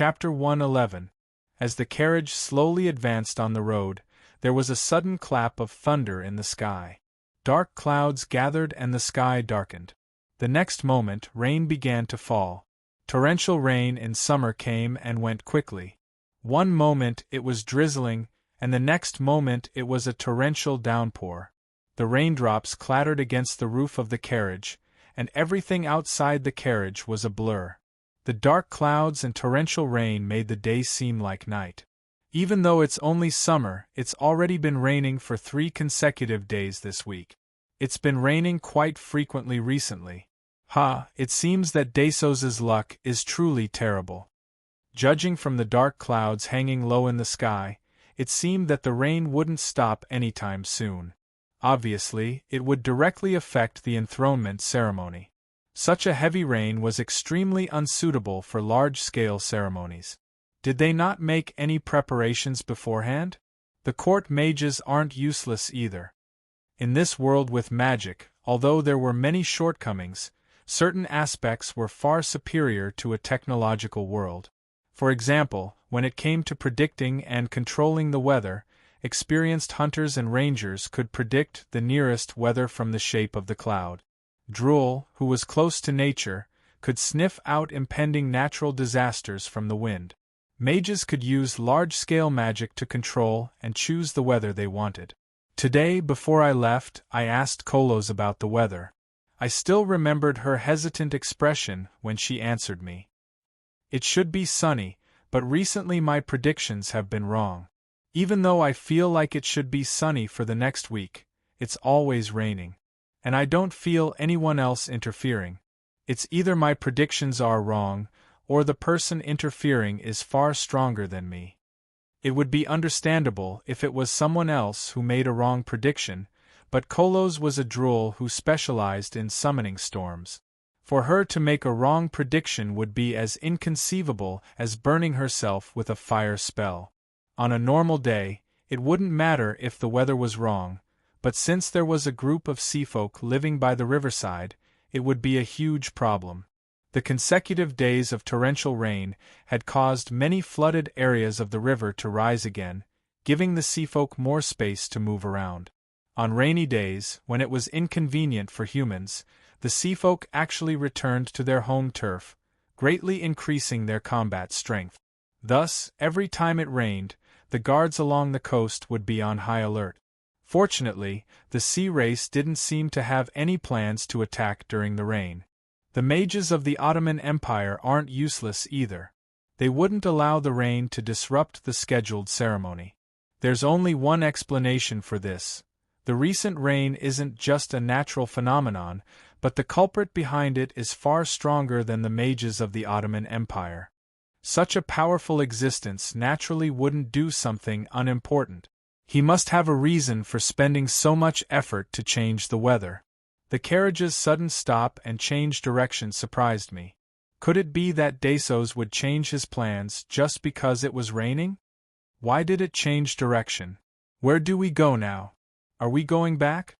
Chapter 111. As the carriage slowly advanced on the road, there was a sudden clap of thunder in the sky. Dark clouds gathered and the sky darkened. The next moment, rain began to fall. Torrential rain in summer came and went quickly. One moment it was drizzling, and the next moment it was a torrential downpour. The raindrops clattered against the roof of the carriage, and everything outside the carriage was a blur. The dark clouds and torrential rain made the day seem like night. Even though it's only summer, it's already been raining for 3 consecutive days this week. It's been raining quite frequently recently. It seems that Dasos's luck is truly terrible. Judging from the dark clouds hanging low in the sky, it seemed that the rain wouldn't stop anytime soon. Obviously, it would directly affect the enthronement ceremony. Such a heavy rain was extremely unsuitable for large-scale ceremonies. Did they not make any preparations beforehand? The court mages aren't useless either. In this world with magic, although there were many shortcomings, certain aspects were far superior to a technological world. For example, when it came to predicting and controlling the weather, experienced hunters and rangers could predict the nearest weather from the shape of the cloud. Drool, who was close to nature, could sniff out impending natural disasters from the wind. Mages could use large-scale magic to control and choose the weather they wanted. Today, before I left, I asked Kolos about the weather. I still remembered her hesitant expression when she answered me. It should be sunny, but recently my predictions have been wrong. Even though I feel like it should be sunny for the next week, it's always raining. And I don't feel anyone else interfering. It's either my predictions are wrong, or the person interfering is far stronger than me. It would be understandable if it was someone else who made a wrong prediction, but Kolos was a drool who specialized in summoning storms. For her to make a wrong prediction would be as inconceivable as burning herself with a fire spell. On a normal day, it wouldn't matter if the weather was wrong, but since there was a group of seafolk living by the riverside, it would be a huge problem. The consecutive days of torrential rain had caused many flooded areas of the river to rise again, giving the seafolk more space to move around. On rainy days, when it was inconvenient for humans, the seafolk actually returned to their home turf, greatly increasing their combat strength. Thus, every time it rained, the guards along the coast would be on high alert. Fortunately, the sea race didn't seem to have any plans to attack during the rain. The mages of the Ottoman Empire aren't useless either. They wouldn't allow the rain to disrupt the scheduled ceremony. There's only one explanation for this. The recent rain isn't just a natural phenomenon, but the culprit behind it is far stronger than the mages of the Ottoman Empire. Such a powerful existence naturally wouldn't do something unimportant. He must have a reason for spending so much effort to change the weather. The carriage's sudden stop and change direction surprised me. Could it be that Dasos would change his plans just because it was raining? Why did it change direction? Where do we go now? Are we going back?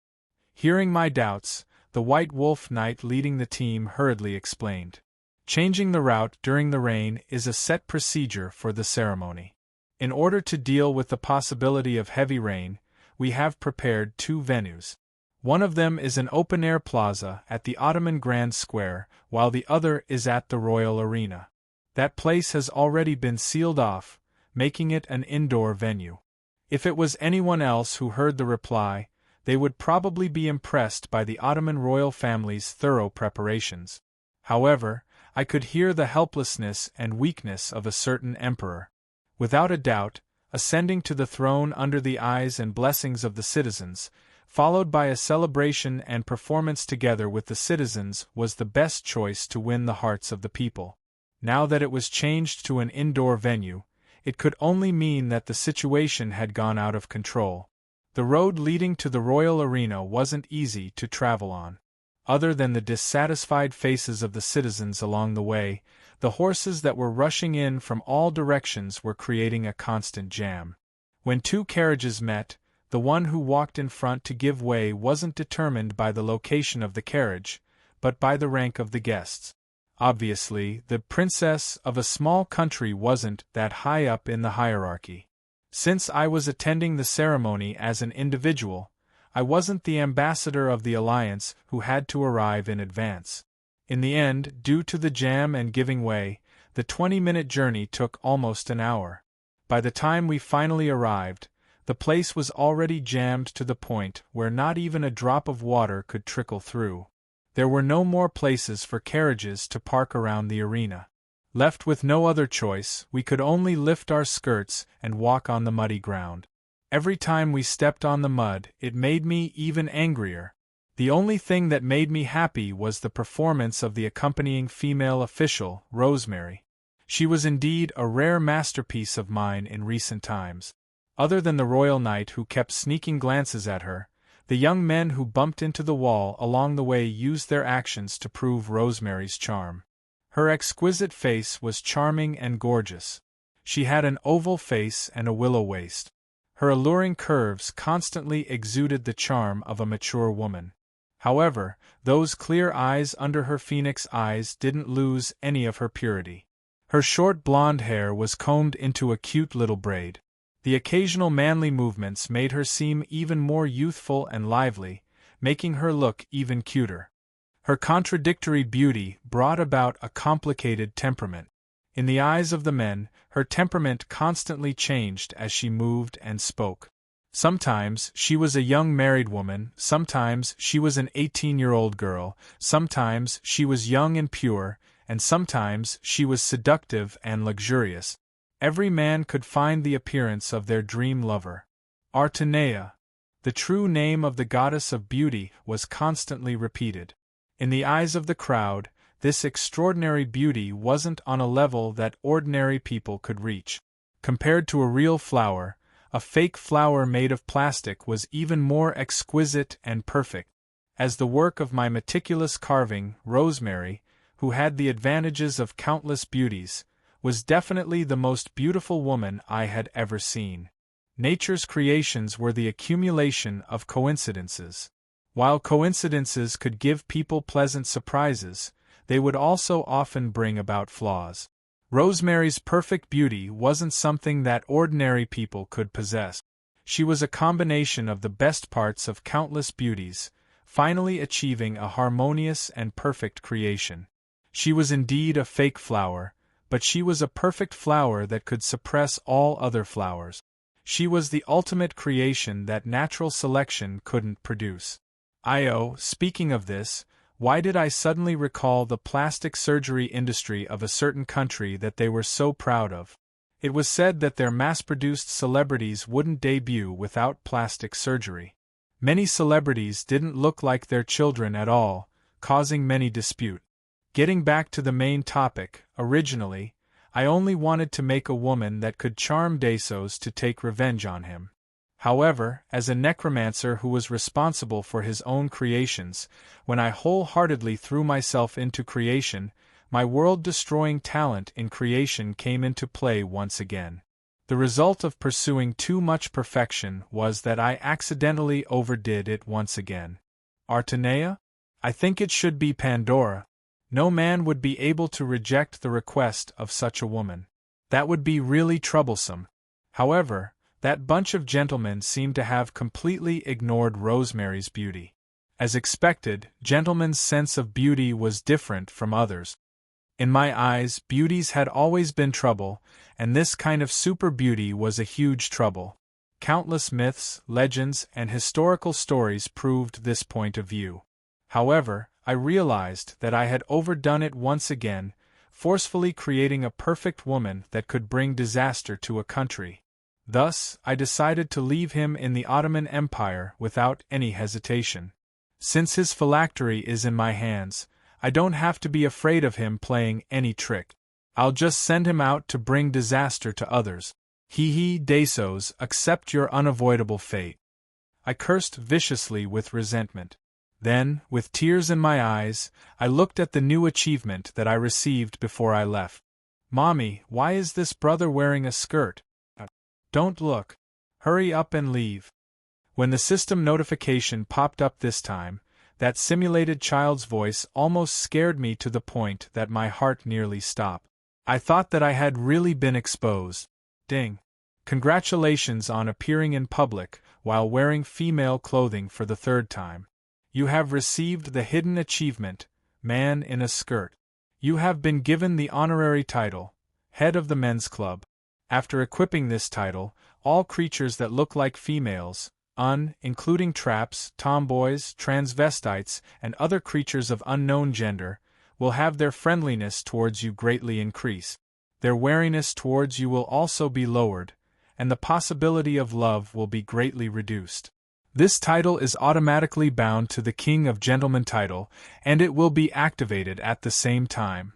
Hearing my doubts, the White Wolf Knight leading the team hurriedly explained. Changing the route during the rain is a set procedure for the ceremony. In order to deal with the possibility of heavy rain, we have prepared 2 venues. One of them is an open-air plaza at the Ottoman Grand Square, while the other is at the Royal Arena. That place has already been sealed off, making it an indoor venue. If it was anyone else who heard the reply, they would probably be impressed by the Ottoman royal family's thorough preparations. However, I could hear the helplessness and weakness of a certain emperor. Without a doubt, ascending to the throne under the eyes and blessings of the citizens, followed by a celebration and performance together with the citizens, was the best choice to win the hearts of the people. Now that it was changed to an indoor venue, it could only mean that the situation had gone out of control. The road leading to the Royal Arena wasn't easy to travel on. Other than the dissatisfied faces of the citizens along the way, the horses that were rushing in from all directions were creating a constant jam. When 2 carriages met, the one who walked in front to give way wasn't determined by the location of the carriage, but by the rank of the guests. Obviously, the princess of a small country wasn't that high up in the hierarchy. Since I was attending the ceremony as an individual, I wasn't the ambassador of the alliance who had to arrive in advance. In the end, due to the jam and giving way, the 20-minute journey took almost an hour. By the time we finally arrived, the place was already jammed to the point where not even a drop of water could trickle through. There were no more places for carriages to park around the arena. Left with no other choice, we could only lift our skirts and walk on the muddy ground. Every time we stepped on the mud, it made me even angrier. The only thing that made me happy was the performance of the accompanying female official, Rosemary. She was indeed a rare masterpiece of mine in recent times. Other than the royal knight who kept sneaking glances at her, the young men who bumped into the wall along the way used their actions to prove Rosemary's charm. Her exquisite face was charming and gorgeous. She had an oval face and a willow waist. Her alluring curves constantly exuded the charm of a mature woman. However, those clear eyes under her phoenix eyes didn't lose any of her purity. Her short blonde hair was combed into a cute little braid. The occasional manly movements made her seem even more youthful and lively, making her look even cuter. Her contradictory beauty brought about a complicated temperament. In the eyes of the men, her temperament constantly changed as she moved and spoke. Sometimes she was a young married woman, sometimes she was an 18-year-old girl, sometimes she was young and pure, and sometimes she was seductive and luxurious. Every man could find the appearance of their dream lover. Artenea, the true name of the goddess of beauty, was constantly repeated. In the eyes of the crowd, this extraordinary beauty wasn't on a level that ordinary people could reach. Compared to a real flower, a fake flower made of plastic was even more exquisite and perfect. As the work of my meticulous carving, Rosemary, who had the advantages of countless beauties, was definitely the most beautiful woman I had ever seen. Nature's creations were the accumulation of coincidences. While coincidences could give people pleasant surprises, they would also often bring about flaws. Rosemary's perfect beauty wasn't something that ordinary people could possess. She was a combination of the best parts of countless beauties, finally achieving a harmonious and perfect creation. She was indeed a fake flower, but she was a perfect flower that could suppress all other flowers. She was the ultimate creation that natural selection couldn't produce. Speaking of this, why did I suddenly recall the plastic surgery industry of a certain country that they were so proud of? It was said that their mass-produced celebrities wouldn't debut without plastic surgery. Many celebrities didn't look like their children at all, causing many dispute. Getting back to the main topic, originally, I only wanted to make a woman that could charm Dasos to take revenge on him. However, as a necromancer who was responsible for his own creations, when I wholeheartedly threw myself into creation, my world-destroying talent in creation came into play once again. The result of pursuing too much perfection was that I accidentally overdid it once again. Artenea? I think it should be Pandora. No man would be able to reject the request of such a woman. That would be really troublesome. However, that bunch of gentlemen seemed to have completely ignored Rosemary's beauty. As expected, gentlemen's sense of beauty was different from others. In my eyes, beauties had always been trouble, and this kind of super beauty was a huge trouble. Countless myths, legends, and historical stories proved this point of view. However, I realized that I had overdone it once again, forcefully creating a perfect woman that could bring disaster to a country. Thus, I decided to leave him in the Ottoman Empire without any hesitation. Since his phylactery is in my hands, I don't have to be afraid of him playing any trick. I'll just send him out to bring disaster to others. Dasos, accept your unavoidable fate. I cursed viciously with resentment. Then, with tears in my eyes, I looked at the new achievement that I received before I left. Mommy, why is this brother wearing a skirt? Don't look. Hurry up and leave. When the system notification popped up this time, That simulated child's voice almost scared me to the point that my heart nearly stopped. I thought that I had really been exposed. Ding. Congratulations on appearing in public while wearing female clothing for the third time. You have received the hidden achievement, Man in a Skirt. You have been given the honorary title, Head of the Men's Club. After equipping this title, all creatures that look like females, including traps, tomboys, transvestites, and other creatures of unknown gender, will have their friendliness towards you greatly increase. Their wariness towards you will also be lowered, and the possibility of love will be greatly reduced. This title is automatically bound to the King of Gentlemen title, and it will be activated at the same time.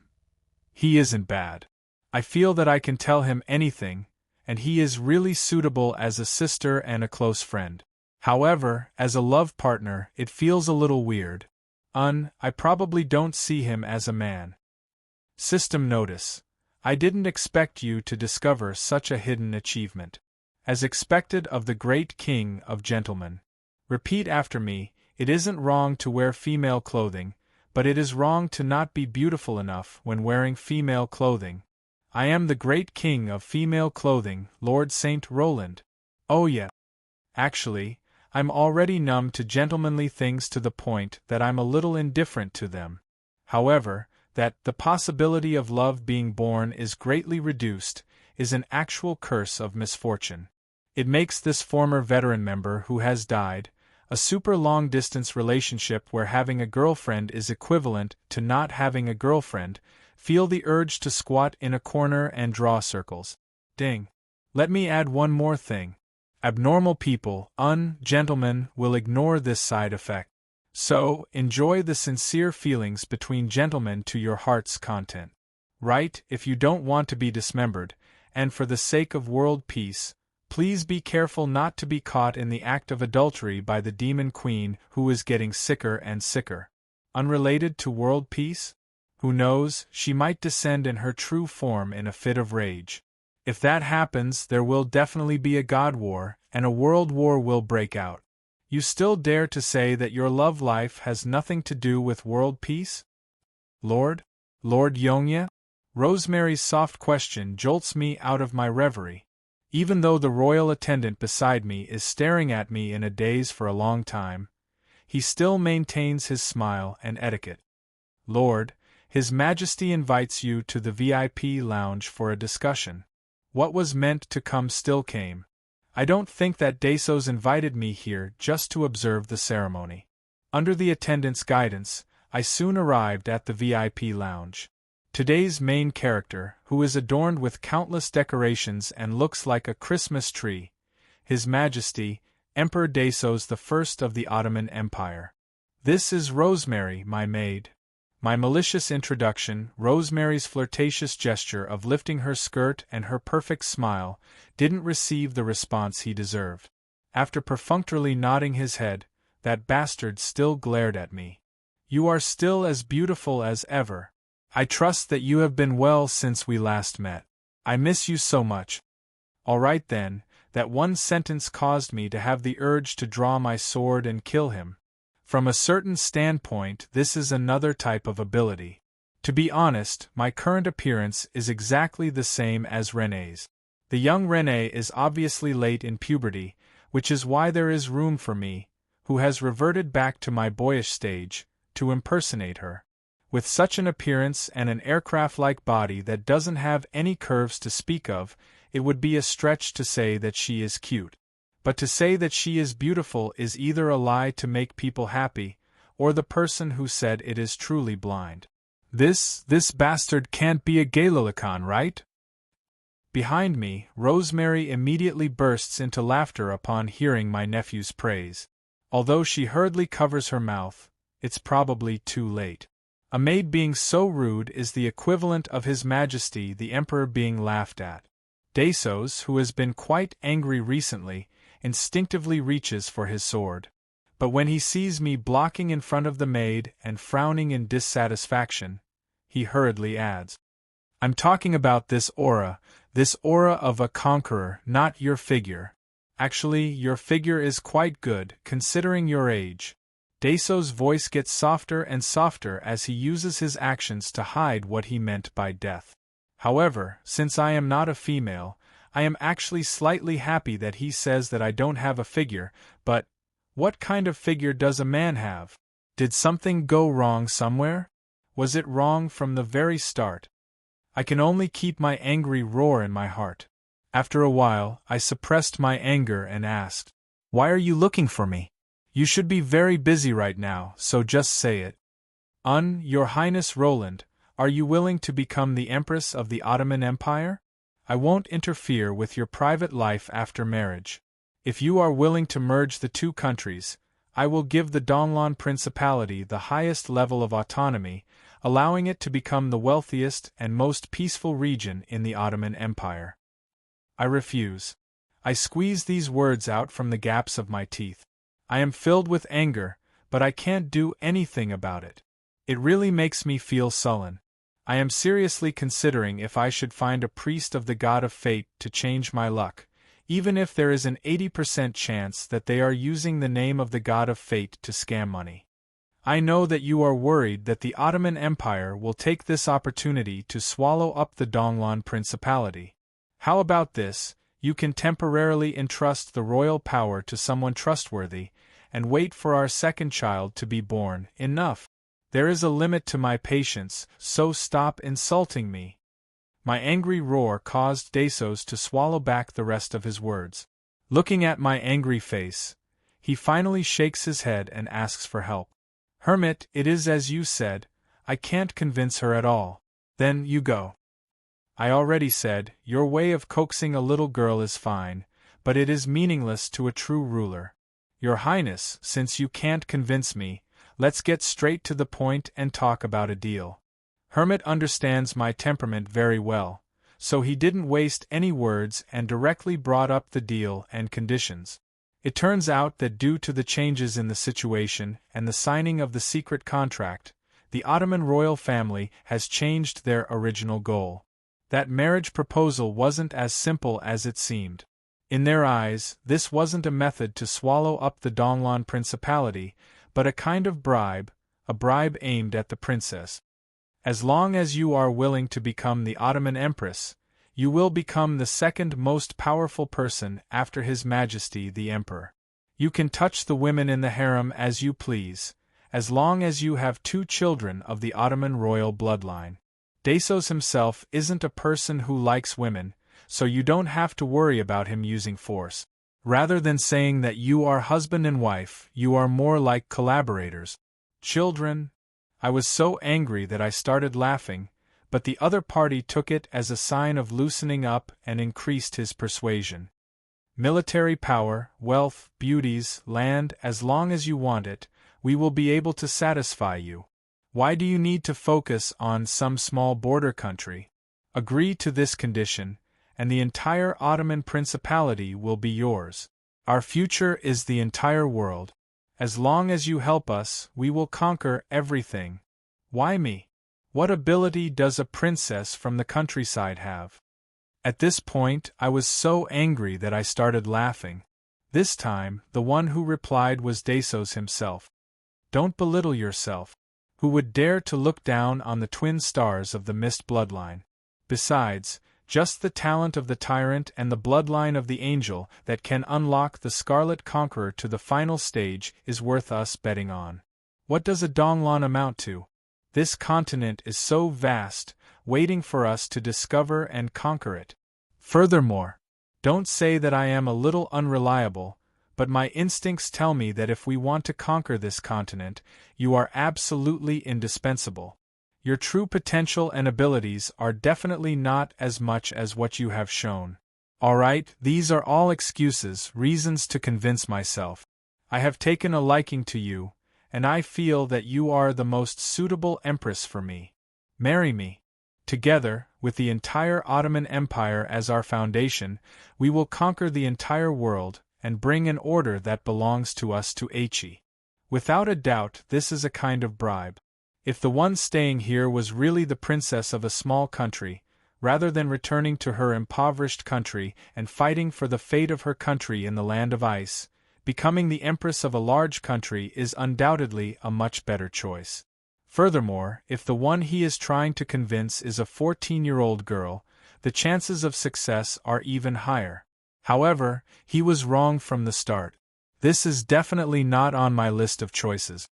He isn't bad. I feel that I can tell him anything, and he is really suitable as a sister and a close friend. However, as a love partner, it feels a little weird. I probably don't see him as a man. System notice. I didn't expect you to discover such a hidden achievement. As expected of the great King of Gentlemen. Repeat after me, it isn't wrong to wear female clothing, but it is wrong to not be beautiful enough when wearing female clothing. I am the great king of female clothing, Lord St. Roland. Oh yeah. Actually, I'm already numb to gentlemanly things to the point that I'm a little indifferent to them. However, that the possibility of love being born is greatly reduced is an actual curse of misfortune. It makes this former veteran member who has died, a super long-distance relationship where having a girlfriend is equivalent to not having a girlfriend, feel the urge to squat in a corner and draw circles. Ding. Let me add one more thing. Abnormal people, gentlemen, will ignore this side effect. So, enjoy the sincere feelings between gentlemen to your heart's content. Right, if you don't want to be dismembered, and for the sake of world peace, please be careful not to be caught in the act of adultery by the demon queen who is getting sicker and sicker. Unrelated to world peace? Who knows, she might descend in her true form in a fit of rage. If that happens, there will definitely be a god war, and a world war will break out. You still dare to say that your love life has nothing to do with world peace? Lord Yongya? Rosemary's soft question jolts me out of my reverie. Even though the royal attendant beside me is staring at me in a daze for a long time, he still maintains his smile and etiquette. Lord, His Majesty invites you to the VIP lounge for a discussion. What was meant to come still came. I don't think that Desos invited me here just to observe the ceremony. Under the attendant's guidance, I soon arrived at the VIP lounge. Today's main character, who is adorned with countless decorations and looks like a Christmas tree, His Majesty, Emperor Desos I of the Ottoman Empire. This is Rosemary, my maid. My malicious introduction, Rosemary's flirtatious gesture of lifting her skirt and her perfect smile, didn't receive the response he deserved. After perfunctorily nodding his head, that bastard still glared at me. You are still as beautiful as ever. I trust that you have been well since we last met. I miss you so much. All right then, that one sentence caused me to have the urge to draw my sword and kill him. From a certain standpoint, this is another type of ability. To be honest, my current appearance is exactly the same as René's. The young René is obviously late in puberty, which is why there is room for me, who has reverted back to my boyish stage, to impersonate her. With such an appearance and an aircraft-like body that doesn't have any curves to speak of, it would be a stretch to say that she is cute. But to say that she is beautiful is either a lie to make people happy, or the person who said it is truly blind. This bastard can't be a Galilecan, right? Behind me, Rosemary immediately bursts into laughter upon hearing my nephew's praise. Although she hurriedly covers her mouth, it's probably too late. A maid being so rude is the equivalent of His Majesty the Emperor being laughed at. Desos, who has been quite angry recently, instinctively reaches for his sword. But when he sees me blocking in front of the maid and frowning in dissatisfaction, he hurriedly adds, I'm talking about this aura of a conqueror, not your figure. Actually, your figure is quite good, considering your age. Daso's voice gets softer and softer as he uses his actions to hide what he meant by death. However, since I am not a female, I am actually slightly happy that he says that I don't have a figure, but what kind of figure does a man have? Did something go wrong somewhere? Was it wrong from the very start? I can only keep my angry roar in my heart. After a while, I suppressed my anger and asked, "Why are you looking for me? You should be very busy right now, so just say it." Your Highness Roland, are you willing to become the Empress of the Ottoman Empire? I won't interfere with your private life after marriage. If you are willing to merge the two countries, I will give the Donglan Principality the highest level of autonomy, allowing it to become the wealthiest and most peaceful region in the Ottoman Empire. I refuse. I squeeze these words out from the gaps of my teeth. I am filled with anger, but I can't do anything about it. It really makes me feel sullen. I am seriously considering if I should find a priest of the god of fate to change my luck, even if there is an 80% chance that they are using the name of the god of fate to scam money. I know that you are worried that the Ottoman Empire will take this opportunity to swallow up the Donglan Principality. How about this? You can temporarily entrust the royal power to someone trustworthy, and wait for our second child to be born. Enough. There is a limit to my patience, so stop insulting me. My angry roar caused Dasos to swallow back the rest of his words. Looking at my angry face, he finally shakes his head and asks for help. Hermit, it is as you said, I can't convince her at all. Then you go. I already said, your way of coaxing a little girl is fine, but it is meaningless to a true ruler. Your Highness, since you can't convince me, let's get straight to the point and talk about a deal. Hermit understands my temperament very well, so he didn't waste any words and directly brought up the deal and conditions. It turns out that due to the changes in the situation and the signing of the secret contract, the Ottoman royal family has changed their original goal. That marriage proposal wasn't as simple as it seemed. In their eyes, this wasn't a method to swallow up the Donglan Principality, but a kind of bribe, a bribe aimed at the princess. As long as you are willing to become the Ottoman Empress, you will become the second most powerful person after His Majesty the Emperor. You can touch the women in the harem as you please, as long as you have 2 children of the Ottoman royal bloodline. Dasos himself isn't a person who likes women, so you don't have to worry about him using force. Rather than saying that you are husband and wife, you are more like collaborators. Children? I was so angry that I started laughing, but the other party took it as a sign of loosening up and increased his persuasion. Military power, wealth, beauties, land, as long as you want it, we will be able to satisfy you. Why do you need to focus on some small border country? Agree to this condition, and the entire Ottoman Principality will be yours. Our future is the entire world. As long as you help us, we will conquer everything. Why me? What ability does a princess from the countryside have? At this point, I was so angry that I started laughing. This time, the one who replied was Dasos himself. Don't belittle yourself. Who would dare to look down on the twin stars of the Mist bloodline? Besides, just the talent of the tyrant and the bloodline of the angel that can unlock the Scarlet Conqueror to the final stage is worth us betting on. What does a Donglan amount to? This continent is so vast, waiting for us to discover and conquer it. Furthermore, don't say that I am a little unreliable, but my instincts tell me that if we want to conquer this continent, you are absolutely indispensable. Your true potential and abilities are definitely not as much as what you have shown. Alright, these are all excuses, reasons to convince myself. I have taken a liking to you, and I feel that you are the most suitable empress for me. Marry me. Together, with the entire Ottoman Empire as our foundation, we will conquer the entire world and bring an order that belongs to us to Aichi. Without a doubt, this is a kind of bribe. If the one staying here was really the princess of a small country, rather than returning to her impoverished country and fighting for the fate of her country in the land of ice, becoming the empress of a large country is undoubtedly a much better choice. Furthermore, if the one he is trying to convince is a 14-year-old girl, the chances of success are even higher. However, he was wrong from the start. This is definitely not on my list of choices.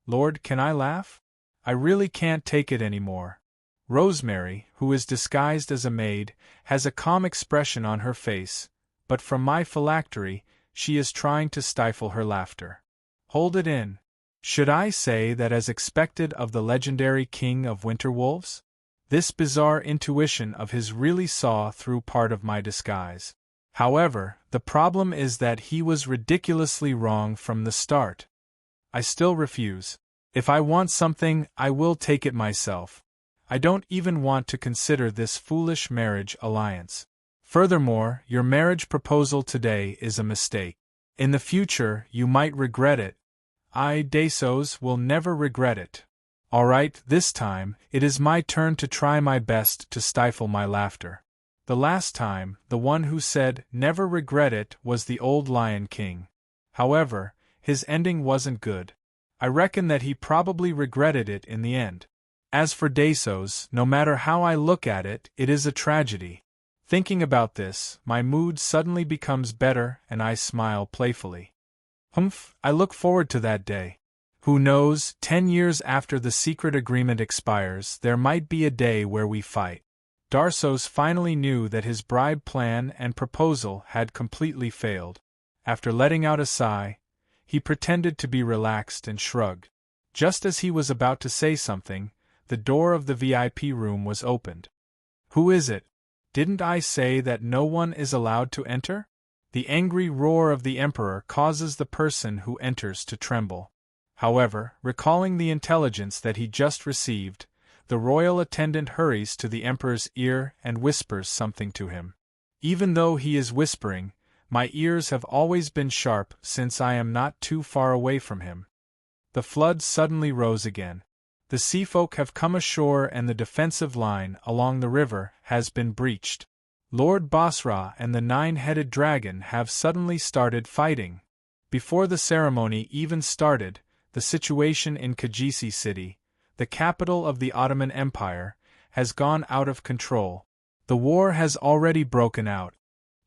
Lord, can I laugh? I really can't take it anymore. Rosemary, who is disguised as a maid, has a calm expression on her face, but from my phylactery, she is trying to stifle her laughter. Hold it in. Should I say that as expected of the legendary king of winter wolves? This bizarre intuition of his really saw through part of my disguise. However, the problem is that he was ridiculously wrong from the start. I still refuse. If I want something, I will take it myself. I don't even want to consider this foolish marriage alliance. Furthermore, your marriage proposal today is a mistake. In the future, you might regret it. I, Desos, will never regret it. All right, this time, it is my turn to try my best to stifle my laughter. The last time, the one who said, "never regret it," was the old Lion King. However, his ending wasn't good. I reckon that he probably regretted it in the end. As for Desos, no matter how I look at it, it is a tragedy. Thinking about this, my mood suddenly becomes better and I smile playfully. Humph, I look forward to that day. Who knows, 10 years after the secret agreement expires, there might be a day where we fight. Darsos finally knew that his bribe plan and proposal had completely failed. After letting out a sigh, he pretended to be relaxed and shrugged. Just as he was about to say something, the door of the VIP room was opened. Who is it? Didn't I say that no one is allowed to enter? The angry roar of the Emperor causes the person who enters to tremble. However, recalling the intelligence that he just received, the royal attendant hurries to the Emperor's ear and whispers something to him. Even though he is whispering, my ears have always been sharp since I am not too far away from him. The flood suddenly rose again. The seafolk have come ashore and the defensive line along the river has been breached. Lord Basra and the 9-headed dragon have suddenly started fighting. Before the ceremony even started, the situation in Kajisi City, the capital of the Ottoman Empire, has gone out of control. The war has already broken out.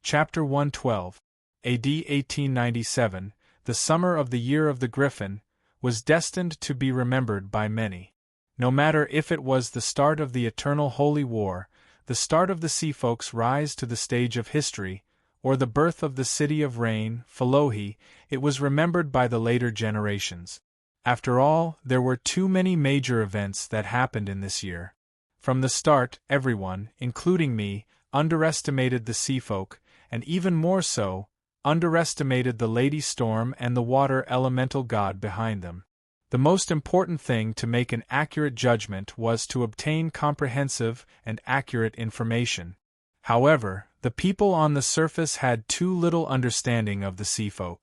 Chapter 112, AD 1897, the summer of the Year of the Griffin, was destined to be remembered by many. No matter if it was the start of the Eternal Holy War, the start of the Seafolk's rise to the stage of history, or the birth of the City of Rain, Falohi, it was remembered by the later generations. After all, there were too many major events that happened in this year. From the start, everyone, including me, underestimated the Seafolk, and even more so, underestimated the Lady Storm and the water elemental god behind them. The most important thing to make an accurate judgment was to obtain comprehensive and accurate information. However, the people on the surface had too little understanding of the Seafolk.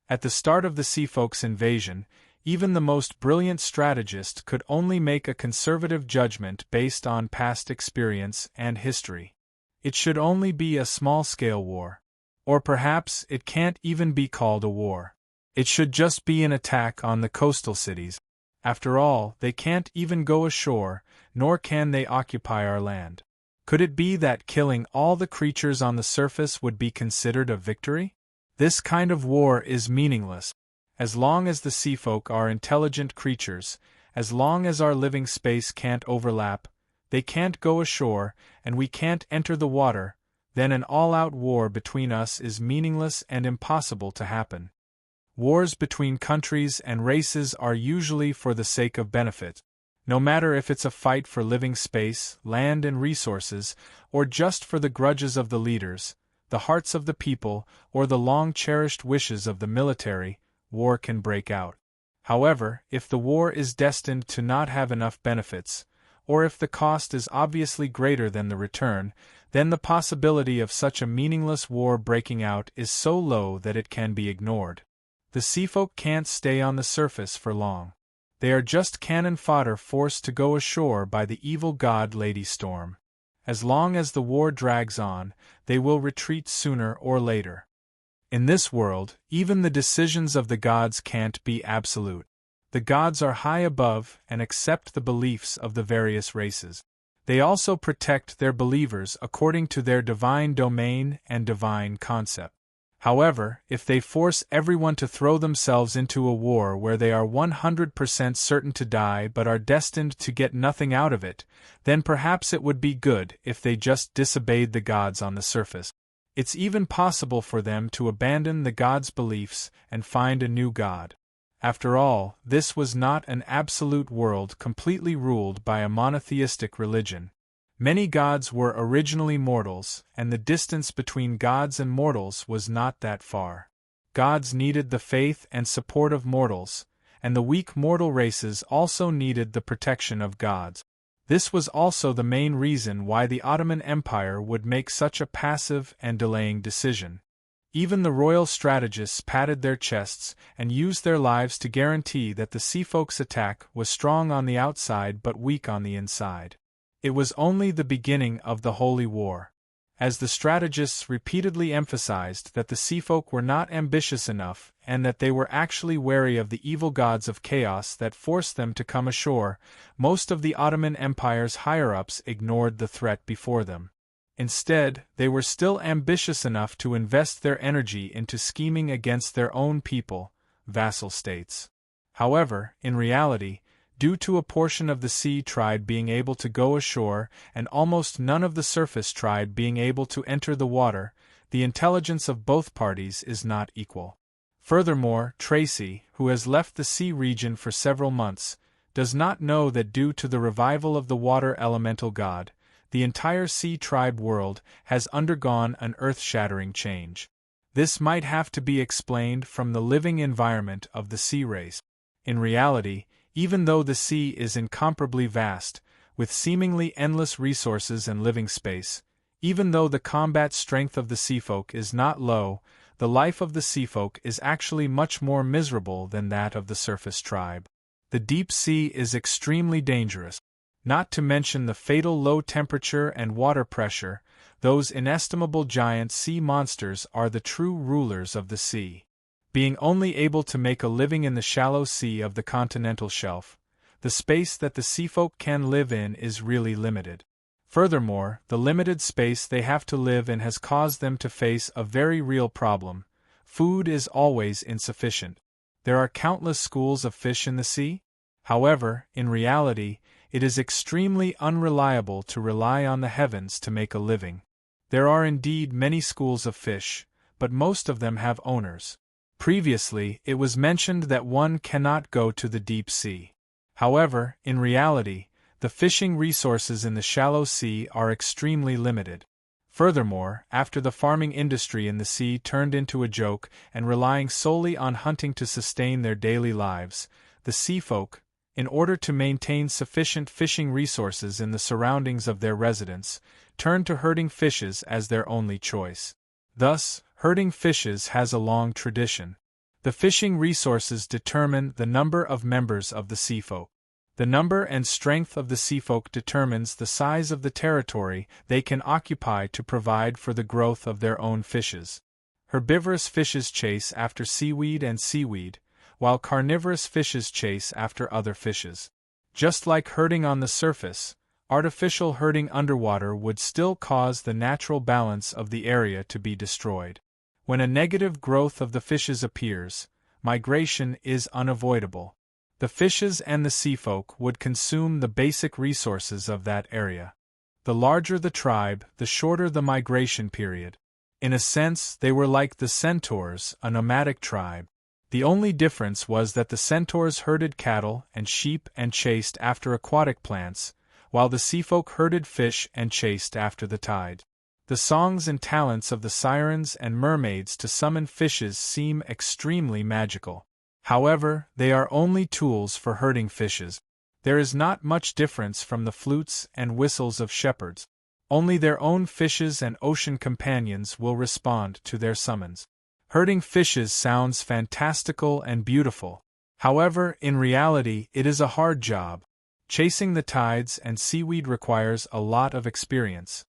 At the start of the Seafolk's invasion, even the most brilliant strategist could only make a conservative judgment based on past experience and history. It should only be a small-scale war. Or perhaps it can't even be called a war. It should just be an attack on the coastal cities. After all, they can't even go ashore, nor can they occupy our land. Could it be that killing all the creatures on the surface would be considered a victory? This kind of war is meaningless. As long as the Seafolk are intelligent creatures, as long as our living space can't overlap, they can't go ashore, and we can't enter the water, then an all-out war between us is meaningless and impossible to happen. Wars between countries and races are usually for the sake of benefit. No matter if it's a fight for living space, land and resources, or just for the grudges of the leaders, the hearts of the people, or the long-cherished wishes of the military, war can break out. However, if the war is destined to not have enough benefits, or if the cost is obviously greater than the return, then the possibility of such a meaningless war breaking out is so low that it can be ignored. The Seafolk can't stay on the surface for long. They are just cannon fodder forced to go ashore by the evil god Lady Storm. As long as the war drags on, they will retreat sooner or later. In this world, even the decisions of the gods can't be absolute. The gods are high above and accept the beliefs of the various races. They also protect their believers according to their divine domain and divine concept. However, if they force everyone to throw themselves into a war where they are 100% certain to die but are destined to get nothing out of it, then perhaps it would be good if they just disobeyed the gods on the surface. It's even possible for them to abandon the gods' beliefs and find a new god. After all, this was not an absolute world completely ruled by a monotheistic religion. Many gods were originally mortals, and the distance between gods and mortals was not that far. Gods needed the faith and support of mortals, and the weak mortal races also needed the protection of gods. This was also the main reason why the Ottoman Empire would make such a passive and delaying decision. Even the royal strategists patted their chests and used their lives to guarantee that the Seafolk's attack was strong on the outside but weak on the inside. It was only the beginning of the Holy War. As the strategists repeatedly emphasized that the Seafolk were not ambitious enough and that they were actually wary of the evil gods of chaos that forced them to come ashore, most of the Ottoman Empire's higher-ups ignored the threat before them. Instead, they were still ambitious enough to invest their energy into scheming against their own people, vassal states. However, in reality, due to a portion of the sea tribe being able to go ashore and almost none of the surface tribe being able to enter the water, the intelligence of both parties is not equal. Furthermore, Tracy, who has left the sea region for several months, does not know that due to the revival of the water elemental god, the entire sea tribe world has undergone an earth-shattering change. This might have to be explained from the living environment of the sea race. In reality, even though the sea is incomparably vast, with seemingly endless resources and living space, even though the combat strength of the seafolk is not low, the life of the seafolk is actually much more miserable than that of the surface tribe. The deep sea is extremely dangerous. Not to mention the fatal low temperature and water pressure, those inestimable giant sea monsters are the true rulers of the sea. Being only able to make a living in the shallow sea of the continental shelf, the space that the seafolk can live in is really limited. Furthermore, the limited space they have to live in has caused them to face a very real problem. Food is always insufficient. There are countless schools of fish in the sea. However, in reality, it is extremely unreliable to rely on the heavens to make a living. There are indeed many schools of fish, but most of them have owners. Previously, it was mentioned that one cannot go to the deep sea. However, in reality, the fishing resources in the shallow sea are extremely limited. Furthermore, after the farming industry in the sea turned into a joke and relying solely on hunting to sustain their daily lives, the seafolk, in order to maintain sufficient fishing resources in the surroundings of their residence, turned to herding fishes as their only choice. Thus, herding fishes has a long tradition. The fishing resources determine the number of members of the seafolk. The number and strength of the seafolk determines the size of the territory they can occupy to provide for the growth of their own fishes. Herbivorous fishes chase after seaweed and seaweed, while carnivorous fishes chase after other fishes. Just like herding on the surface, artificial herding underwater would still cause the natural balance of the area to be destroyed. When a negative growth of the fishes appears, migration is unavoidable. The fishes and the seafolk would consume the basic resources of that area. The larger the tribe, the shorter the migration period. In a sense, they were like the centaurs, a nomadic tribe. The only difference was that the centaurs herded cattle and sheep and chased after aquatic plants, while the seafolk herded fish and chased after the tide. The songs and talents of the sirens and mermaids to summon fishes seem extremely magical. However, they are only tools for herding fishes. There is not much difference from the flutes and whistles of shepherds. Only their own fishes and ocean companions will respond to their summons. Herding fishes sounds fantastical and beautiful. However, in reality, it is a hard job. Chasing the tides and seaweed requires a lot of experience.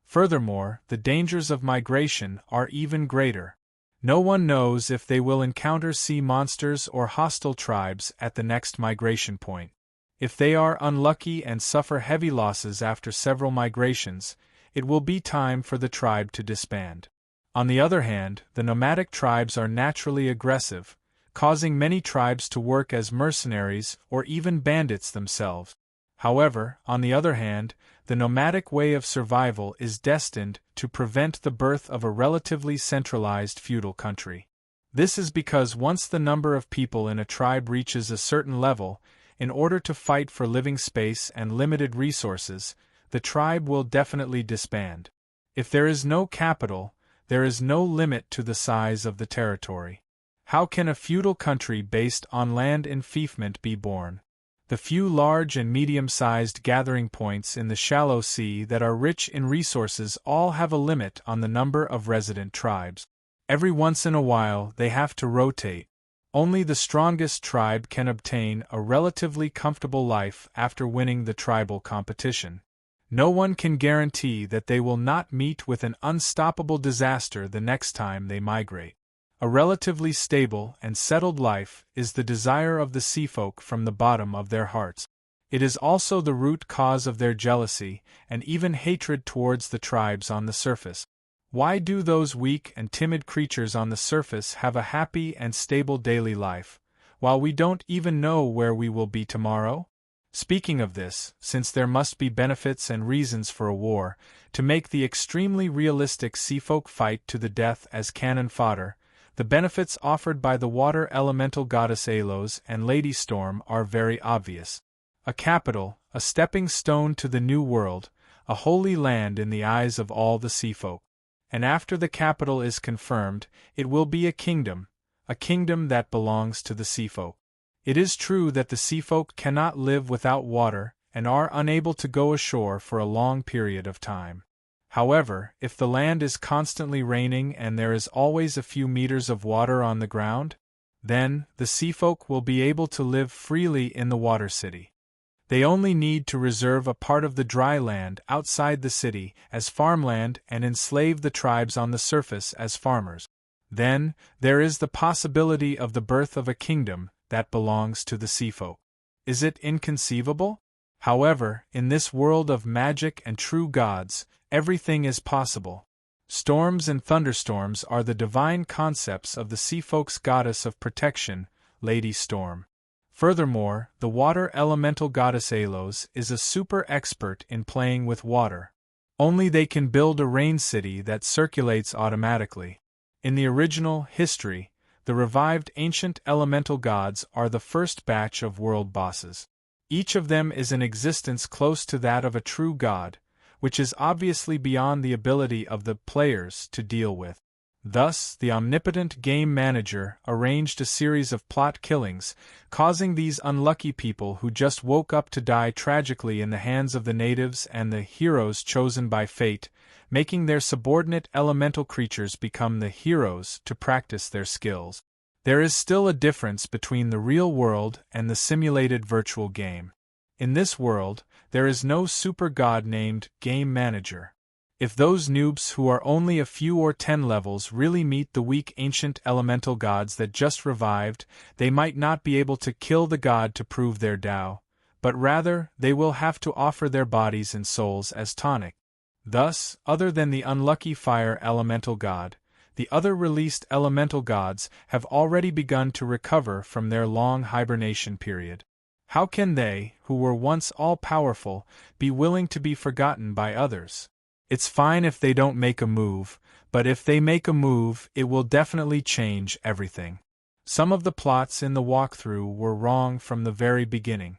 Furthermore, the dangers of migration are even greater. No one knows if they will encounter sea monsters or hostile tribes at the next migration point. If they are unlucky and suffer heavy losses after several migrations, it will be time for the tribe to disband. On the other hand, the nomadic tribes are naturally aggressive, causing many tribes to work as mercenaries or even bandits themselves. However, on the other hand, the nomadic way of survival is destined to prevent the birth of a relatively centralized feudal country. This is because once the number of people in a tribe reaches a certain level, in order to fight for living space and limited resources, the tribe will definitely disband. If there is no capital, there is no limit to the size of the territory. How can a feudal country based on land enfeoffment be born? The few large and medium-sized gathering points in the shallow sea that are rich in resources all have a limit on the number of resident tribes. Every once in a while they have to rotate. Only the strongest tribe can obtain a relatively comfortable life after winning the tribal competition. No one can guarantee that they will not meet with an unstoppable disaster the next time they migrate. A relatively stable and settled life is the desire of the seafolk from the bottom of their hearts. It is also the root cause of their jealousy and even hatred towards the tribes on the surface. Why do those weak and timid creatures on the surface have a happy and stable daily life, while we don't even know where we will be tomorrow? Speaking of this, since there must be benefits and reasons for a war, to make the extremely realistic seafolk fight to the death as cannon fodder, the benefits offered by the water elemental goddess Alos and Lady Storm are very obvious. A capital, a stepping stone to the new world, a holy land in the eyes of all the seafolk. And after the capital is confirmed, it will be a kingdom that belongs to the seafolk. It is true that the seafolk cannot live without water and are unable to go ashore for a long period of time. However, if the land is constantly raining and there is always a few meters of water on the ground, then the seafolk will be able to live freely in the water city. They only need to reserve a part of the dry land outside the city as farmland and enslave the tribes on the surface as farmers. Then, there is the possibility of the birth of a kingdom that belongs to the seafolk. Is it inconceivable? However, in this world of magic and true gods, everything is possible. Storms and thunderstorms are the divine concepts of the seafolk's goddess of protection, Lady Storm. Furthermore, the water elemental goddess Alos is a super expert in playing with water. Only they can build a rain city that circulates automatically. In the original history, the revived ancient elemental gods are the first batch of world bosses. Each of them is an existence close to that of a true god, which is obviously beyond the ability of the players to deal with. Thus, the omnipotent game manager arranged a series of plot killings, causing these unlucky people who just woke up to die tragically in the hands of the natives and the heroes chosen by fate, making their subordinate elemental creatures become the heroes to practice their skills. There is still a difference between the real world and the simulated virtual game. In this world, there is no super god named Game Manager. If those noobs who are only a few or 10 levels really meet the weak ancient elemental gods that just revived, they might not be able to kill the god to prove their Tao, but rather they will have to offer their bodies and souls as tonic. Thus, other than the unlucky fire elemental god, the other released elemental gods have already begun to recover from their long hibernation period. How can they, who were once all-powerful, be willing to be forgotten by others? It's fine if they don't make a move, but if they make a move, it will definitely change everything. Some of the plots in the walkthrough were wrong from the very beginning.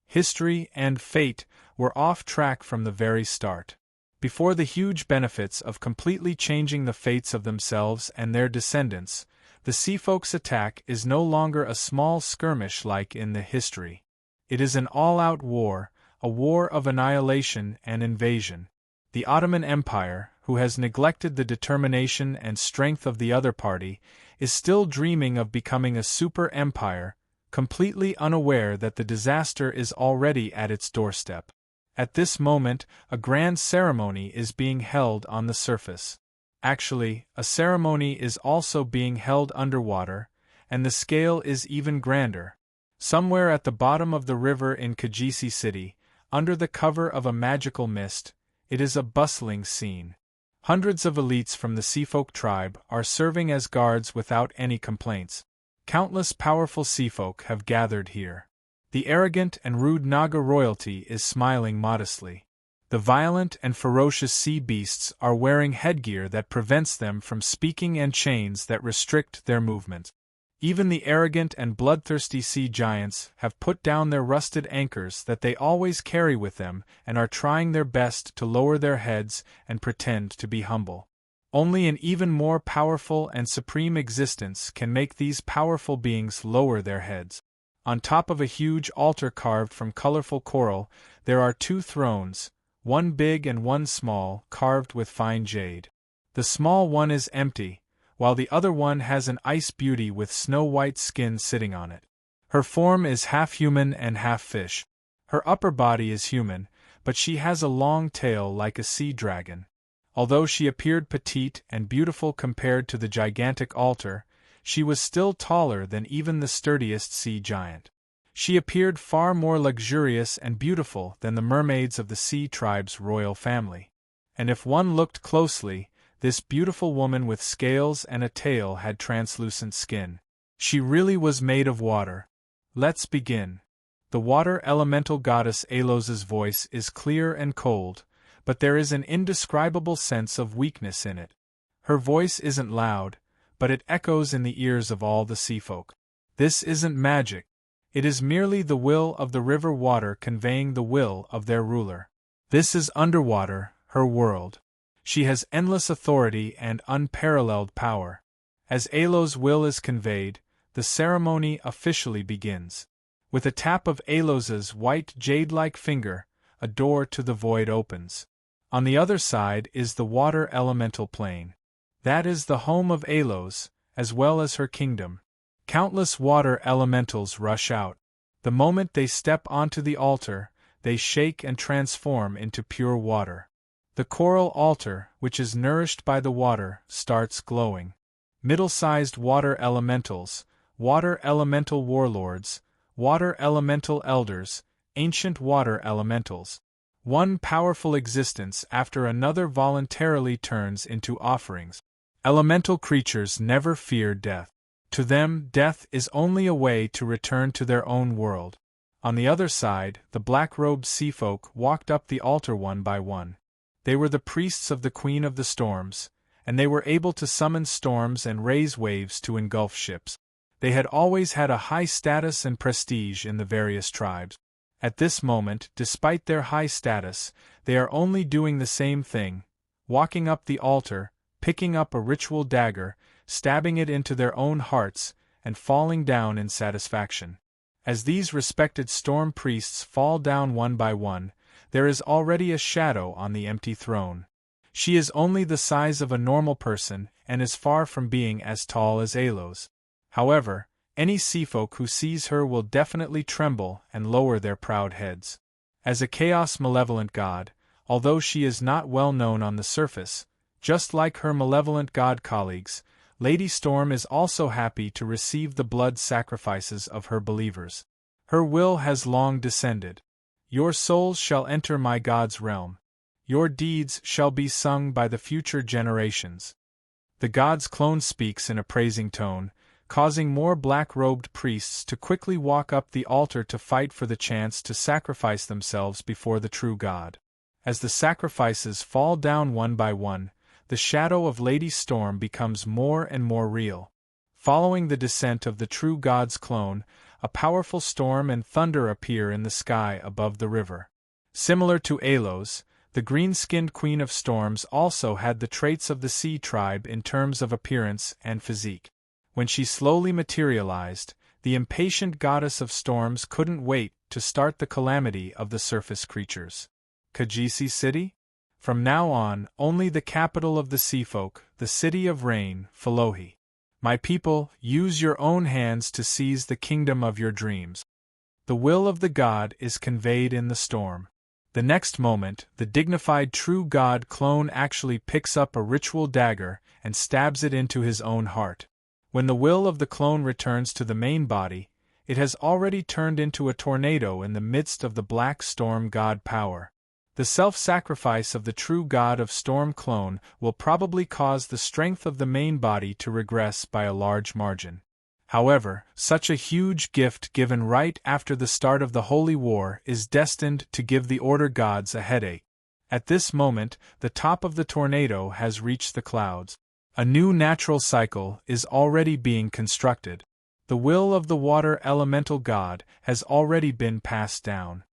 History and fate were off track from the very start. Before the huge benefits of completely changing the fates of themselves and their descendants, the seafolk's attack is no longer a small skirmish like in the history. It is an all-out war, a war of annihilation and invasion. The Ottoman Empire, who has neglected the determination and strength of the other party, is still dreaming of becoming a super empire, completely unaware that the disaster is already at its doorstep. At this moment, a grand ceremony is being held on the surface. Actually, a ceremony is also being held underwater, and the scale is even grander. Somewhere at the bottom of the river in Kajisi City, under the cover of a magical mist, it is a bustling scene. Hundreds of elites from the Seafolk tribe are serving as guards without any complaints. Countless powerful seafolk have gathered here. The arrogant and rude Naga royalty is smiling modestly. The violent and ferocious sea beasts are wearing headgear that prevents them from speaking and chains that restrict their movement. Even the arrogant and bloodthirsty sea giants have put down their rusted anchors that they always carry with them and are trying their best to lower their heads and pretend to be humble. Only an even more powerful and supreme existence can make these powerful beings lower their heads. On top of a huge altar carved from colorful coral, there are two thrones, one big and one small, carved with fine jade. The small one is empty, while the other one has an ice beauty with snow-white skin sitting on it. Her form is half human and half fish. Her upper body is human, but she has a long tail like a sea dragon. Although she appeared petite and beautiful compared to the gigantic altar, she was still taller than even the sturdiest sea giant. She appeared far more luxurious and beautiful than the mermaids of the sea tribe's royal family. And if one looked closely, this beautiful woman with scales and a tail had translucent skin. She really was made of water. Let's begin. The water elemental goddess Alos's voice is clear and cold, but there is an indescribable sense of weakness in it. Her voice isn't loud, but it echoes in the ears of all the seafolk. This isn't magic. It is merely the will of the river water conveying the will of their ruler. This is underwater, her world. She has endless authority and unparalleled power. As Alos' will is conveyed, the ceremony officially begins. With a tap of Alos's white jade-like finger, a door to the void opens. On the other side is the water elemental plane. That is the home of Alos, as well as her kingdom. Countless water elementals rush out. The moment they step onto the altar, they shake and transform into pure water. The coral altar, which is nourished by the water, starts glowing. Middle-sized water elementals, water elemental warlords, water elemental elders, ancient water elementals. One powerful existence after another voluntarily turns into offerings. Elemental creatures never fear death. To them, death is only a way to return to their own world. On the other side, the black-robed seafolk walked up the altar one by one. They were the priests of the Queen of the Storms, and they were able to summon storms and raise waves to engulf ships. They had always had a high status and prestige in the various tribes. At this moment, despite their high status, they are only doing the same thing, walking up the altar, picking up a ritual dagger, stabbing it into their own hearts, and falling down in satisfaction. As these respected storm priests fall down one by one, there is already a shadow on the empty throne. She is only the size of a normal person and is far from being as tall as Alos. However, any seafolk who sees her will definitely tremble and lower their proud heads. As a chaos malevolent god, although she is not well known on the surface, just like her malevolent god colleagues, Lady Storm is also happy to receive the blood sacrifices of her believers. Her will has long descended. Your souls shall enter my God's realm. Your deeds shall be sung by the future generations. The god's clone speaks in a praising tone, causing more black-robed priests to quickly walk up the altar to fight for the chance to sacrifice themselves before the true God. As the sacrifices fall down one by one, the shadow of Lady Storm becomes more and more real. Following the descent of the true God's clone, a powerful storm and thunder appear in the sky above the river. Similar to Alos, the green-skinned Queen of Storms also had the traits of the sea tribe in terms of appearance and physique. When she slowly materialized, the impatient goddess of storms couldn't wait to start the calamity of the surface creatures. Kajisi City? From now on, only the capital of the seafolk, the city of rain, Felohi. My people, use your own hands to seize the kingdom of your dreams. The will of the god is conveyed in the storm. The next moment, the dignified true god clone actually picks up a ritual dagger and stabs it into his own heart. When the will of the clone returns to the main body, it has already turned into a tornado in the midst of the black storm god power. The self-sacrifice of the true god of storm clone will probably cause the strength of the main body to regress by a large margin. However, such a huge gift given right after the start of the Holy War is destined to give the Order gods a headache. At this moment, the top of the tornado has reached the clouds. A new natural cycle is already being constructed. The will of the water elemental god has already been passed down.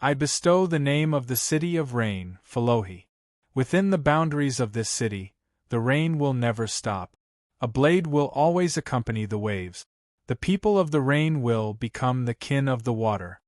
I bestow the name of the city of rain, Philohi. Within the boundaries of this city, the rain will never stop. A blade will always accompany the waves. The people of the rain will become the kin of the water.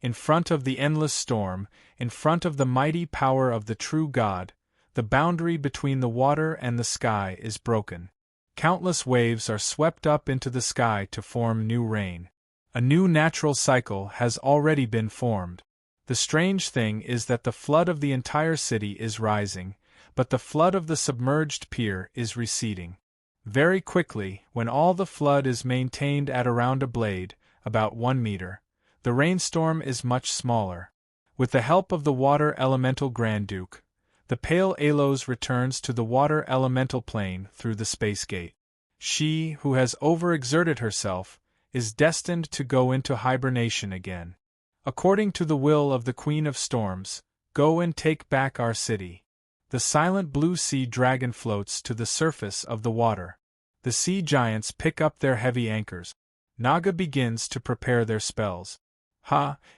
In front of the endless storm, in front of the mighty power of the true God, the boundary between the water and the sky is broken. Countless waves are swept up into the sky to form new rain. A new natural cycle has already been formed. The strange thing is that the flood of the entire city is rising, but the flood of the submerged pier is receding. Very quickly, when all the flood is maintained at around a blade, about 1 meter, the rainstorm is much smaller. With the help of the water elemental Grand Duke, the pale Alos returns to the water elemental plane through the space gate. She, who has overexerted herself, is destined to go into hibernation again. According to the will of the Queen of Storms, go and take back our city. The silent blue sea dragon floats to the surface of the water. The sea giants pick up their heavy anchors. Naga begins to prepare their spells.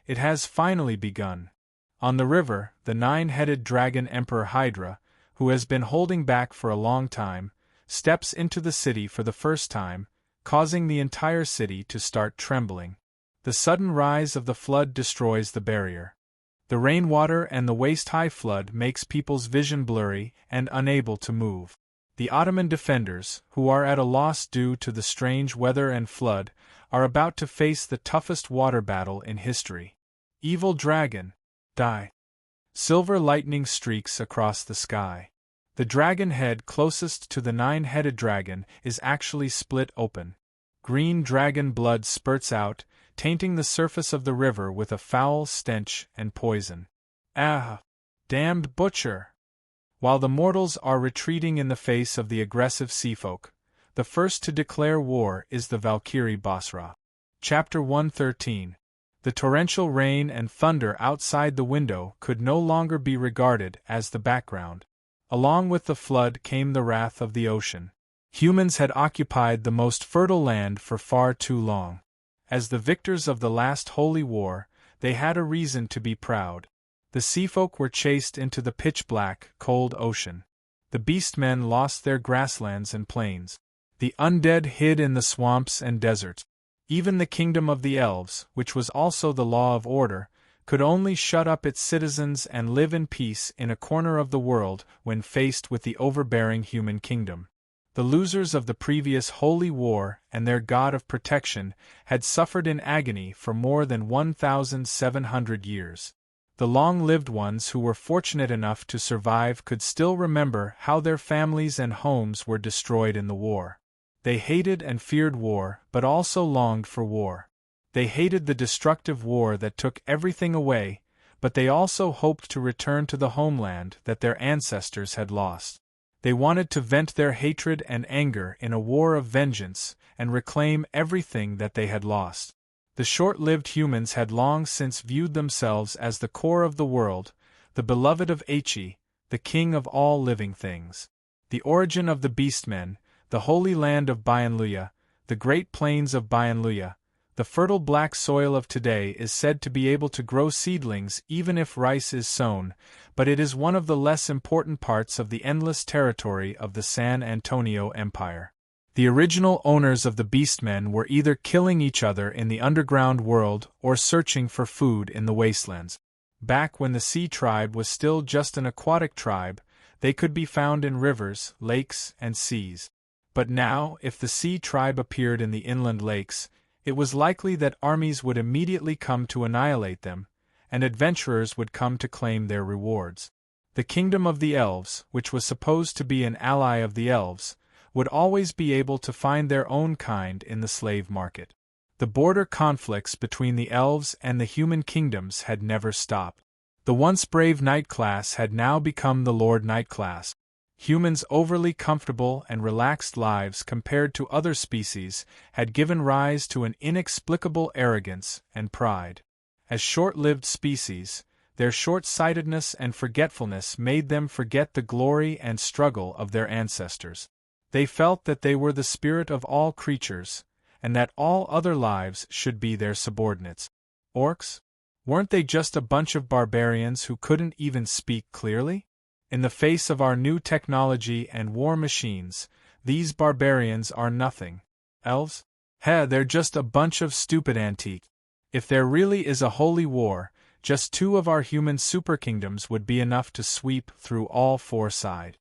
It has finally begun. On the river, the 9-headed dragon Emperor Hydra, who has been holding back for a long time, steps into the city for the first time, causing the entire city to start trembling. The sudden rise of the flood destroys the barrier. The rainwater and the waist-high flood makes people's vision blurry and unable to move. The Ottoman defenders, who are at a loss due to the strange weather and flood, are about to face the toughest water battle in history. Evil dragon, die. Silver lightning streaks across the sky. The dragon head closest to the 9-headed dragon is actually split open. Green dragon blood spurts out, tainting the surface of the river with a foul stench and poison. Damned butcher! While the mortals are retreating in the face of the aggressive seafolk, the first to declare war is the Valkyrie Basra. Chapter 113. The torrential rain and thunder outside the window could no longer be regarded as the background. Along with the flood came the wrath of the ocean. Humans had occupied the most fertile land for far too long. As the victors of the last holy war, they had a reason to be proud. The seafolk were chased into the pitch-black, cold ocean. The beastmen lost their grasslands and plains. The undead hid in the swamps and deserts. Even the kingdom of the elves, which was also the law of order, could only shut up its citizens and live in peace in a corner of the world when faced with the overbearing human kingdom. The losers of the previous holy war and their god of protection had suffered in agony for more than 1,700 years. The long-lived ones who were fortunate enough to survive could still remember how their families and homes were destroyed in the war. They hated and feared war, but also longed for war. They hated the destructive war that took everything away, but they also hoped to return to the homeland that their ancestors had lost. They wanted to vent their hatred and anger in a war of vengeance and reclaim everything that they had lost. The short-lived humans had long since viewed themselves as the core of the world, the beloved of Aichi, the king of all living things. The origin of the beastmen, the holy land of Byanluya, the great plains of Byanluya, the fertile black soil of today is said to be able to grow seedlings even if rice is sown, but it is one of the less important parts of the endless territory of the San Antonio Empire. The original owners of the beastmen were either killing each other in the underground world or searching for food in the wastelands. Back when the sea tribe was still just an aquatic tribe, they could be found in rivers, lakes, and seas. But now, if the sea tribe appeared in the inland lakes, it was likely that armies would immediately come to annihilate them, and adventurers would come to claim their rewards. The kingdom of the elves, which was supposed to be an ally of the elves, would always be able to find their own kind in the slave market. The border conflicts between the elves and the human kingdoms had never stopped. The once brave knight class had now become the lord knight class. Humans' overly comfortable and relaxed lives compared to other species had given rise to an inexplicable arrogance and pride. As short-lived species, their short-sightedness and forgetfulness made them forget the glory and struggle of their ancestors. They felt that they were the spirit of all creatures, and that all other lives should be their subordinates. Orcs? Weren't they just a bunch of barbarians who couldn't even speak clearly? In the face of our new technology and war machines, these barbarians are nothing. Elves? They're just a bunch of stupid antiques. If there really is a holy war, just 2 of our human superkingdoms would be enough to sweep through all 4 sides.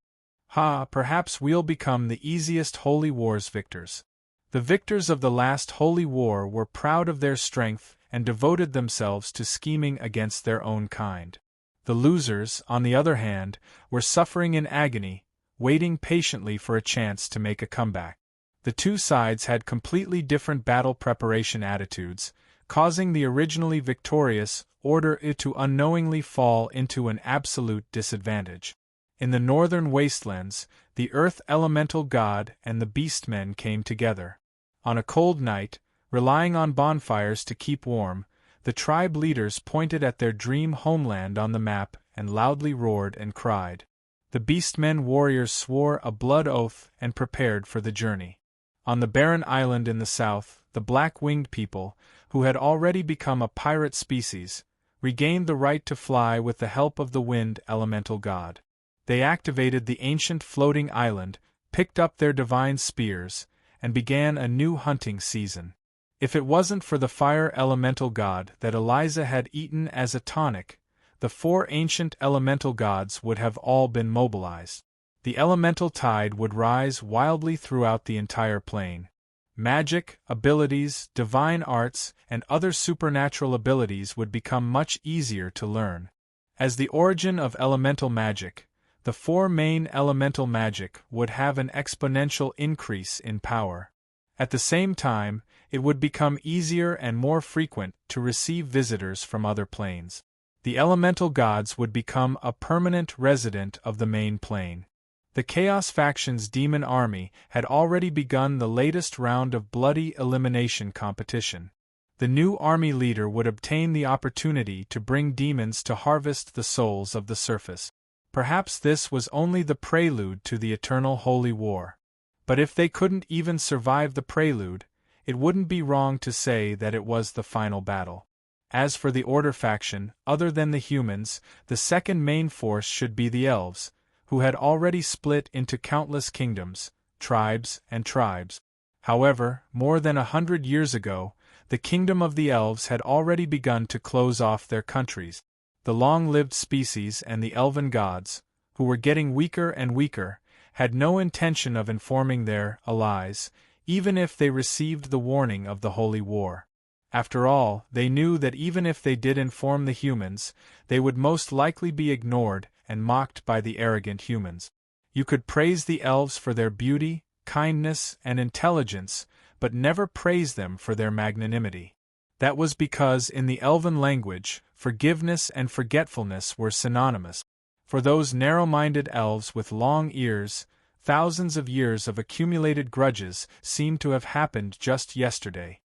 Perhaps we'll become the easiest holy war's victors. The victors of the last holy war were proud of their strength and devoted themselves to scheming against their own kind. The losers, on the other hand, were suffering in agony, waiting patiently for a chance to make a comeback. The 2 sides had completely different battle preparation attitudes, causing the originally victorious order to unknowingly fall into an absolute disadvantage. In the northern wastelands, the earth elemental god and the beastmen came together. On a cold night, relying on bonfires to keep warm, the tribe leaders pointed at their dream homeland on the map and loudly roared and cried. The beastmen warriors swore a blood oath and prepared for the journey. On the barren island in the south, the black-winged people, who had already become a pirate species, regained the right to fly with the help of the wind elemental god. They activated the ancient floating island, picked up their divine spears, and began a new hunting season. If it wasn't for the fire elemental god that Eliza had eaten as a tonic, the 4 ancient elemental gods would have all been mobilized. The elemental tide would rise wildly throughout the entire plane. Magic, abilities, divine arts, and other supernatural abilities would become much easier to learn. As the origin of elemental magic, the 4 main elemental magic would have an exponential increase in power. At the same time, it would become easier and more frequent to receive visitors from other planes. The elemental gods would become a permanent resident of the main plane. The Chaos Faction's demon army had already begun the latest round of bloody elimination competition. The new army leader would obtain the opportunity to bring demons to harvest the souls of the surface. Perhaps this was only the prelude to the eternal holy war. But if they couldn't even survive the prelude, it wouldn't be wrong to say that it was the final battle. As for the Order faction, other than the humans, the second main force should be the elves, who had already split into countless kingdoms, tribes, and tribes. However, more than 100 years ago, the kingdom of the elves had already begun to close off their countries. The long-lived species and the elven gods, who were getting weaker and weaker, had no intention of informing their allies, even if they received the warning of the holy war. After all, they knew that even if they did inform the humans, they would most likely be ignored and mocked by the arrogant humans. You could praise the elves for their beauty, kindness, and intelligence, but never praise them for their magnanimity. That was because in the elven language, forgiveness and forgetfulness were synonymous. For those narrow-minded elves with long ears, thousands of years of accumulated grudges seemed to have happened just yesterday.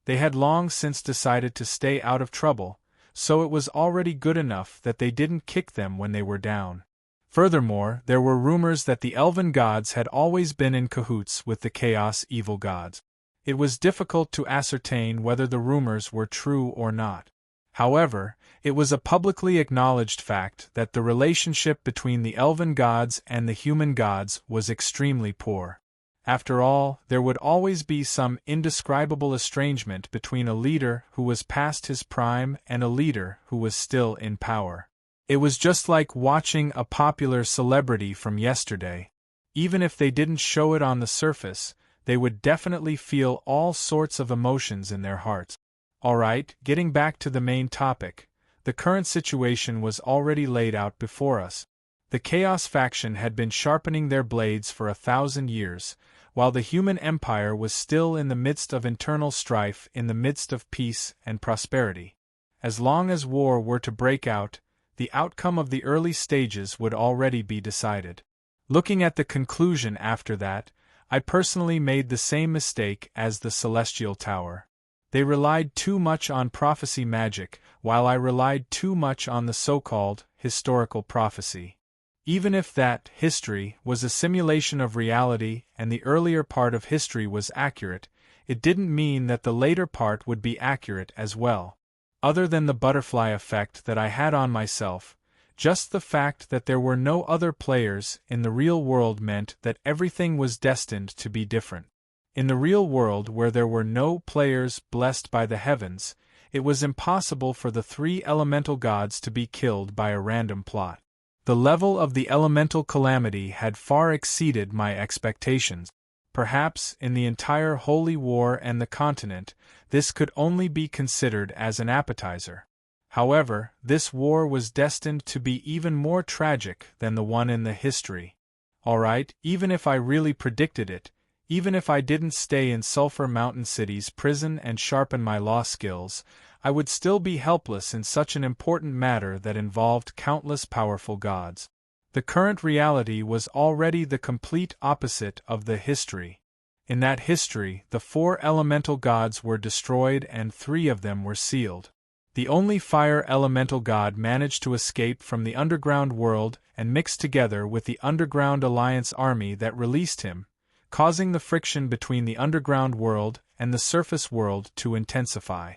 They had long since decided to stay out of trouble, so it was already good enough that they didn't kick them when they were down. Furthermore, there were rumors that the elven gods had always been in cahoots with the chaos evil gods. It was difficult to ascertain whether the rumors were true or not. However, it was a publicly acknowledged fact that the relationship between the elven gods and the human gods was extremely poor. After all, there would always be some indescribable estrangement between a leader who was past his prime and a leader who was still in power. It was just like watching a popular celebrity from yesterday. Even if they didn't show it on the surface, they would definitely feel all sorts of emotions in their hearts. Alright, getting back to the main topic, the current situation was already laid out before us. The Chaos faction had been sharpening their blades for 1,000 years, while the human empire was still in the midst of internal strife in the midst of peace and prosperity. As long as war were to break out, the outcome of the early stages would already be decided. Looking at the conclusion after that, I personally made the same mistake as the Celestial Tower. They relied too much on prophecy magic, while I relied too much on the so-called historical prophecy. Even if that history was a simulation of reality and the earlier part of history was accurate, it didn't mean that the later part would be accurate as well. Other than the butterfly effect that I had on myself, just the fact that there were no other players in the real world meant that everything was destined to be different. In the real world, where there were no players blessed by the heavens, it was impossible for the 3 elemental gods to be killed by a random plot. The level of the elemental calamity had far exceeded my expectations. Perhaps, in the entire Holy War and the continent, this could only be considered as an appetizer. However, this war was destined to be even more tragic than the one in the history. Alright, even if I really predicted it, even if I didn't stay in Sulphur Mountain City's prison and sharpen my law skills, I would still be helpless in such an important matter that involved countless powerful gods. The current reality was already the complete opposite of the history. In that history, the 4 elemental gods were destroyed and 3 of them were sealed. The only fire elemental god managed to escape from the underground world and mix together with the Underground Alliance army that released him, causing the friction between the underground world and the surface world to intensify.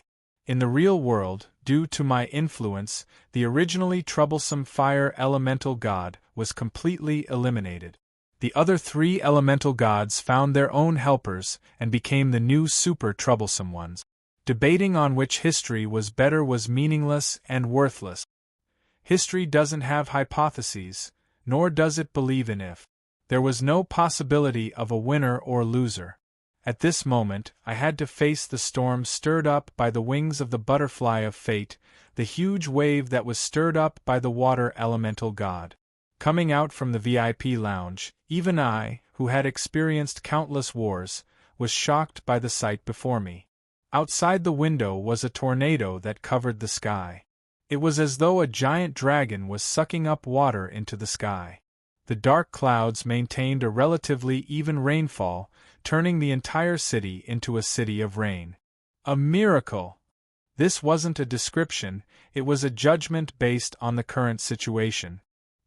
In the real world, due to my influence, the originally troublesome fire elemental god was completely eliminated. The other 3 elemental gods found their own helpers and became the new super troublesome ones. Debating on which history was better was meaningless and worthless. History doesn't have hypotheses, nor does it believe in if. There was no possibility of a winner or loser. At this moment, I had to face the storm stirred up by the wings of the butterfly of fate, the huge wave that was stirred up by the water elemental god. Coming out from the VIP lounge, even I, who had experienced countless wars, was shocked by the sight before me. Outside the window was a tornado that covered the sky. It was as though a giant dragon was sucking up water into the sky. The dark clouds maintained a relatively even rainfall, turning the entire city into a city of rain. A miracle! This wasn't a description, it was a judgment based on the current situation.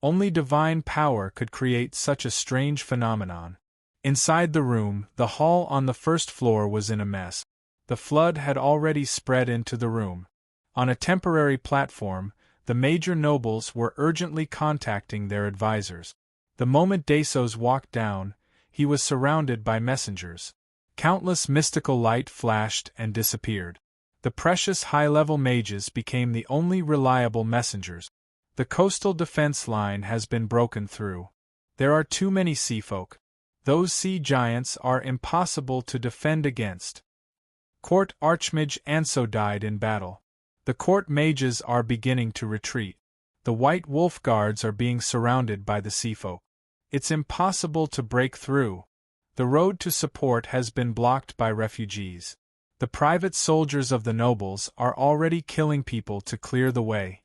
Only divine power could create such a strange phenomenon. Inside the room, the hall on the first floor was in a mess. The flood had already spread into the room. On a temporary platform, the major nobles were urgently contacting their advisors. The moment Dasos walked down, he was surrounded by messengers. Countless mystical light flashed and disappeared. The precious high-level mages became the only reliable messengers. The coastal defense line has been broken through. There are too many sea folk. Those sea giants are impossible to defend against. Court Archmage Anso died in battle. The court mages are beginning to retreat. The White Wolf Guards are being surrounded by the sea folk. It's impossible to break through. The road to support has been blocked by refugees. The private soldiers of the nobles are already killing people to clear the way.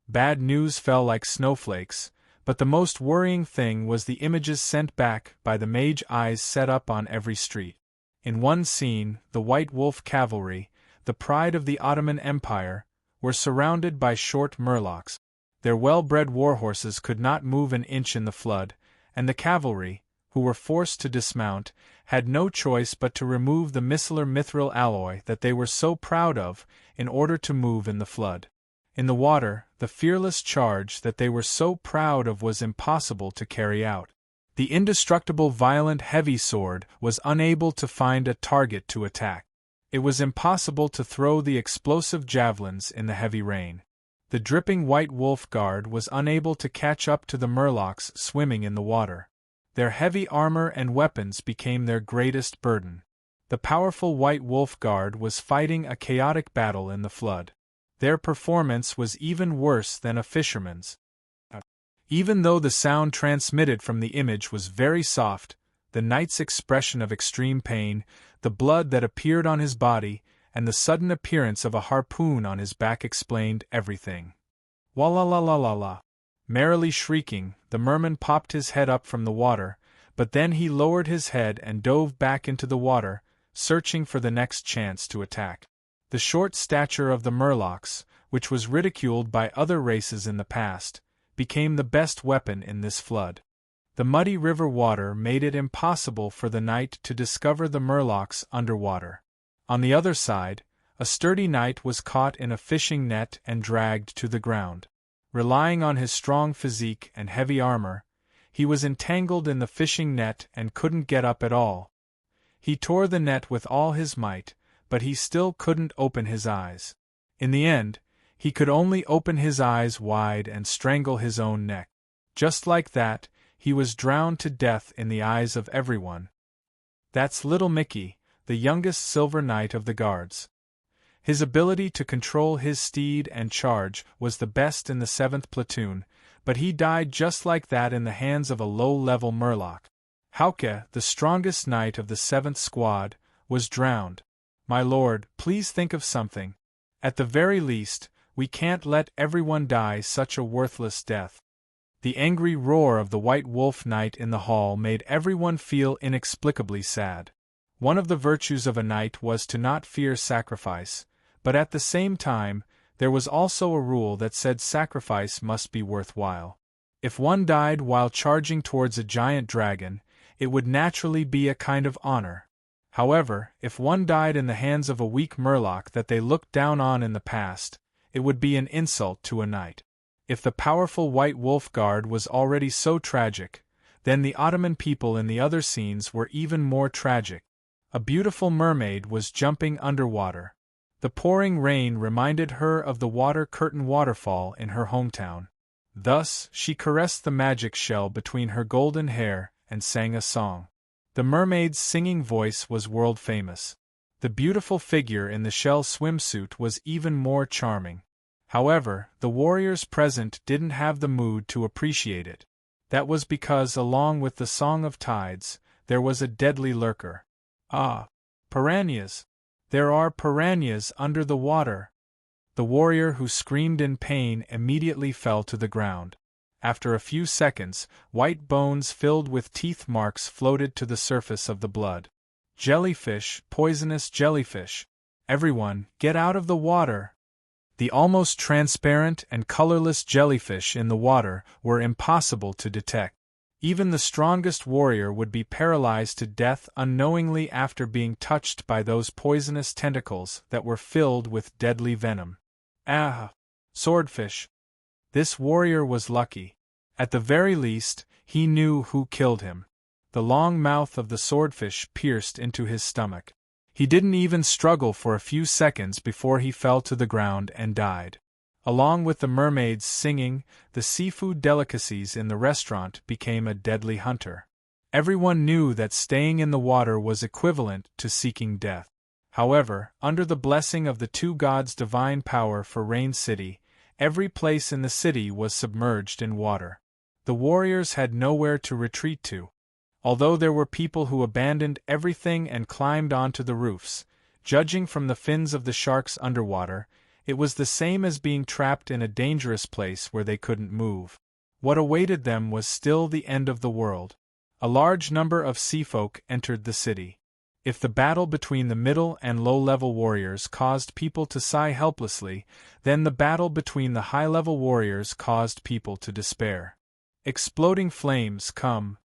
Bad news fell like snowflakes, but the most worrying thing was the images sent back by the mage eyes set up on every street. In one scene, the White Wolf Cavalry, the pride of the Ottoman Empire, were surrounded by short murlocs. Their well-bred warhorses could not move an inch in the flood, and the cavalry, who were forced to dismount, had no choice but to remove the micellar mithril alloy that they were so proud of in order to move in the flood. In the water, the fearless charge that they were so proud of was impossible to carry out. The indestructible violent heavy sword was unable to find a target to attack. It was impossible to throw the explosive javelins in the heavy rain. The dripping White Wolf Guard was unable to catch up to the murlocs swimming in the water. Their heavy armor and weapons became their greatest burden. The powerful White Wolf Guard was fighting a chaotic battle in the flood. Their performance was even worse than a fisherman's. Even though the sound transmitted from the image was very soft, the knight's expression of extreme pain, the blood that appeared on his body, and the sudden appearance of a harpoon on his back explained everything. Walla la la la la. Merrily shrieking, the merman popped his head up from the water, but then he lowered his head and dove back into the water, searching for the next chance to attack. The short stature of the Murlocs, which was ridiculed by other races in the past, became the best weapon in this flood. The muddy river water made it impossible for the knight to discover the Murlocs underwater. On the other side, a sturdy knight was caught in a fishing net and dragged to the ground. Relying on his strong physique and heavy armor, he was entangled in the fishing net and couldn't get up at all. He tore the net with all his might, but he still couldn't open his eyes. In the end, he could only open his eyes wide and strangle his own neck. Just like that, he was drowned to death in the eyes of everyone. That's little Mickey, the youngest Silver Knight of the Guards. His ability to control his steed and charge was the best in the 7th platoon, but he died just like that in the hands of a low-level Murloc. Hauke, the strongest knight of the 7th squad, was drowned. My lord, please think of something. At the very least, we can't let everyone die such a worthless death. The angry roar of the White Wolf Knight in the hall made everyone feel inexplicably sad. One of the virtues of a knight was to not fear sacrifice, but at the same time, there was also a rule that said sacrifice must be worthwhile. If one died while charging towards a giant dragon, it would naturally be a kind of honor. However, if one died in the hands of a weak Murloc that they looked down on in the past, it would be an insult to a knight. If the powerful White Wolf Guard was already so tragic, then the Ottoman people in the other scenes were even more tragic. A beautiful mermaid was jumping underwater. The pouring rain reminded her of the water curtain waterfall in her hometown. Thus, she caressed the magic shell between her golden hair and sang a song. The mermaid's singing voice was world-famous. The beautiful figure in the shell swimsuit was even more charming. However, the warriors present didn't have the mood to appreciate it. That was because, along with the Song of Tides, there was a deadly lurker. Ah! Piranhas! There are piranhas under the water! The warrior who screamed in pain immediately fell to the ground. After a few seconds, white bones filled with teeth marks floated to the surface of the blood. Jellyfish, poisonous jellyfish! Everyone, get out of the water! The almost transparent and colorless jellyfish in the water were impossible to detect. Even the strongest warrior would be paralyzed to death unknowingly after being touched by those poisonous tentacles that were filled with deadly venom. Ah! Swordfish! This warrior was lucky. At the very least, he knew who killed him. The long mouth of the swordfish pierced into his stomach. He didn't even struggle for a few seconds before he fell to the ground and died. Along with the mermaids singing, the seafood delicacies in the restaurant became a deadly hunter. Everyone knew that staying in the water was equivalent to seeking death. However, under the blessing of the two gods' divine power for Rain City, every place in the city was submerged in water. The warriors had nowhere to retreat to. Although there were people who abandoned everything and climbed onto the roofs, judging from the fins of the sharks underwater, it was the same as being trapped in a dangerous place where they couldn't move. What awaited them was still the end of the world. A large number of seafolk entered the city. If the battle between the middle and low-level warriors caused people to sigh helplessly, then the battle between the high-level warriors caused people to despair. Exploding flames come.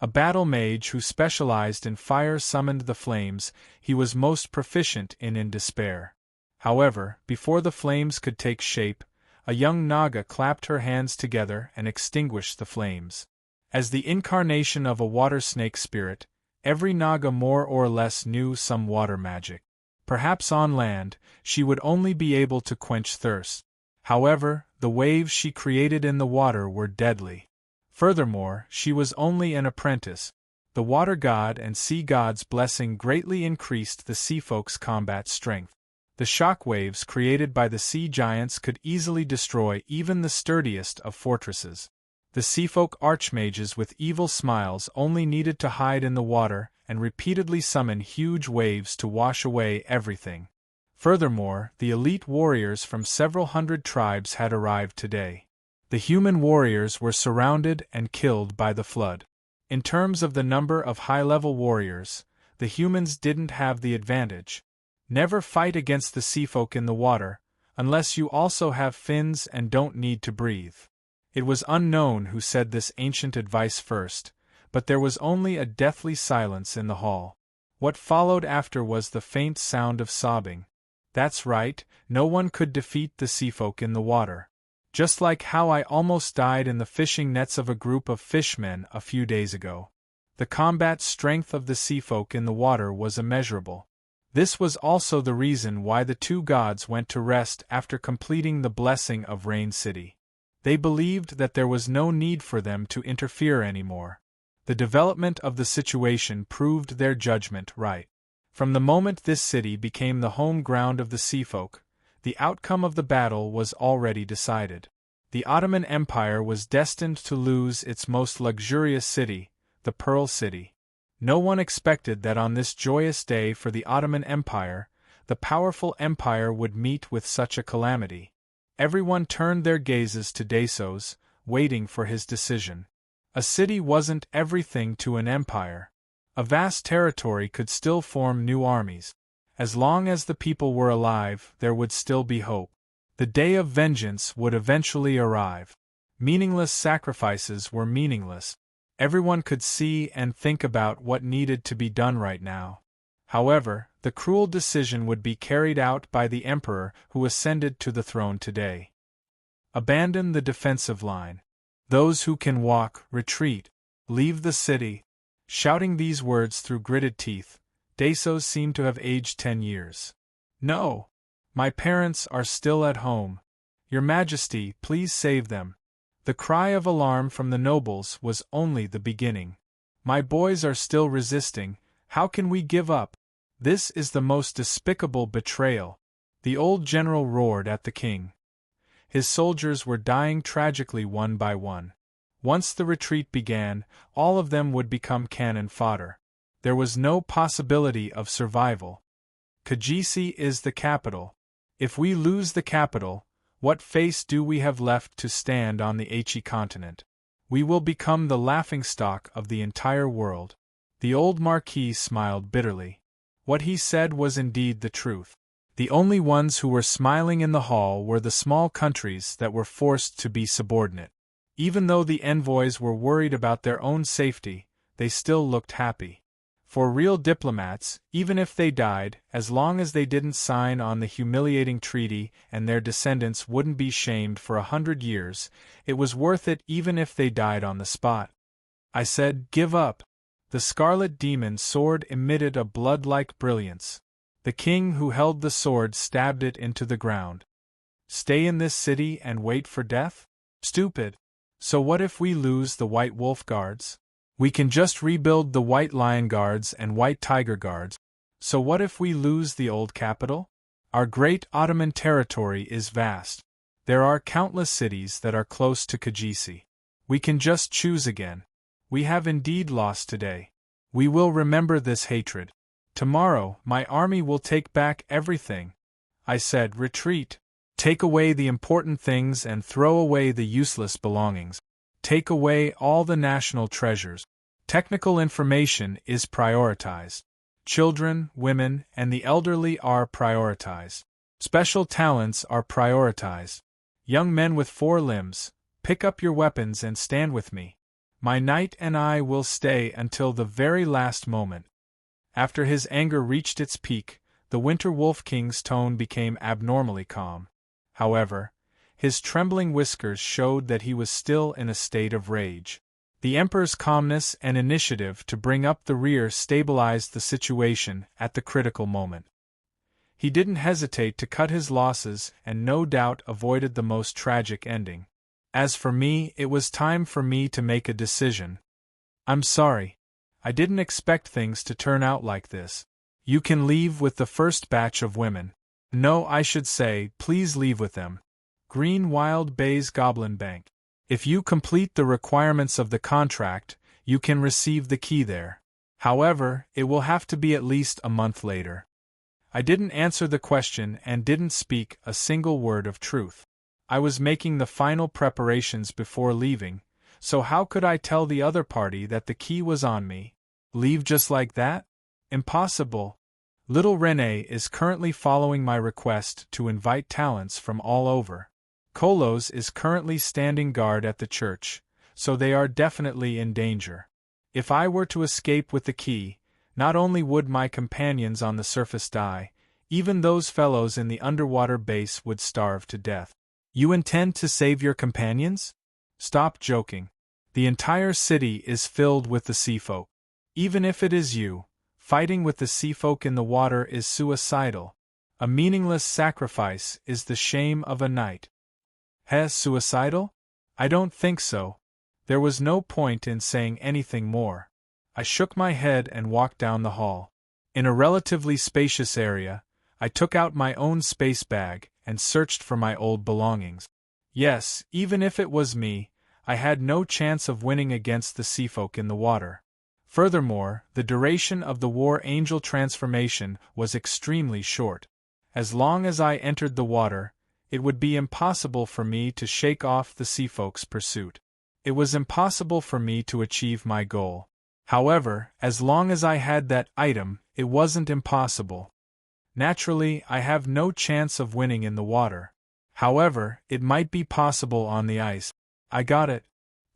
A battle mage who specialized in fire summoned the flames he was most proficient in despair. However, before the flames could take shape, a young Naga clapped her hands together and extinguished the flames. As the incarnation of a water snake spirit, every Naga more or less knew some water magic. Perhaps on land, she would only be able to quench thirst. However, the waves she created in the water were deadly. Furthermore, she was only an apprentice. The water god and sea god's blessing greatly increased the seafolk's combat strength. The shock waves created by the sea giants could easily destroy even the sturdiest of fortresses. The seafolk archmages with evil smiles only needed to hide in the water and repeatedly summon huge waves to wash away everything. Furthermore, the elite warriors from several hundred tribes had arrived today. The human warriors were surrounded and killed by the flood. In terms of the number of high-level warriors, the humans didn't have the advantage. Never fight against the seafolk in the water, unless you also have fins and don't need to breathe. It was unknown who said this ancient advice first, but there was only a deathly silence in the hall. What followed after was the faint sound of sobbing. That's right, no one could defeat the seafolk in the water. Just like how I almost died in the fishing nets of a group of fishmen a few days ago. The combat strength of the seafolk in the water was immeasurable. This was also the reason why the two gods went to rest after completing the blessing of Rain City. They believed that there was no need for them to interfere anymore. The development of the situation proved their judgment right. From the moment this city became the home ground of the seafolk, the outcome of the battle was already decided. The Ottoman Empire was destined to lose its most luxurious city, the Pearl City. No one expected that on this joyous day for the Ottoman Empire, the powerful empire would meet with such a calamity. Everyone turned their gazes to Dasos, waiting for his decision. A city wasn't everything to an empire. A vast territory could still form new armies. As long as the people were alive, there would still be hope. The day of vengeance would eventually arrive. Meaningless sacrifices were meaningless. Everyone could see and think about what needed to be done right now. However, the cruel decision would be carried out by the emperor who ascended to the throne today. Abandon the defensive line. Those who can walk, retreat. Leave the city. Shouting these words through gritted teeth, Dasos seemed to have aged 10 years. No! My parents are still at home. Your Majesty, please save them. The cry of alarm from the nobles was only the beginning. My boys are still resisting. How can we give up? This is the most despicable betrayal. The old general roared at the king. His soldiers were dying tragically one by one. Once the retreat began, all of them would become cannon fodder. There was no possibility of survival. Kajisi is the capital. If we lose the capital, what face do we have left to stand on the Achi continent? We will become the laughingstock of the entire world. The old marquis smiled bitterly. What he said was indeed the truth. The only ones who were smiling in the hall were the small countries that were forced to be subordinate. Even though the envoys were worried about their own safety, they still looked happy. For real diplomats, even if they died, as long as they didn't sign on the humiliating treaty and their descendants wouldn't be shamed for 100 years, it was worth it even if they died on the spot. I said, give up. The scarlet demon's sword emitted a blood-like brilliance. The king who held the sword stabbed it into the ground. Stay in this city and wait for death? Stupid. So what if we lose the White Wolf Guards? We can just rebuild the White Lion Guards and White Tiger Guards. So what if we lose the old capital? Our great Ottoman territory is vast. There are countless cities that are close to Kajisi. We can just choose again. We have indeed lost today. We will remember this hatred. Tomorrow, my army will take back everything. I said, retreat. Take away the important things and throw away the useless belongings. Take away all the national treasures. Technical information is prioritized. Children, women, and the elderly are prioritized. Special talents are prioritized. Young men with 4 limbs, pick up your weapons and stand with me. My knight and I will stay until the very last moment. After his anger reached its peak, the Winter Wolf King's tone became abnormally calm. However, his trembling whiskers showed that he was still in a state of rage. The Emperor's calmness and initiative to bring up the rear stabilized the situation at the critical moment. He didn't hesitate to cut his losses and no doubt avoided the most tragic ending. As for me, it was time for me to make a decision. I'm sorry. I didn't expect things to turn out like this. You can leave with the first batch of women. No, I should say, please leave with them. Green Wild Bay's Goblin Bank. If you complete the requirements of the contract, you can receive the key there. However, it will have to be at least a month later. I didn't answer the question and didn't speak a single word of truth. I was making the final preparations before leaving, so how could I tell the other party that the key was on me? Leave just like that? Impossible. Little René is currently following my request to invite talents from all over. Kolos is currently standing guard at the church, so they are definitely in danger. If I were to escape with the key, not only would my companions on the surface die, even those fellows in the underwater base would starve to death. You intend to save your companions? Stop joking. The entire city is filled with the sea folk. Even if it is you, fighting with the sea folk in the water is suicidal. A meaningless sacrifice is the shame of a knight. Suicidal? I don't think so. There was no point in saying anything more. I shook my head and walked down the hall. In a relatively spacious area, I took out my own space bag and searched for my old belongings. Yes, even if it was me, I had no chance of winning against the sea folk in the water. Furthermore, the duration of the War Angel transformation was extremely short. As long as I entered the water, it would be impossible for me to shake off the sea folk's pursuit. It was impossible for me to achieve my goal. However, as long as I had that item, it wasn't impossible. Naturally, I have no chance of winning in the water. However, it might be possible on the ice. I got it.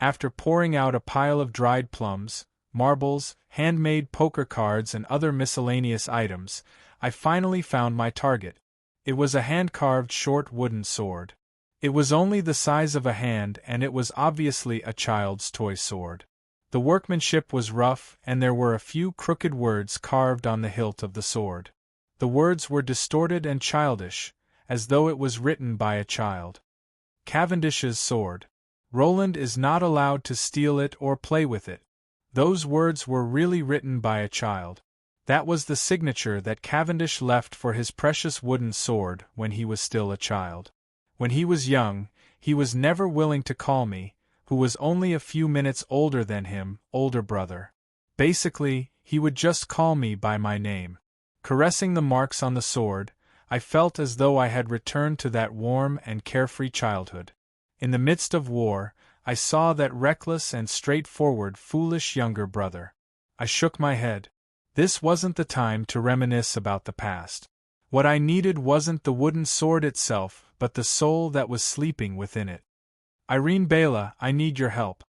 After pouring out a pile of dried plums, marbles, handmade poker cards and other miscellaneous items, I finally found my target. It was a hand-carved short wooden sword. It was only the size of a hand and it was obviously a child's toy sword. The workmanship was rough and there were a few crooked words carved on the hilt of the sword. The words were distorted and childish, as though it was written by a child. Cavendish's sword. Roland is not allowed to steal it or play with it. Those words were really written by a child. That was the signature that Cavendish left for his precious wooden sword when he was still a child. When he was young, he was never willing to call me, who was only a few minutes older than him, older brother. Basically, he would just call me by my name. Caressing the marks on the sword, I felt as though I had returned to that warm and carefree childhood. In the midst of war, I saw that reckless and straightforward foolish younger brother. I shook my head. This wasn't the time to reminisce about the past. What I needed wasn't the wooden sword itself, but the soul that was sleeping within it. Irene Bela, I need your help.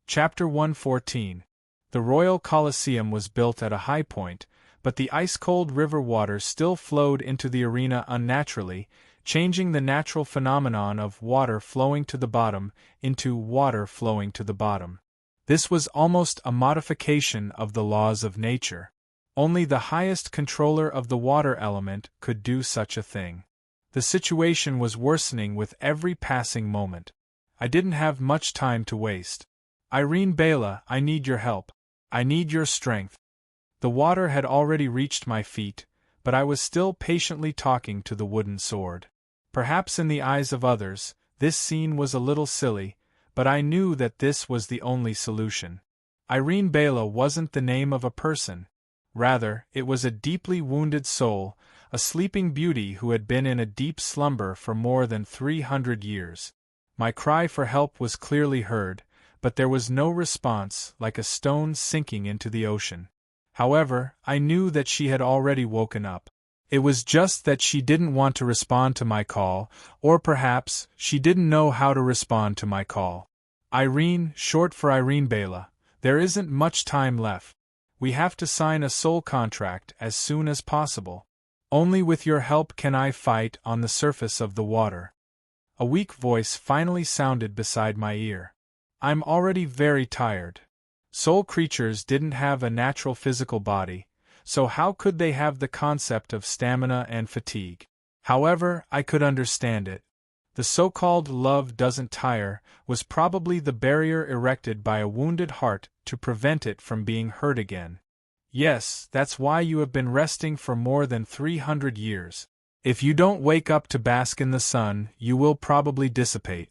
Chapter 114. The Royal Colosseum was built at a high point, but the ice-cold river water still flowed into the arena unnaturally, changing the natural phenomenon of water flowing to the bottom into water flowing to the bottom. This was almost a modification of the laws of nature. Only the highest controller of the water element could do such a thing. The situation was worsening with every passing moment. I didn't have much time to waste. Irene Bela, I need your help. I need your strength. The water had already reached my feet, but I was still patiently talking to the wooden sword. Perhaps in the eyes of others, this scene was a little silly, but I knew that this was the only solution. Irene Bela wasn't the name of a person. Rather, it was a deeply wounded soul, a sleeping beauty who had been in a deep slumber for more than 300 years. My cry for help was clearly heard, but there was no response, like a stone sinking into the ocean. However, I knew that she had already woken up. It was just that she didn't want to respond to my call, or perhaps she didn't know how to respond to my call. Irene, short for Irene Bela, there isn't much time left. We have to sign a soul contract as soon as possible. Only with your help can I fight on the surface of the water. A weak voice finally sounded beside my ear. I'm already very tired. Soul creatures didn't have a natural physical body, so how could they have the concept of stamina and fatigue? However, I could understand it. The so-called love doesn't tire was probably the barrier erected by a wounded heart to prevent it from being hurt again. Yes, that's why you have been resting for more than 300 years. If you don't wake up to bask in the sun, you will probably dissipate.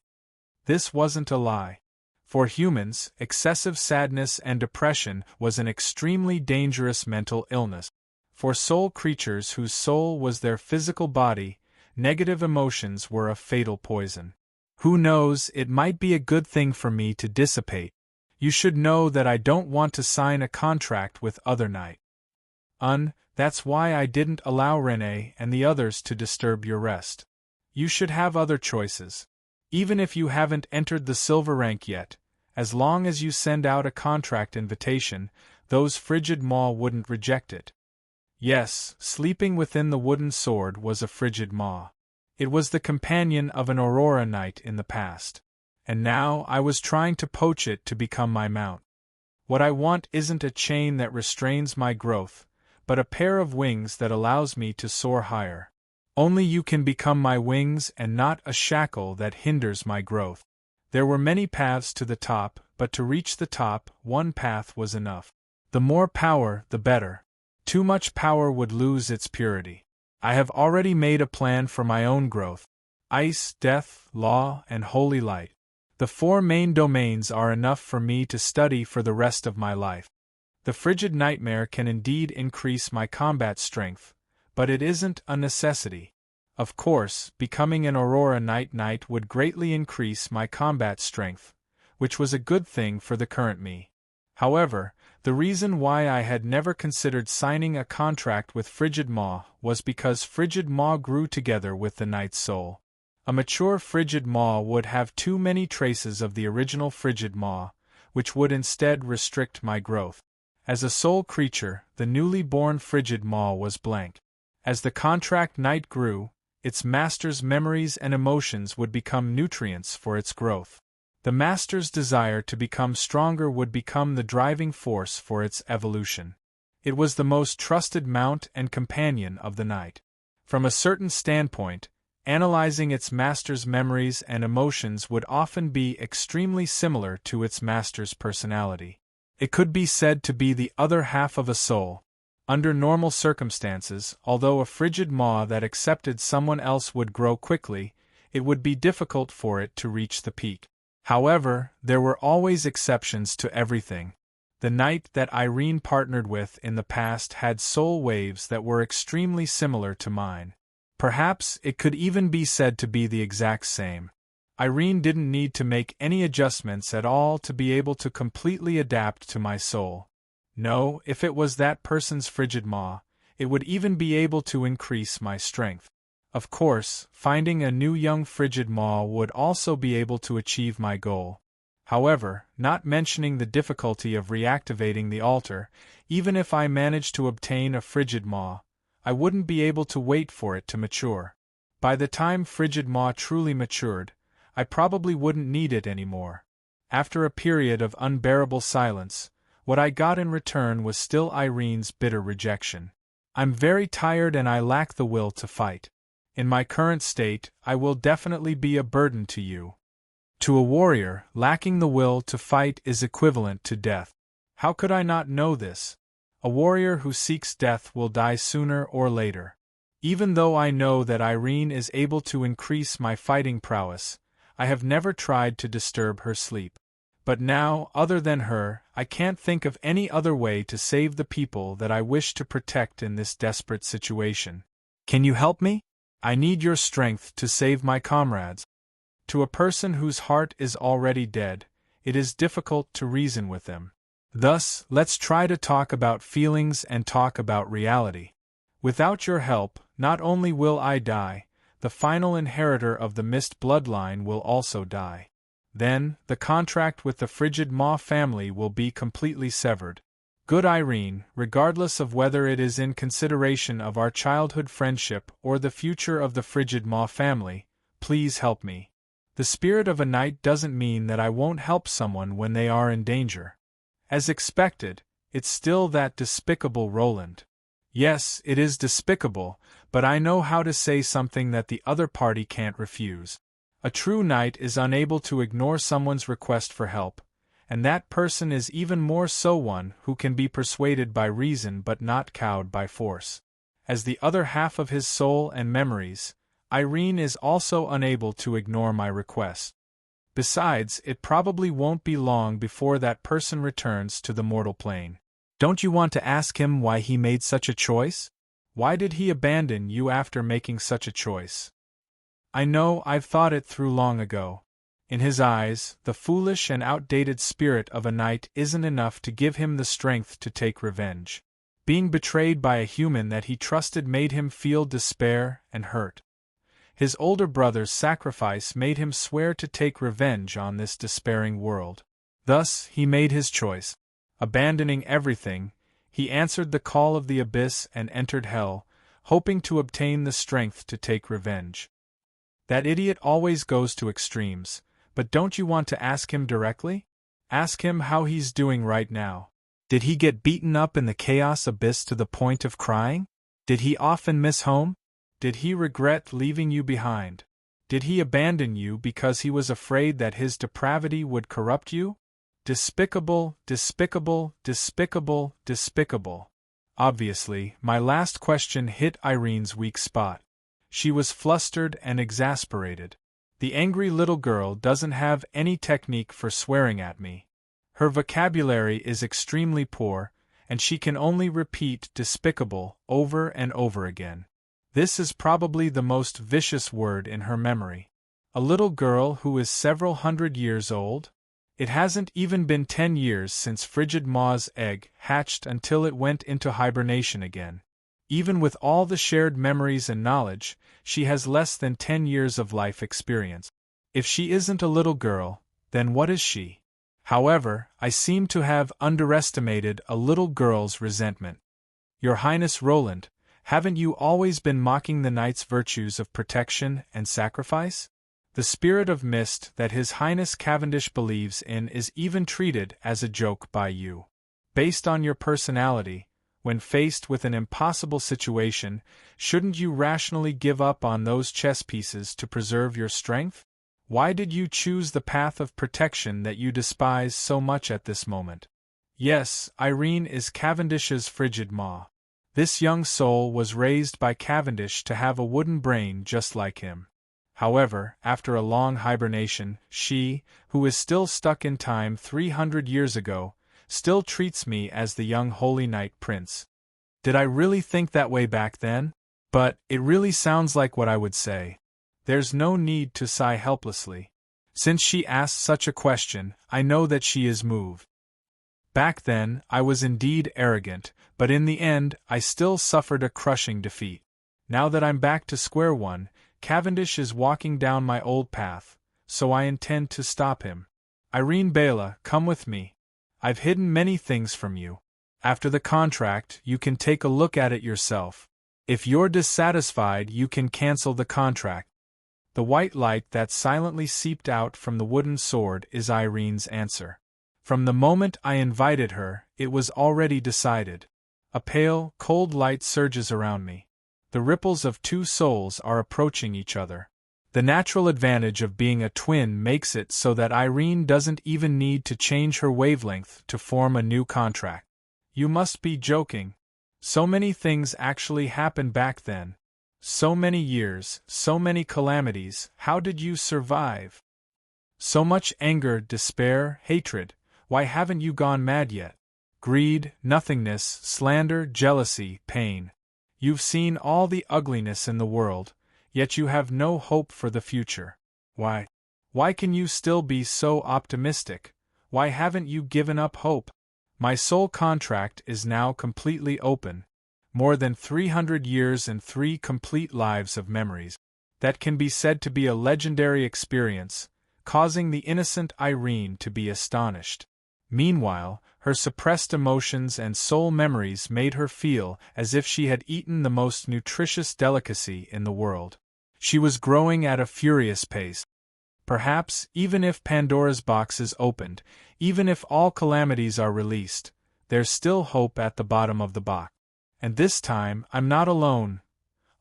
This wasn't a lie. For humans, excessive sadness and depression was an extremely dangerous mental illness. For soul creatures whose soul was their physical body, negative emotions were a fatal poison. Who knows, it might be a good thing for me to dissipate. You should know that I don't want to sign a contract with other night. That's why I didn't allow Renee and the others to disturb your rest. You should have other choices. Even if you haven't entered the silver rank yet, as long as you send out a contract invitation, those frigid maw wouldn't reject it. Yes, sleeping within the wooden sword was a frigid maw. It was the companion of an Aurora Knight in the past. And now I was trying to poach it to become my mount. What I want isn't a chain that restrains my growth, but a pair of wings that allows me to soar higher. Only you can become my wings and not a shackle that hinders my growth. There were many paths to the top, but to reach the top, one path was enough. The more power, the better. Too much power would lose its purity. I have already made a plan for my own growth. Ice, death, law, and holy light. The 4 main domains are enough for me to study for the rest of my life. The frigid nightmare can indeed increase my combat strength, but it isn't a necessity. Of course, becoming an Aurora Knight would greatly increase my combat strength, which was a good thing for the current me. However, the reason why I had never considered signing a contract with Frigid Maw was because Frigid Maw grew together with the Knight's soul. A mature Frigid Maw would have too many traces of the original Frigid Maw, which would instead restrict my growth. As a soul creature, the newly born Frigid Maw was blank. As the contract Knight grew, its master's memories and emotions would become nutrients for its growth. The master's desire to become stronger would become the driving force for its evolution. It was the most trusted mount and companion of the Knight. From a certain standpoint, analyzing its master's memories and emotions would often be extremely similar to its master's personality. It could be said to be the other half of a soul. Under normal circumstances, although a frigid maw that accepted someone else would grow quickly, it would be difficult for it to reach the peak. However, there were always exceptions to everything. The Knight that Irene partnered with in the past had soul waves that were extremely similar to mine. Perhaps it could even be said to be the exact same. Irene didn't need to make any adjustments at all to be able to completely adapt to my soul. No, if it was that person's frigid maw, it would even be able to increase my strength. Of course, finding a new young frigid maw would also be able to achieve my goal. However, not mentioning the difficulty of reactivating the altar, even if I managed to obtain a frigid maw, I wouldn't be able to wait for it to mature. By the time frigid maw truly matured, I probably wouldn't need it anymore. After a period of unbearable silence, what I got in return was still Irene's bitter rejection. I'm very tired and I lack the will to fight. In my current state, I will definitely be a burden to you. To a warrior, lacking the will to fight is equivalent to death. How could I not know this? A warrior who seeks death will die sooner or later. Even though I know that Irene is able to increase my fighting prowess, I have never tried to disturb her sleep. But now, other than her, I can't think of any other way to save the people that I wish to protect in this desperate situation. Can you help me? I need your strength to save my comrades. To a person whose heart is already dead, it is difficult to reason with them. Thus, let's try to talk about feelings and talk about reality. Without your help, not only will I die, the final inheritor of the Mist bloodline will also die. Then, the contract with the Frigid Maw family will be completely severed. Good Irene, regardless of whether it is in consideration of our childhood friendship or the future of the Frigid Maw family, please help me. The spirit of a knight doesn't mean that I won't help someone when they are in danger. As expected, it's still that despicable Roland. Yes, it is despicable, but I know how to say something that the other party can't refuse. A true knight is unable to ignore someone's request for help, and that person is even more so one who can be persuaded by reason but not cowed by force. as the other half of his soul and memories, Irene is also unable to ignore my request. Besides, it probably won't be long before that person returns to the mortal plane. Don't you want to ask him why he made such a choice? Why did he abandon you after making such a choice? I know I've thought it through long ago. In his eyes, the foolish and outdated spirit of a knight isn't enough to give him the strength to take revenge. Being betrayed by a human that he trusted made him feel despair and hurt. His older brother's sacrifice made him swear to take revenge on this despairing world. Thus, he made his choice. Abandoning everything, he answered the call of the abyss and entered hell, hoping to obtain the strength to take revenge. That idiot always goes to extremes, but don't you want to ask him directly? Ask him how he's doing right now. Did he get beaten up in the chaos abyss to the point of crying? Did he often miss home? Did he regret leaving you behind? Did he abandon you because he was afraid that his depravity would corrupt you? Despicable, despicable, despicable, despicable. Obviously, my last question hit Irene's weak spot. She was flustered and exasperated. The angry little girl doesn't have any technique for swearing at me. Her vocabulary is extremely poor, and she can only repeat despicable over and over again. This is probably the most vicious word in her memory. A little girl who is several hundred years old? It hasn't even been 10 years since Frigid Maw's egg hatched until it went into hibernation again. Even with all the shared memories and knowledge, she has less than 10 years of life experience. If she isn't a little girl, then what is she? However, I seem to have underestimated a little girl's resentment. Your Highness Roland, haven't you always been mocking the knight's virtues of protection and sacrifice? The spirit of mist that His Highness Cavendish believes in is even treated as a joke by you. Based on your personality, when faced with an impossible situation, shouldn't you rationally give up on those chess pieces to preserve your strength? Why did you choose the path of protection that you despise so much at this moment? Yes, Irene is Cavendish's Frigid Maw. This young soul was raised by Cavendish to have a wooden brain just like him. However, after a long hibernation, she, who is still stuck in time 300 years ago, still treats me as the young holy knight prince. Did I really think that way back then? But it really sounds like what I would say. There's no need to sigh helplessly. Since she asked such a question, I know that she is moved. Back then, I was indeed arrogant, but in the end, I still suffered a crushing defeat. Now that I'm back to square one, Cavendish is walking down my old path, so I intend to stop him. Irene Bela, come with me. I've hidden many things from you. After the contract, you can take a look at it yourself. If you're dissatisfied, you can cancel the contract. The white light that silently seeped out from the wooden sword is Irene's answer. From the moment I invited her, it was already decided. A pale, cold light surges around me. The ripples of two souls are approaching each other. The natural advantage of being a twin makes it so that Irene doesn't even need to change her wavelength to form a new contract. You must be joking. So many things actually happened back then. So many years, so many calamities, how did you survive? So much anger, despair, hatred, why haven't you gone mad yet? Greed, nothingness, slander, jealousy, pain. You've seen all the ugliness in the world, yet you have no hope for the future. Why? Why can you still be so optimistic? Why haven't you given up hope? My soul contract is now completely open. More than 300 years and 3 complete lives of memories. That can be said to be a legendary experience, causing the innocent Irene to be astonished. Meanwhile, her suppressed emotions and soul memories made her feel as if she had eaten the most nutritious delicacy in the world. She was growing at a furious pace. Perhaps, even if Pandora's box is opened, even if all calamities are released, there's still hope at the bottom of the box. And this time, I'm not alone.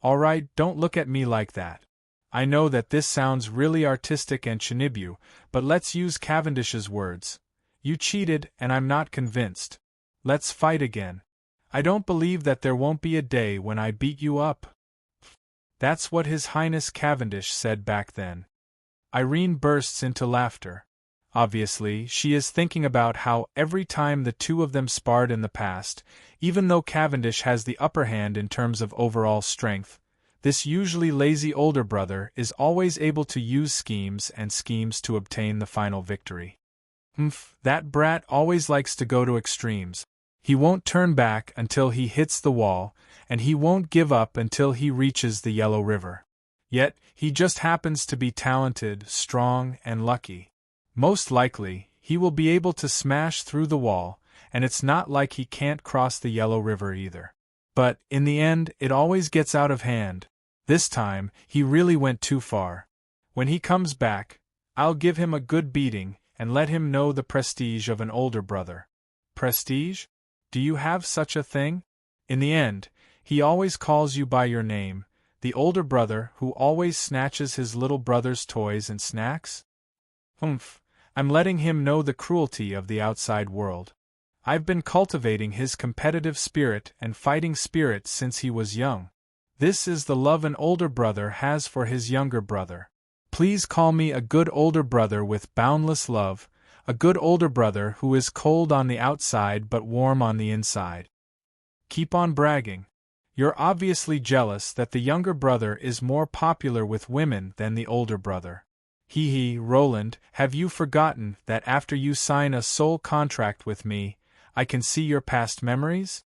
All right, don't look at me like that. I know that this sounds really artistic and Chinibu, but let's use Cavendish's words. You cheated, and I'm not convinced. Let's fight again. I don't believe that there won't be a day when I beat you up. That's what His Highness Cavendish said back then. Irene bursts into laughter. Obviously, she is thinking about how every time the two of them sparred in the past, even though Cavendish has the upper hand in terms of overall strength, this usually lazy older brother is always able to use schemes to obtain the final victory. That brat always likes to go to extremes. He won't turn back until he hits the wall, and he won't give up until he reaches the Yellow River. Yet, he just happens to be talented, strong, and lucky. Most likely, he will be able to smash through the wall, and it's not like he can't cross the Yellow River either. But, in the end, it always gets out of hand. This time, he really went too far. When he comes back, I'll give him a good beating, and let him know the prestige of an older brother. Prestige? Do you have such a thing? In the end, he always calls you by your name, the older brother who always snatches his little brother's toys and snacks? I'm letting him know the cruelty of the outside world. I've been cultivating his competitive spirit and fighting spirit since he was young. This is the love an older brother has for his younger brother. Please call me a good older brother with boundless love, a good older brother who is cold on the outside but warm on the inside. Keep on bragging. You're obviously jealous that the younger brother is more popular with women than the older brother. Roland, have you forgotten that after you sign a soul contract with me, I can see your past memories?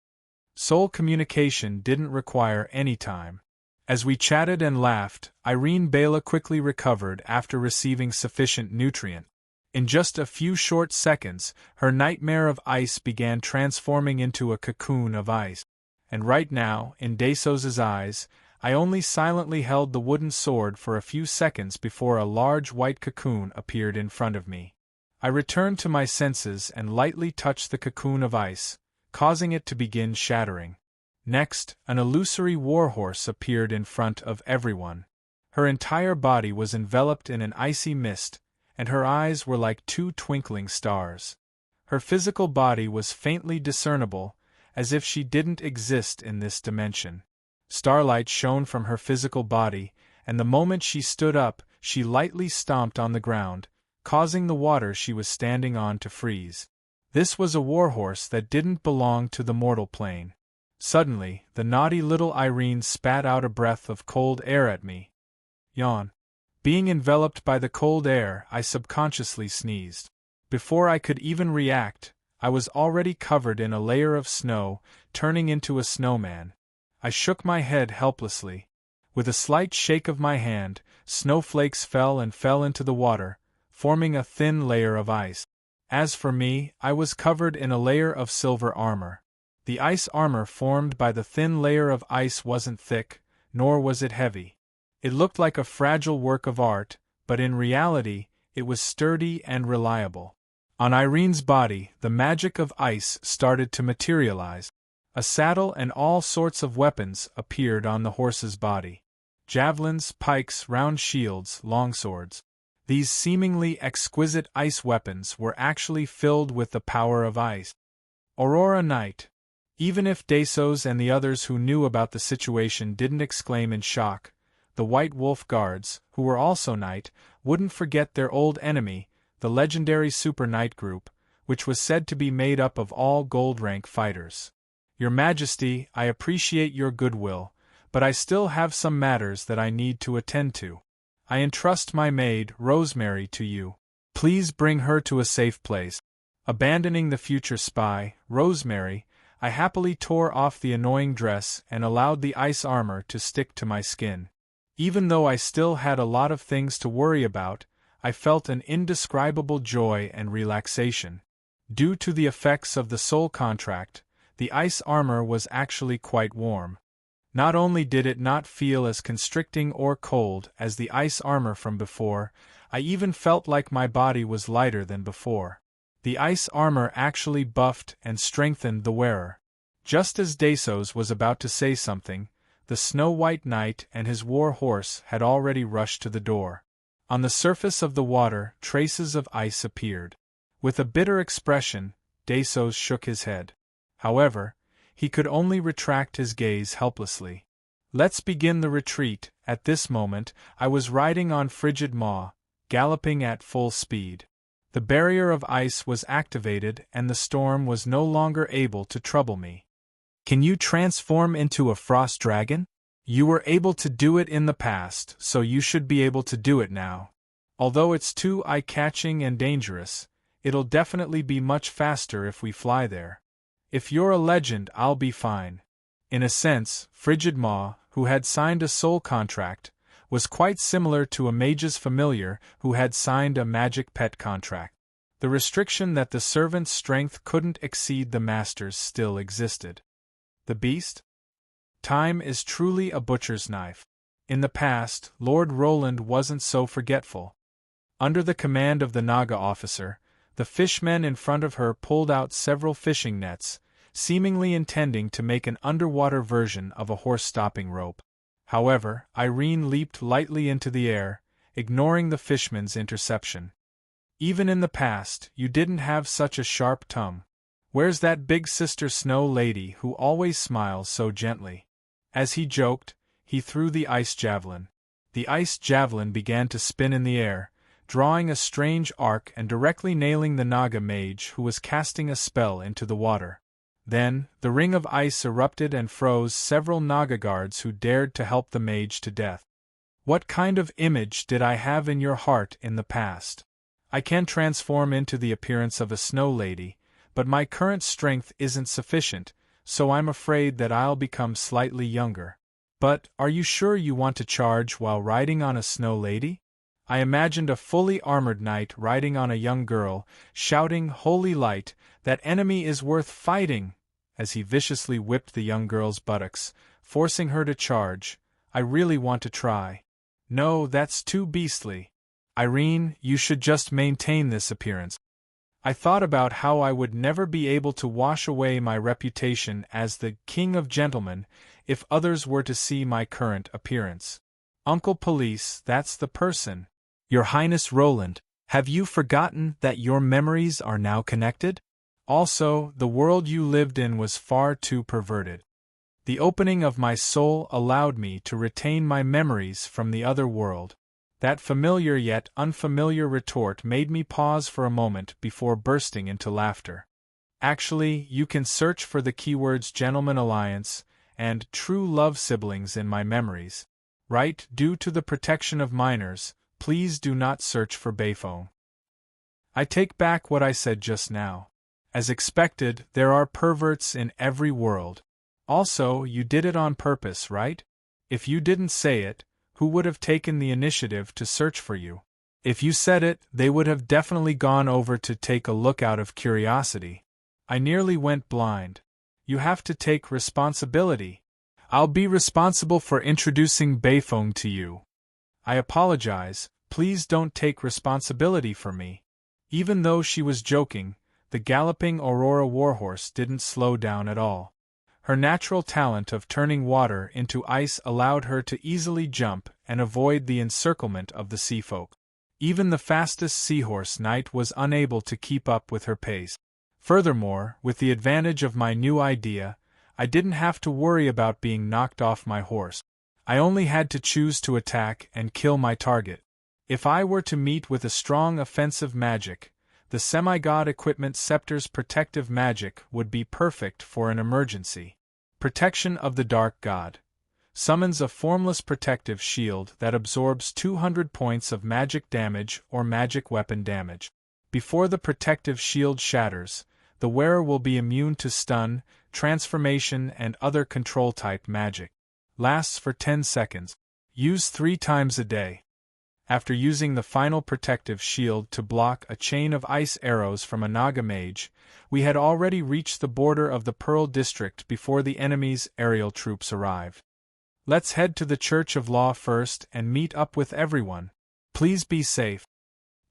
Soul communication didn't require any time. As we chatted and laughed, Irene Bela quickly recovered after receiving sufficient nutrient. In just a few short seconds, her nightmare of ice began transforming into a cocoon of ice. And right now, in Desos's eyes, I only silently held the wooden sword for a few seconds before a large white cocoon appeared in front of me. I returned to my senses and lightly touched the cocoon of ice, causing it to begin shattering. Next, an illusory warhorse appeared in front of everyone. Her entire body was enveloped in an icy mist, and her eyes were like two twinkling stars. Her physical body was faintly discernible, as if she didn't exist in this dimension. Starlight shone from her physical body, and the moment she stood up, she lightly stomped on the ground, causing the water she was standing on to freeze. This was a warhorse that didn't belong to the mortal plane. Suddenly, the naughty little Irene spat out a breath of cold air at me. Yawn. Being enveloped by the cold air, I subconsciously sneezed. Before I could even react, I was already covered in a layer of snow, turning into a snowman. I shook my head helplessly. With a slight shake of my hand, snowflakes fell into the water, forming a thin layer of ice. As for me, I was covered in a layer of silver armor. The ice armor formed by the thin layer of ice wasn't thick, nor was it heavy. It looked like a fragile work of art, but in reality, it was sturdy and reliable. On Irene's body, the magic of ice started to materialize. A saddle and all sorts of weapons appeared on the horse's body. Javelins, pikes, round shields, longswords. These seemingly exquisite ice weapons were actually filled with the power of ice. Aurora Night. Even if Desos and the others who knew about the situation didn't exclaim in shock, the White Wolf Guards, who were also Night, wouldn't forget their old enemy, the legendary Super Knight Group, which was said to be made up of all gold-rank fighters. Your Majesty, I appreciate your goodwill, but I still have some matters that I need to attend to. I entrust my maid, Rosemary, to you. Please bring her to a safe place. Abandoning the future spy, Rosemary, I happily tore off the annoying dress and allowed the ice armor to stick to my skin. Even though I still had a lot of things to worry about, I felt an indescribable joy and relaxation. Due to the effects of the soul contract, the ice armor was actually quite warm. Not only did it not feel as constricting or cold as the ice armor from before, I even felt like my body was lighter than before. The ice armor actually buffed and strengthened the wearer. Just as Desos was about to say something, the Snow White Knight and his war horse had already rushed to the door. On the surface of the water, traces of ice appeared. With a bitter expression, Desos shook his head. However, He could only retract his gaze helplessly. Let's begin the retreat. At this moment, I was riding on frigid maw, galloping at full speed. The barrier of ice was activated and the storm was no longer able to trouble me. Can you transform into a frost dragon? You were able to do it in the past, so you should be able to do it now. Although it's too eye-catching and dangerous, it'll definitely be much faster if we fly there. If you're a legend, I'll be fine. In a sense, Frigid Maw, who had signed a soul contract, was quite similar to a mage's familiar who had signed a magic pet contract. The restriction that the servant's strength couldn't exceed the master's still existed. The beast? Time is truly a butcher's knife. In the past, Lord Roland wasn't so forgetful. Under the command of the Naga officer, the fishmen in front of her pulled out several fishing nets, seemingly intending to make an underwater version of a horse-stopping rope. However, Irene leaped lightly into the air, ignoring the fishman's interception. Even in the past, you didn't have such a sharp tongue. Where's that big sister Snow Lady who always smiles so gently? As he joked, he threw the ice javelin. The ice javelin began to spin in the air, drawing a strange arc and directly nailing the Naga mage who was casting a spell into the water. Then, the ring of ice erupted and froze several Naga guards who dared to help the mage to death. What kind of image did I have in your heart in the past? I can transform into the appearance of a snow lady, but my current strength isn't sufficient, so I'm afraid that I'll become slightly younger. But, are you sure you want to charge while riding on a snow lady? I imagined a fully armored knight riding on a young girl, shouting, "Holy light, that enemy is worth fighting!" as he viciously whipped the young girl's buttocks, forcing her to charge. I really want to try. No, that's too beastly. Irene, you should just maintain this appearance. I thought about how I would never be able to wash away my reputation as the king of gentlemen if others were to see my current appearance. Uncle Police, that's the person. Your Highness Roland, have you forgotten that your memories are now connected? Also, the world you lived in was far too perverted. The opening of my soul allowed me to retain my memories from the other world. That familiar yet unfamiliar retort made me pause for a moment before bursting into laughter. Actually, you can search for the keywords Gentleman Alliance and True Love Siblings in my memories. Right, due to the protection of minors, please do not search for Bayphone. I take back what I said just now. As expected, there are perverts in every world. Also, you did it on purpose, right? If you didn't say it, who would have taken the initiative to search for you? If you said it, they would have definitely gone over to take a look out of curiosity. I nearly went blind. You have to take responsibility. I'll be responsible for introducing Bayphone to you. I apologize, please don't take responsibility for me. Even though she was joking, the galloping Aurora warhorse didn't slow down at all. Her natural talent of turning water into ice allowed her to easily jump and avoid the encirclement of the seafolk. Even the fastest seahorse knight was unable to keep up with her pace. Furthermore, with the advantage of my new idea, I didn't have to worry about being knocked off my horse. I only had to choose to attack and kill my target. If I were to meet with a strong offensive magic, the semi-god equipment Scepter's protective magic would be perfect for an emergency. Protection of the Dark God summons a formless protective shield that absorbs 200 points of magic damage or magic weapon damage. Before the protective shield shatters, the wearer will be immune to stun, transformation and other control-type magic. Lasts for 10 seconds. Use 3 times a day. After using the final protective shield to block a chain of ice arrows from a Naga mage, we had already reached the border of the Pearl District before the enemy's aerial troops arrived. Let's head to the Church of Law first and meet up with everyone. Please be safe.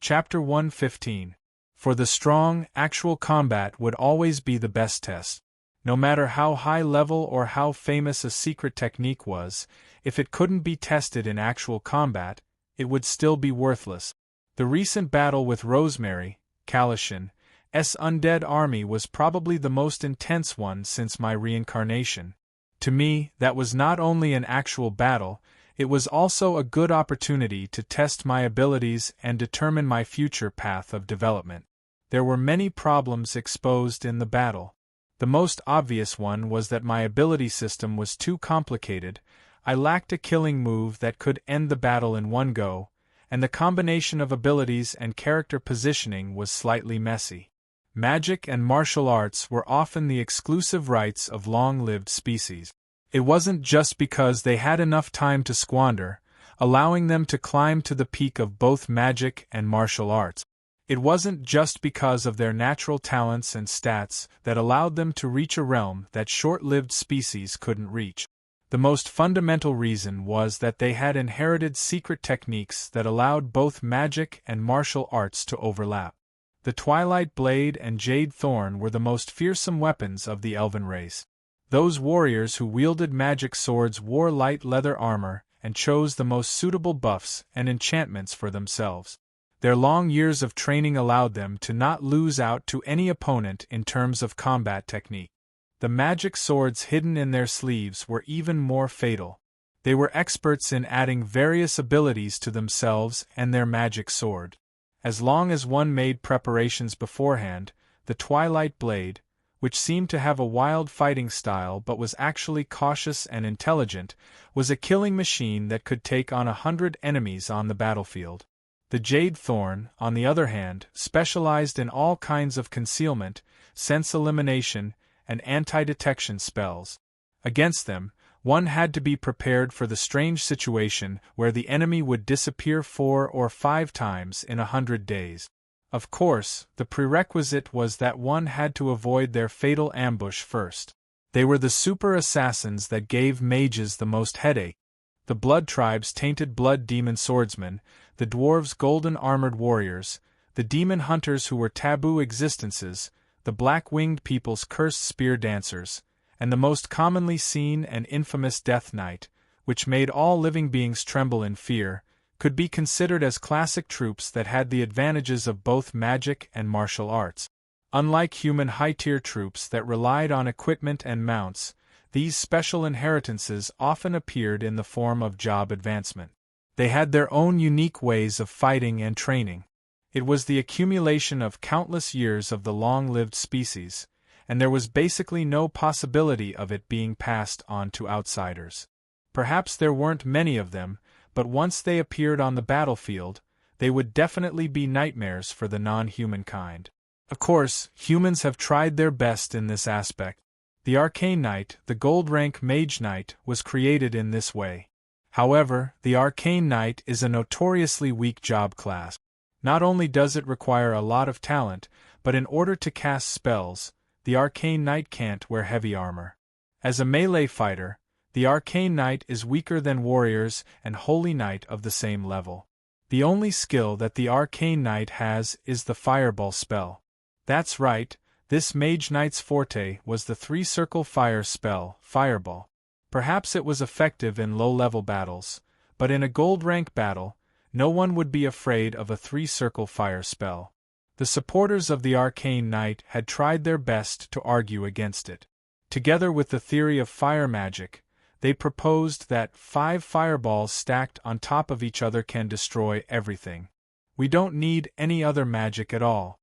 Chapter 115. For the strong, actual combat would always be the best test. No matter how high level or how famous a secret technique was, if it couldn't be tested in actual combat, it would still be worthless. The recent battle with Rosemary, Kalishin, undead army was probably the most intense one since my reincarnation. To me, that was not only an actual battle, it was also a good opportunity to test my abilities and determine my future path of development. There were many problems exposed in the battle. The most obvious one was that my ability system was too complicated. I lacked a killing move that could end the battle in one go, and the combination of abilities and character positioning was slightly messy. Magic and martial arts were often the exclusive rights of long-lived species. It wasn't just because they had enough time to squander, allowing them to climb to the peak of both magic and martial arts. It wasn't just because of their natural talents and stats that allowed them to reach a realm that short-lived species couldn't reach. The most fundamental reason was that they had inherited secret techniques that allowed both magic and martial arts to overlap. The Twilight Blade and Jade Thorn were the most fearsome weapons of the elven race. Those warriors who wielded magic swords wore light leather armor and chose the most suitable buffs and enchantments for themselves. Their long years of training allowed them to not lose out to any opponent in terms of combat technique. The magic swords hidden in their sleeves were even more fatal. They were experts in adding various abilities to themselves and their magic sword. As long as one made preparations beforehand, the Twilight Blade, which seemed to have a wild fighting style but was actually cautious and intelligent, was a killing machine that could take on 100 enemies on the battlefield. The Jade Thorn, on the other hand, specialized in all kinds of concealment, sense elimination, and anti-detection spells. Against them, one had to be prepared for the strange situation where the enemy would disappear 4 or 5 times in 100 days. Of course, the prerequisite was that one had to avoid their fatal ambush first. They were the super assassins that gave mages the most headache. The Blood Tribe's tainted blood demon swordsmen, the dwarves' golden armored warriors, the demon hunters who were taboo existences, the black-winged people's cursed spear dancers, and the most commonly seen and infamous Death Knight, which made all living beings tremble in fear, could be considered as classic troops that had the advantages of both magic and martial arts. Unlike human high-tier troops that relied on equipment and mounts, these special inheritances often appeared in the form of job advancement. They had their own unique ways of fighting and training. It was the accumulation of countless years of the long-lived species, and there was basically no possibility of it being passed on to outsiders. Perhaps there weren't many of them, but once they appeared on the battlefield, they would definitely be nightmares for the non-human kind. Of course, humans have tried their best in this aspect. The Arcane Knight, the gold-rank Mage Knight, was created in this way. However, the Arcane Knight is a notoriously weak job class. Not only does it require a lot of talent, but in order to cast spells, the Arcane Knight can't wear heavy armor. As a melee fighter, the Arcane Knight is weaker than warriors and Holy Knight of the same level. The only skill that the Arcane Knight has is the Fireball spell. That's right, this Mage Knight's forte was the 3-circle fire spell, Fireball. Perhaps it was effective in low-level battles, but in a gold-rank battle, no one would be afraid of a 3-circle fire spell. The supporters of the Arcane Knight had tried their best to argue against it. Together with the theory of fire magic, they proposed that 5 fireballs stacked on top of each other can destroy everything. We don't need any other magic at all.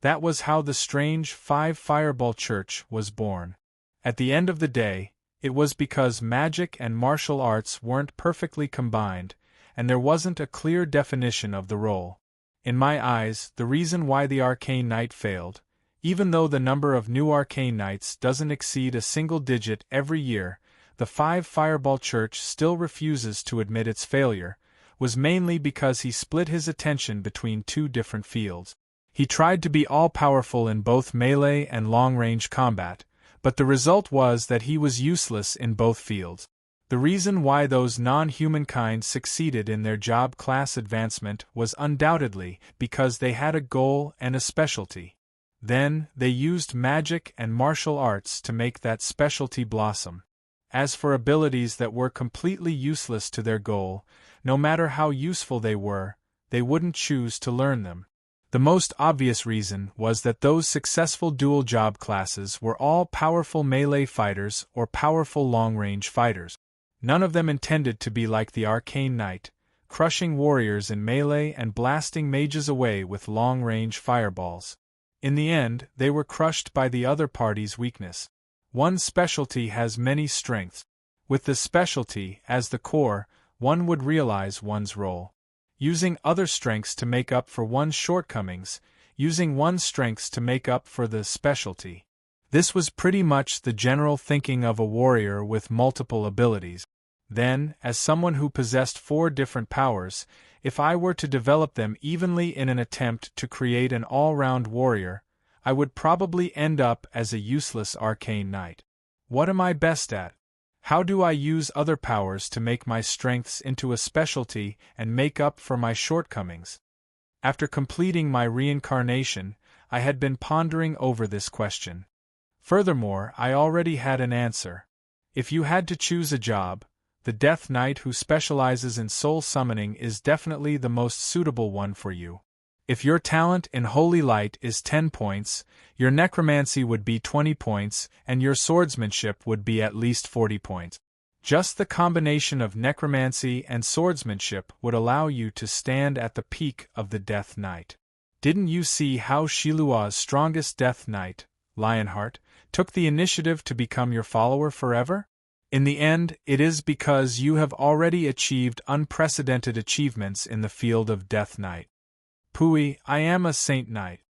That was how the strange 5-fireball church was born. At the end of the day, it was because magic and martial arts weren't perfectly combined, and there wasn't a clear definition of the role. In my eyes, the reason why the Arcane Knight failed, even though the number of new Arcane Knights doesn't exceed a single digit every year, the 5-fireball church still refuses to admit its failure, was mainly because he split his attention between 2 different fields. He tried to be all-powerful in both melee and long-range combat, but the result was that he was useless in both fields. The reason why those non-human kind succeeded in their job class advancement was undoubtedly because they had a goal and a specialty. Then, they used magic and martial arts to make that specialty blossom. As for abilities that were completely useless to their goal, no matter how useful they were, they wouldn't choose to learn them. The most obvious reason was that those successful dual job classes were all powerful melee fighters or powerful long-range fighters. None of them intended to be like the arcane knight, crushing warriors in melee and blasting mages away with long-range fireballs. In the end, they were crushed by the other party's weakness. One specialty has many strengths. With the specialty as the core, one would realize one's role. Using other strengths to make up for one's shortcomings, using one's strengths to make up for the specialty. This was pretty much the general thinking of a warrior with multiple abilities. Then, as someone who possessed 4 different powers, if I were to develop them evenly in an attempt to create an all-round warrior, I would probably end up as a useless arcane knight. What am I best at? How do I use other powers to make my strengths into a specialty and make up for my shortcomings? After completing my reincarnation, I had been pondering over this question. Furthermore, I already had an answer. If you had to choose a job, the Death Knight who specializes in soul summoning is definitely the most suitable one for you. If your talent in Holy Light is 10 points, your necromancy would be 20 points, and your swordsmanship would be at least 40 points. Just the combination of necromancy and swordsmanship would allow you to stand at the peak of the Death Knight. Didn't you see how Shilua's strongest Death Knight, Lionheart, took the initiative to become your follower forever? In the end, it is because you have already achieved unprecedented achievements in the field of Death Knight. Pui, I am a Saint Knight.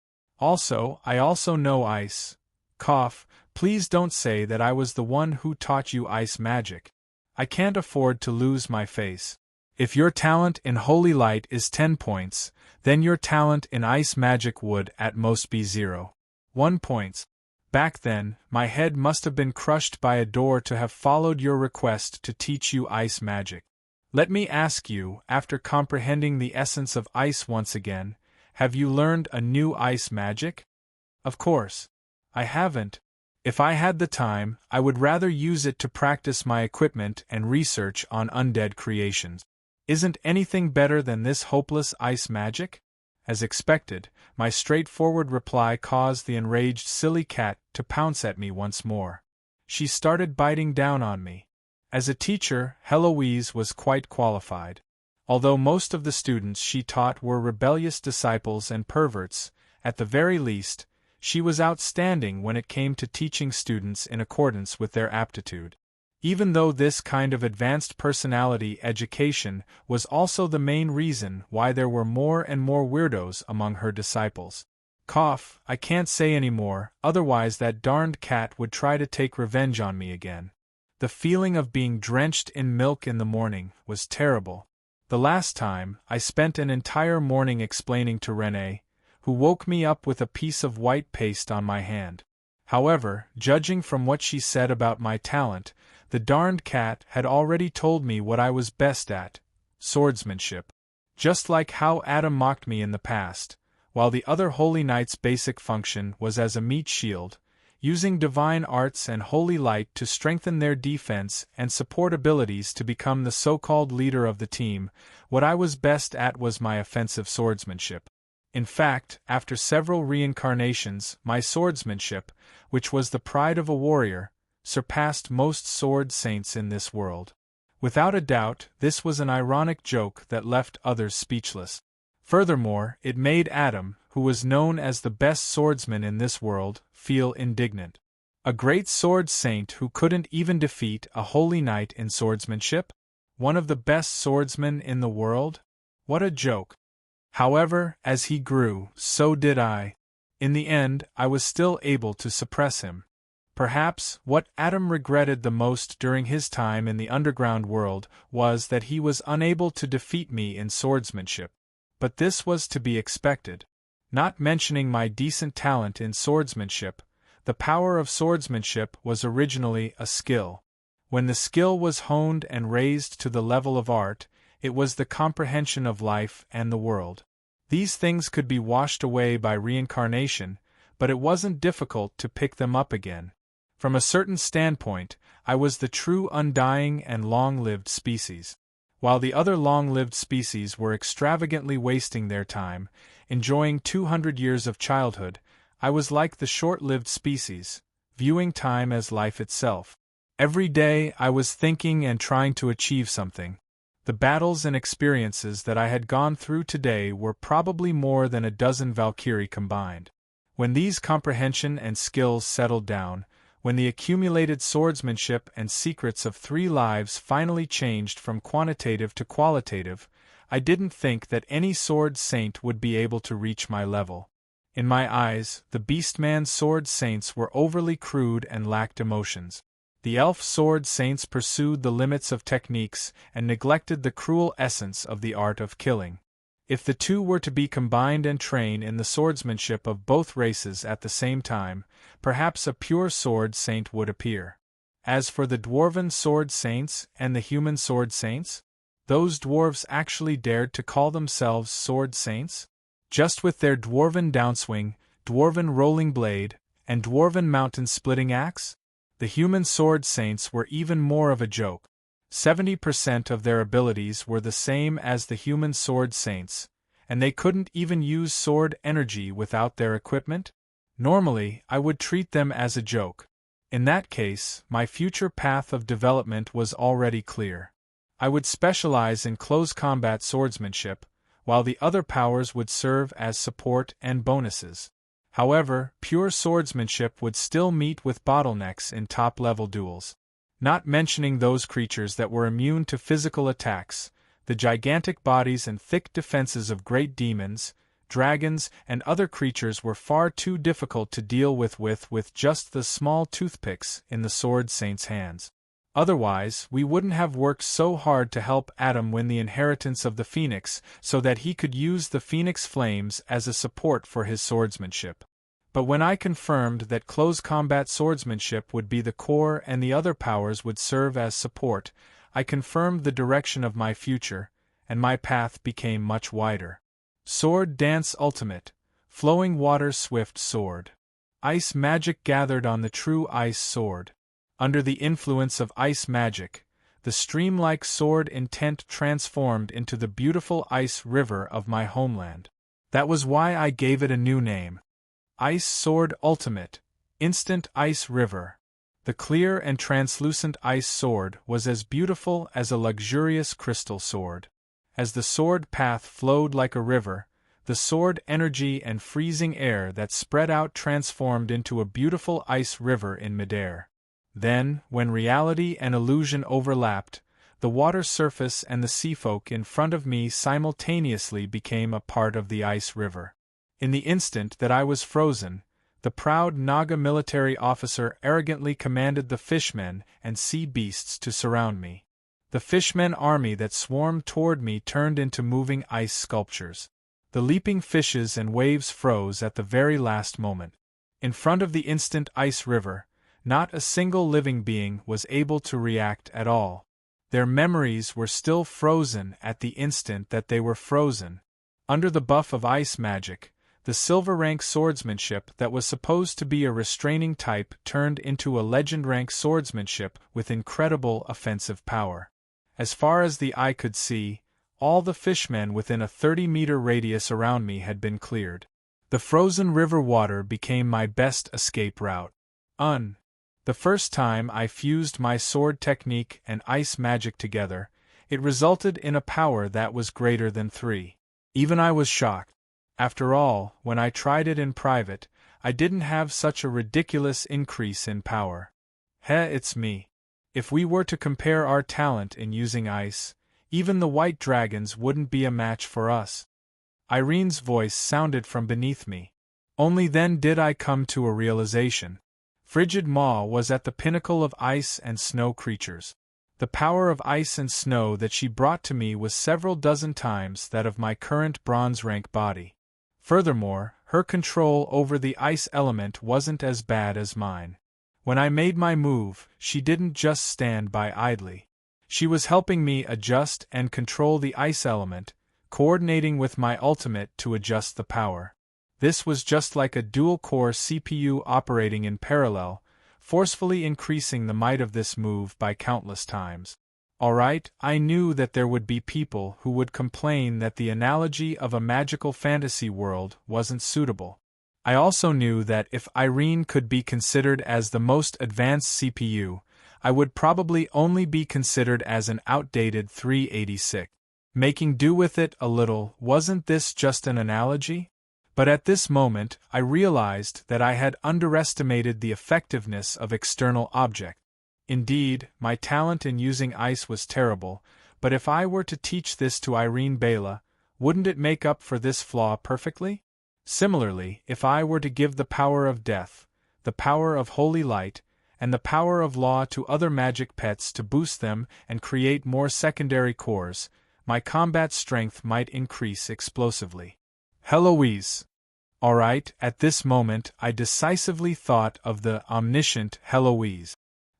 I also know ice. Cough, please don't say that I was the one who taught you ice magic. I can't afford to lose my face. If your talent in Holy Light is 10 points, then your talent in ice magic would at most be 0.1 points. Back then, my head must have been crushed by a door to have followed your request to teach you ice magic. Let me ask you, after comprehending the essence of ice once again, have you learned a new ice magic? Of course. I haven't. If I had the time, I would rather use it to practice my equipment and research on undead creations. Isn't anything better than this hopeless ice magic? As expected, my straightforward reply caused the enraged silly cat to pounce at me once more. She started biting down on me. As a teacher, Heloise was quite qualified. Although most of the students she taught were rebellious disciples and perverts, at the very least, she was outstanding when it came to teaching students in accordance with their aptitude. Even though this kind of advanced personality education was also the main reason why there were more and more weirdos among her disciples. Cough, I can't say any more, otherwise that darned cat would try to take revenge on me again. The feeling of being drenched in milk in the morning was terrible. The last time, I spent an entire morning explaining to Renee, who woke me up with a piece of white paste on my hand. However, judging from what she said about my talent, the darned cat had already told me what I was best at: swordsmanship. Just like how Adam mocked me in the past, while the other Holy Knight's basic function was as a meat shield, using divine arts and holy light to strengthen their defense and support abilities to become the so-called leader of the team, what I was best at was my offensive swordsmanship. In fact, after several reincarnations, my swordsmanship, which was the pride of a warrior, surpassed most sword saints in this world. Without a doubt, this was an ironic joke that left others speechless. Furthermore, it made Adam, who was known as the best swordsman in this world, feel indignant. A great sword saint who couldn't even defeat a holy knight in swordsmanship? One of the best swordsmen in the world? What a joke. However, as he grew, so did I. In the end, I was still able to suppress him. Perhaps, what Adam regretted the most during his time in the underground world was that he was unable to defeat me in swordsmanship. But this was to be expected. Not mentioning my decent talent in swordsmanship, the power of swordsmanship was originally a skill. When the skill was honed and raised to the level of art, it was the comprehension of life and the world. These things could be washed away by reincarnation, but it wasn't difficult to pick them up again. From a certain standpoint, I was the true undying and long-lived species. While the other long-lived species were extravagantly wasting their time, enjoying 200 years of childhood, I was like the short-lived species, viewing time as life itself. Every day I was thinking and trying to achieve something. The battles and experiences that I had gone through today were probably more than a dozen Valkyrie combined. When these comprehension and skills settled down, when the accumulated swordsmanship and secrets of 3 lives finally changed from quantitative to qualitative, I didn't think that any sword saint would be able to reach my level. In my eyes, the Beastman sword saints were overly crude and lacked emotions. The elf sword saints pursued the limits of techniques and neglected the cruel essence of the art of killing. If the two were to be combined and train in the swordsmanship of both races at the same time, perhaps a pure sword saint would appear. As for the dwarven sword saints and the human sword saints, those dwarves actually dared to call themselves sword saints? Just with their dwarven downswing, dwarven rolling blade, and dwarven mountain-splitting axe? The human sword saints were even more of a joke. 70% of their abilities were the same as the human sword saints, and they couldn't even use sword energy without their equipment? Normally, I would treat them as a joke. In that case, my future path of development was already clear. I would specialize in close combat swordsmanship, while the other powers would serve as support and bonuses. However, pure swordsmanship would still meet with bottlenecks in top-level duels. Not mentioning those creatures that were immune to physical attacks, the gigantic bodies and thick defenses of great demons, dragons, and other creatures were far too difficult to deal with just the small toothpicks in the sword saint's hands. Otherwise, we wouldn't have worked so hard to help Adam win the inheritance of the Phoenix so that he could use the Phoenix flames as a support for his swordsmanship. But when I confirmed that close combat swordsmanship would be the core and the other powers would serve as support, I confirmed the direction of my future, and my path became much wider. Sword Dance Ultimate, Flowing Water Swift Sword. Ice magic gathered on the true ice sword. Under the influence of ice magic, the stream-like sword intent transformed into the beautiful ice river of my homeland. That was why I gave it a new name. Ice Sword Ultimate, Instant Ice River. The clear and translucent ice sword was as beautiful as a luxurious crystal sword. As the sword path flowed like a river, the sword energy and freezing air that spread out transformed into a beautiful ice river in midair. Then, when reality and illusion overlapped, the water surface and the seafolk in front of me simultaneously became a part of the ice river. In the instant that I was frozen, the proud Naga military officer arrogantly commanded the fishmen and sea beasts to surround me. The fishmen army that swarmed toward me turned into moving ice sculptures. The leaping fishes and waves froze at the very last moment. In front of the instant ice river, not a single living being was able to react at all. Their memories were still frozen at the instant that they were frozen. Under the buff of ice magic, the silver rank swordsmanship that was supposed to be a restraining type turned into a legend rank swordsmanship with incredible offensive power. As far as the eye could see, all the fishmen within a 30-meter radius around me had been cleared. The frozen river water became my best escape route. The first time I fused my sword technique and ice magic together, it resulted in a power that was greater than 3. Even I was shocked. After all, when I tried it in private, I didn't have such a ridiculous increase in power. It's me. If we were to compare our talent in using ice, even the white dragons wouldn't be a match for us. Irene's voice sounded from beneath me. Only then did I come to a realization. Frigid Maw was at the pinnacle of ice and snow creatures. The power of ice and snow that she brought to me was several dozen times that of my current bronze rank body. Furthermore, her control over the ice element wasn't as bad as mine. When I made my move, she didn't just stand by idly. She was helping me adjust and control the ice element, coordinating with my ultimate to adjust the power. This was just like a dual-core CPU operating in parallel, forcefully increasing the might of this move by countless times. Alright, I knew that there would be people who would complain that the analogy of a magical fantasy world wasn't suitable. I also knew that if Irene could be considered as the most advanced CPU, I would probably only be considered as an outdated 386. Making do with it a little, wasn't this just an analogy? But at this moment, I realized that I had underestimated the effectiveness of external objects. Indeed, my talent in using ice was terrible, but if I were to teach this to Irene Bela, wouldn't it make up for this flaw perfectly? Similarly, if I were to give the power of death, the power of holy light, and the power of law to other magic pets to boost them and create more secondary cores, my combat strength might increase explosively. Heloise. Alright, at this moment I decisively thought of the omniscient Heloise.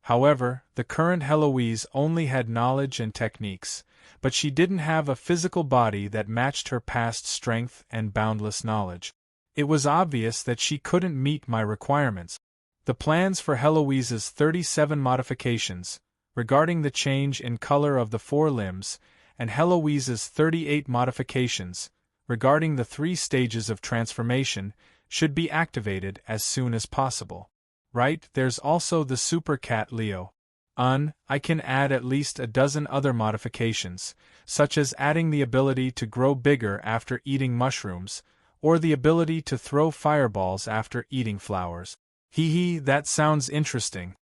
However, the current Heloise only had knowledge and techniques, but she didn't have a physical body that matched her past strength and boundless knowledge. It was obvious that she couldn't meet my requirements. The plans for Heloise's 37 modifications, regarding the change in color of the 4 limbs, and Heloise's 38 modifications, regarding the 3 stages of transformation, should be activated as soon as possible. Right, there's also the Super Cat Leo. I can add at least a dozen other modifications, such as adding the ability to grow bigger after eating mushrooms, or the ability to throw fireballs after eating flowers. That sounds interesting.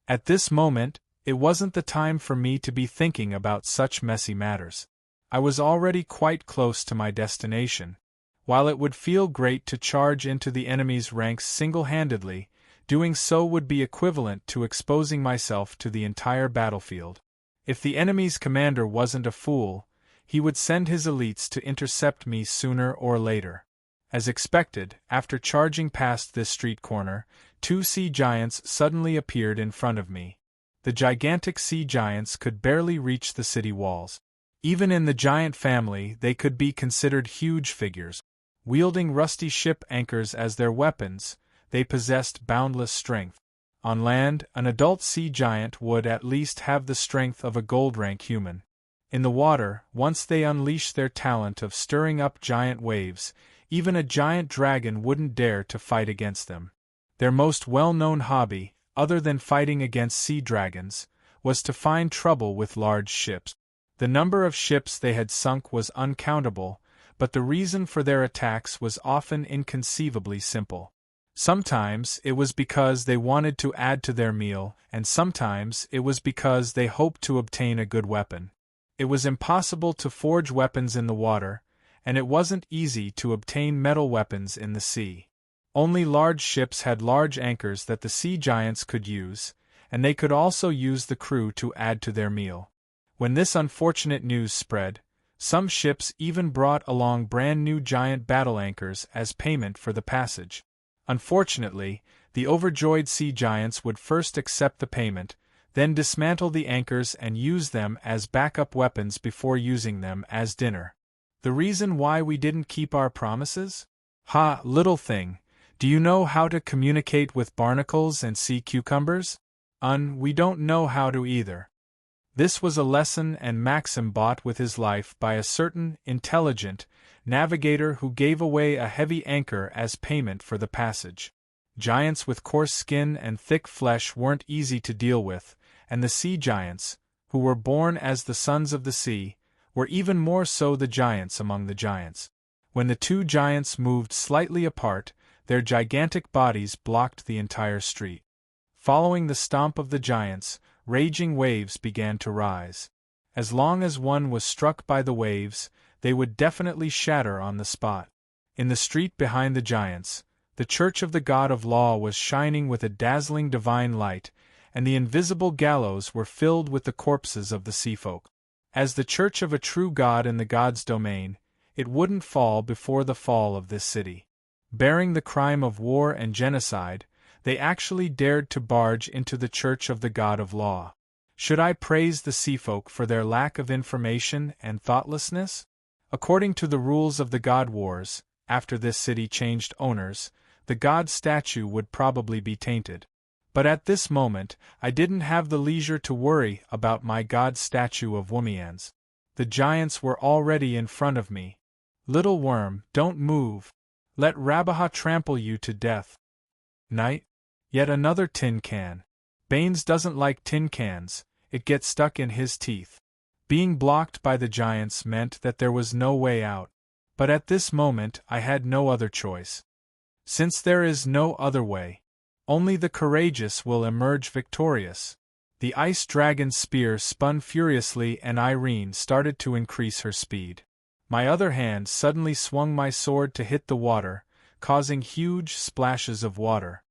At this moment, it wasn't the time for me to be thinking about such messy matters. I was already quite close to my destination. While it would feel great to charge into the enemy's ranks single-handedly, doing so would be equivalent to exposing myself to the entire battlefield. If the enemy's commander wasn't a fool, he would send his elites to intercept me sooner or later. As expected, after charging past this street corner, 2 sea giants suddenly appeared in front of me. The gigantic sea giants could barely reach the city walls. Even in the giant family, they could be considered huge figures. Wielding rusty ship anchors as their weapons, they possessed boundless strength. On land, an adult sea giant would at least have the strength of a gold-rank human. In the water, once they unleashed their talent of stirring up giant waves, even a giant dragon wouldn't dare to fight against them. Their most well-known hobby, other than fighting against sea dragons, was to find trouble with large ships. The number of ships they had sunk was uncountable, but the reason for their attacks was often inconceivably simple. Sometimes it was because they wanted to add to their meal, and sometimes it was because they hoped to obtain a good weapon. It was impossible to forge weapons in the water, and it wasn't easy to obtain metal weapons in the sea. Only large ships had large anchors that the sea giants could use, and they could also use the crew to add to their meal. When this unfortunate news spread, some ships even brought along brand new giant battle anchors as payment for the passage. Unfortunately, the overjoyed sea giants would first accept the payment, then dismantle the anchors and use them as backup weapons before using them as dinner. The reason why we didn't keep our promises? Little thing, do you know how to communicate with barnacles and sea cucumbers? We don't know how to either. This was a lesson and maxim bought with his life by a certain, intelligent, navigator who gave away a heavy anchor as payment for the passage. Giants with coarse skin and thick flesh weren't easy to deal with, and the sea giants, who were born as the sons of the sea, were even more so the giants among the giants. When the 2 giants moved slightly apart, their gigantic bodies blocked the entire street. Following the stomp of the giants, raging waves began to rise. As long as one was struck by the waves, they would definitely shatter on the spot. In the street behind the giants, the church of the god of law was shining with a dazzling divine light, and the invisible gallows were filled with the corpses of the seafolk. As the church of a true god in the god's domain, it wouldn't fall before the fall of this city. Bearing the crime of war and genocide, they actually dared to barge into the church of the god of law. Should I praise the seafolk for their lack of information and thoughtlessness? According to the rules of the god wars, after this city changed owners, the god statue would probably be tainted. But at this moment, I didn't have the leisure to worry about my god statue of Womians. The giants were already in front of me. Little worm, don't move. Let Rabaha trample you to death. Night? Yet another tin can. Baines doesn't like tin cans, it gets stuck in his teeth. Being blocked by the giants meant that there was no way out. But at this moment I had no other choice. Since there is no other way, only the courageous will emerge victorious. The ice dragon's spear spun furiously and Irene started to increase her speed. My other hand suddenly swung my sword to hit the water, causing huge splashes of water.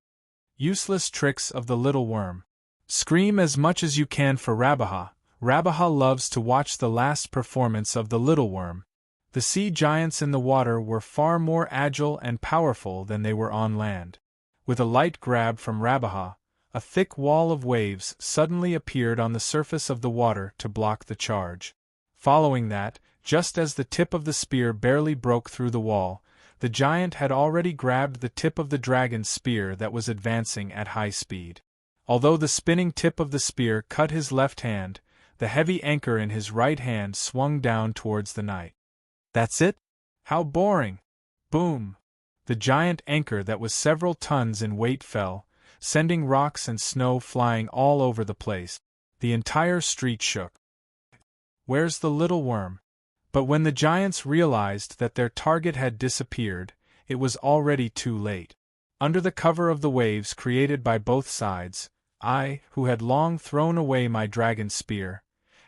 Useless tricks of the little worm. Scream as much as you can for Rabaha. Rabaha loves to watch the last performance of the little worm. The sea giants in the water were far more agile and powerful than they were on land. With a light grab from Rabaha, a thick wall of waves suddenly appeared on the surface of the water to block the charge. Following that, just as the tip of the spear barely broke through the wall, the giant had already grabbed the tip of the dragon's spear that was advancing at high speed. Although the spinning tip of the spear cut his left hand, the heavy anchor in his right hand swung down towards the night. That's it? How boring! Boom! The giant anchor that was several tons in weight fell, sending rocks and snow flying all over the place. The entire street shook. Where's the little worm? But when the giants realized that their target had disappeared, it was already too late. Under the cover of the waves created by both sides, I, who had long thrown away my dragon's spear,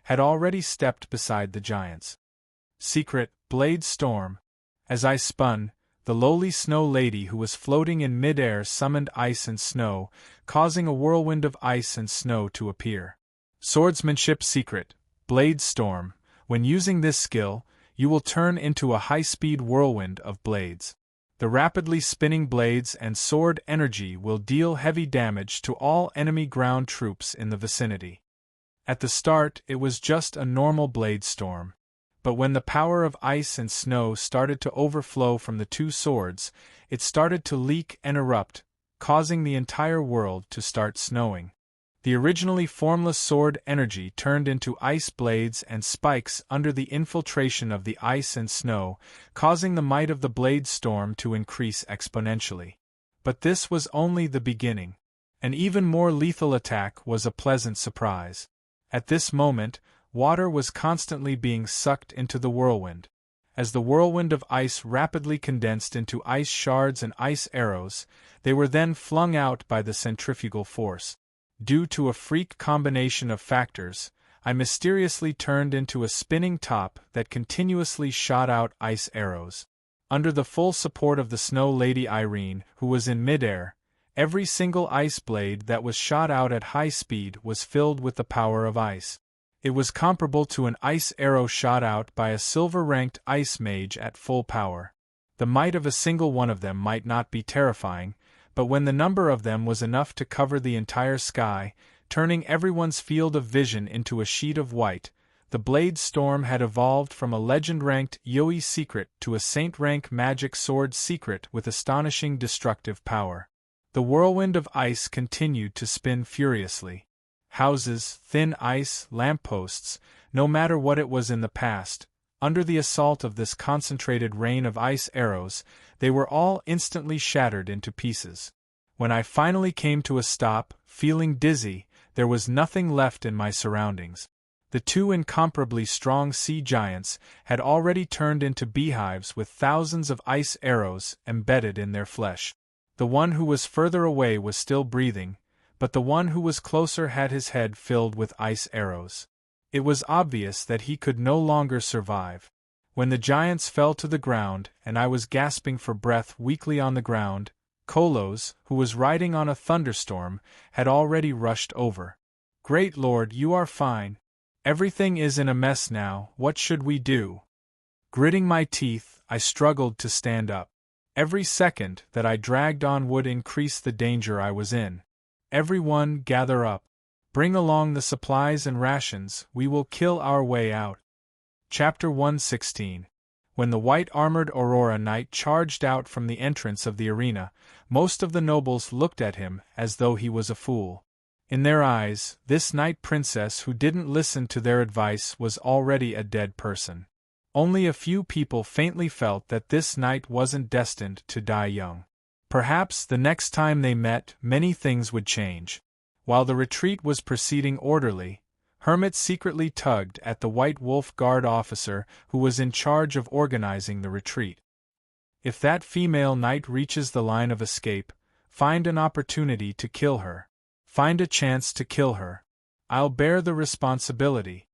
had already stepped beside the giants. Secret, blade storm. As I spun, the lowly snow lady who was floating in mid-air summoned ice and snow, causing a whirlwind of ice and snow to appear. Swordsmanship secret, blade storm. When using this skill, you will turn into a high-speed whirlwind of blades. The rapidly spinning blades and sword energy will deal heavy damage to all enemy ground troops in the vicinity. At the start, it was just a normal blade storm. But when the power of ice and snow started to overflow from the two swords, it started to leak and erupt, causing the entire world to start snowing. The originally formless sword energy turned into ice blades and spikes under the infiltration of the ice and snow, causing the might of the blade storm to increase exponentially. But this was only the beginning. An even more lethal attack was a pleasant surprise. At this moment, water was constantly being sucked into the whirlwind. As the whirlwind of ice rapidly condensed into ice shards and ice arrows, they were then flung out by the centrifugal force. Due to a freak combination of factors, I mysteriously turned into a spinning top that continuously shot out ice arrows. Under the full support of the Snow Lady Irene, who was in midair, every single ice blade that was shot out at high speed was filled with the power of ice. It was comparable to an ice arrow shot out by a silver-ranked ice mage at full power. The might of a single one of them might not be terrifying, but when the number of them was enough to cover the entire sky, turning everyone's field of vision into a sheet of white, the blade storm had evolved from a legend-ranked Yoi secret to a saint-rank magic sword secret with astonishing destructive power. The whirlwind of ice continued to spin furiously. Houses, thin ice, lampposts, no matter what it was in the past, under the assault of this concentrated rain of ice arrows, they were all instantly shattered into pieces. When I finally came to a stop, feeling dizzy, there was nothing left in my surroundings. The two incomparably strong sea giants had already turned into beehives with thousands of ice arrows embedded in their flesh. The one who was further away was still breathing, but the one who was closer had his head filled with ice arrows. It was obvious that he could no longer survive. When the giants fell to the ground and I was gasping for breath weakly on the ground, Kolos, who was riding on a thunderstorm, had already rushed over. "Great Lord, you are fine. Everything is in a mess now, what should we do?" Gritting my teeth, I struggled to stand up. Every second that I dragged on would increase the danger I was in. "Everyone, gather up. Bring along the supplies and rations, we will kill our way out." Chapter 116. When the white-armored Aurora Knight charged out from the entrance of the arena, most of the nobles looked at him as though he was a fool. In their eyes, this knight princess who didn't listen to their advice was already a dead person. Only a few people faintly felt that this knight wasn't destined to die young. Perhaps the next time they met, many things would change. While the retreat was proceeding orderly, Hermit secretly tugged at the White Wolf Guard officer who was in charge of organizing the retreat. If that female knight reaches the line of escape, find an opportunity to kill her. Find a chance to kill her. I'll bear the responsibility.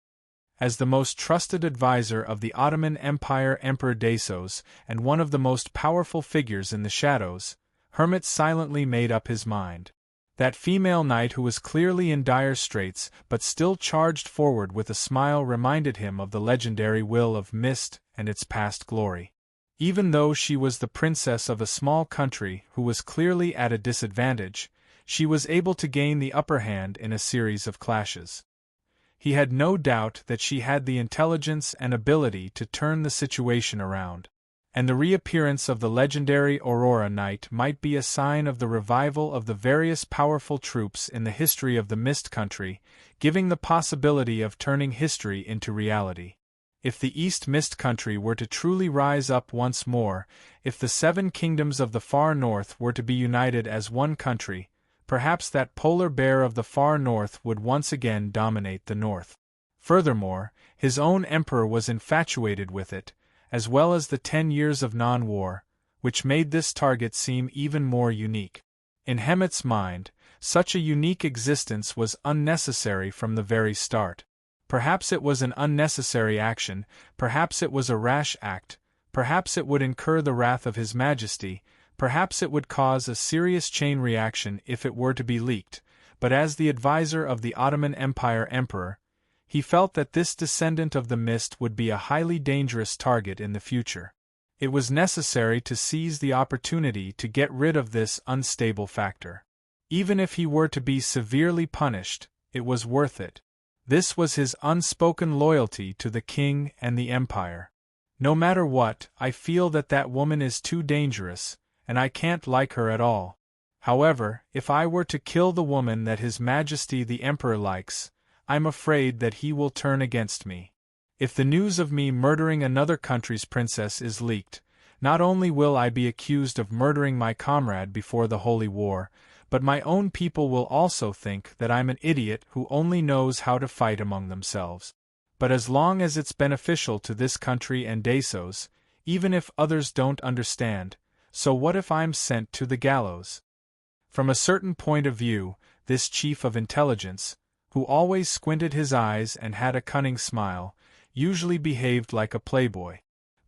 As the most trusted advisor of the Ottoman Empire, Emperor Dasos, and one of the most powerful figures in the shadows, Hermit silently made up his mind. That female knight who was clearly in dire straits but still charged forward with a smile reminded him of the legendary Will of Mist and its past glory. Even though she was the princess of a small country who was clearly at a disadvantage, she was able to gain the upper hand in a series of clashes. He had no doubt that she had the intelligence and ability to turn the situation around. And the reappearance of the legendary Aurora Knight might be a sign of the revival of the various powerful troops in the history of the Mist Country, giving the possibility of turning history into reality. If the East Mist Country were to truly rise up once more, if the 7 kingdoms of the far north were to be united as one country, perhaps that polar bear of the far north would once again dominate the north. Furthermore, his own emperor was infatuated with it, as well as the 10 years of non-war, which made this target seem even more unique. In Hermit's mind, such a unique existence was unnecessary from the very start. Perhaps it was an unnecessary action, perhaps it was a rash act, perhaps it would incur the wrath of His Majesty, perhaps it would cause a serious chain reaction if it were to be leaked, but as the advisor of the Ottoman Empire Emperor, he felt that this descendant of the mist would be a highly dangerous target in the future. It was necessary to seize the opportunity to get rid of this unstable factor. Even if he were to be severely punished, it was worth it. This was his unspoken loyalty to the king and the empire. No matter what, I feel that that woman is too dangerous, and I can't like her at all. However, if I were to kill the woman that His Majesty the Emperor likes, I'm afraid that he will turn against me. If the news of me murdering another country's princess is leaked, not only will I be accused of murdering my comrade before the Holy War, but my own people will also think that I'm an idiot who only knows how to fight among themselves. But as long as it's beneficial to this country and Dasos, even if others don't understand, so what if I'm sent to the gallows? From a certain point of view, this chief of intelligence, who always squinted his eyes and had a cunning smile, usually behaved like a playboy.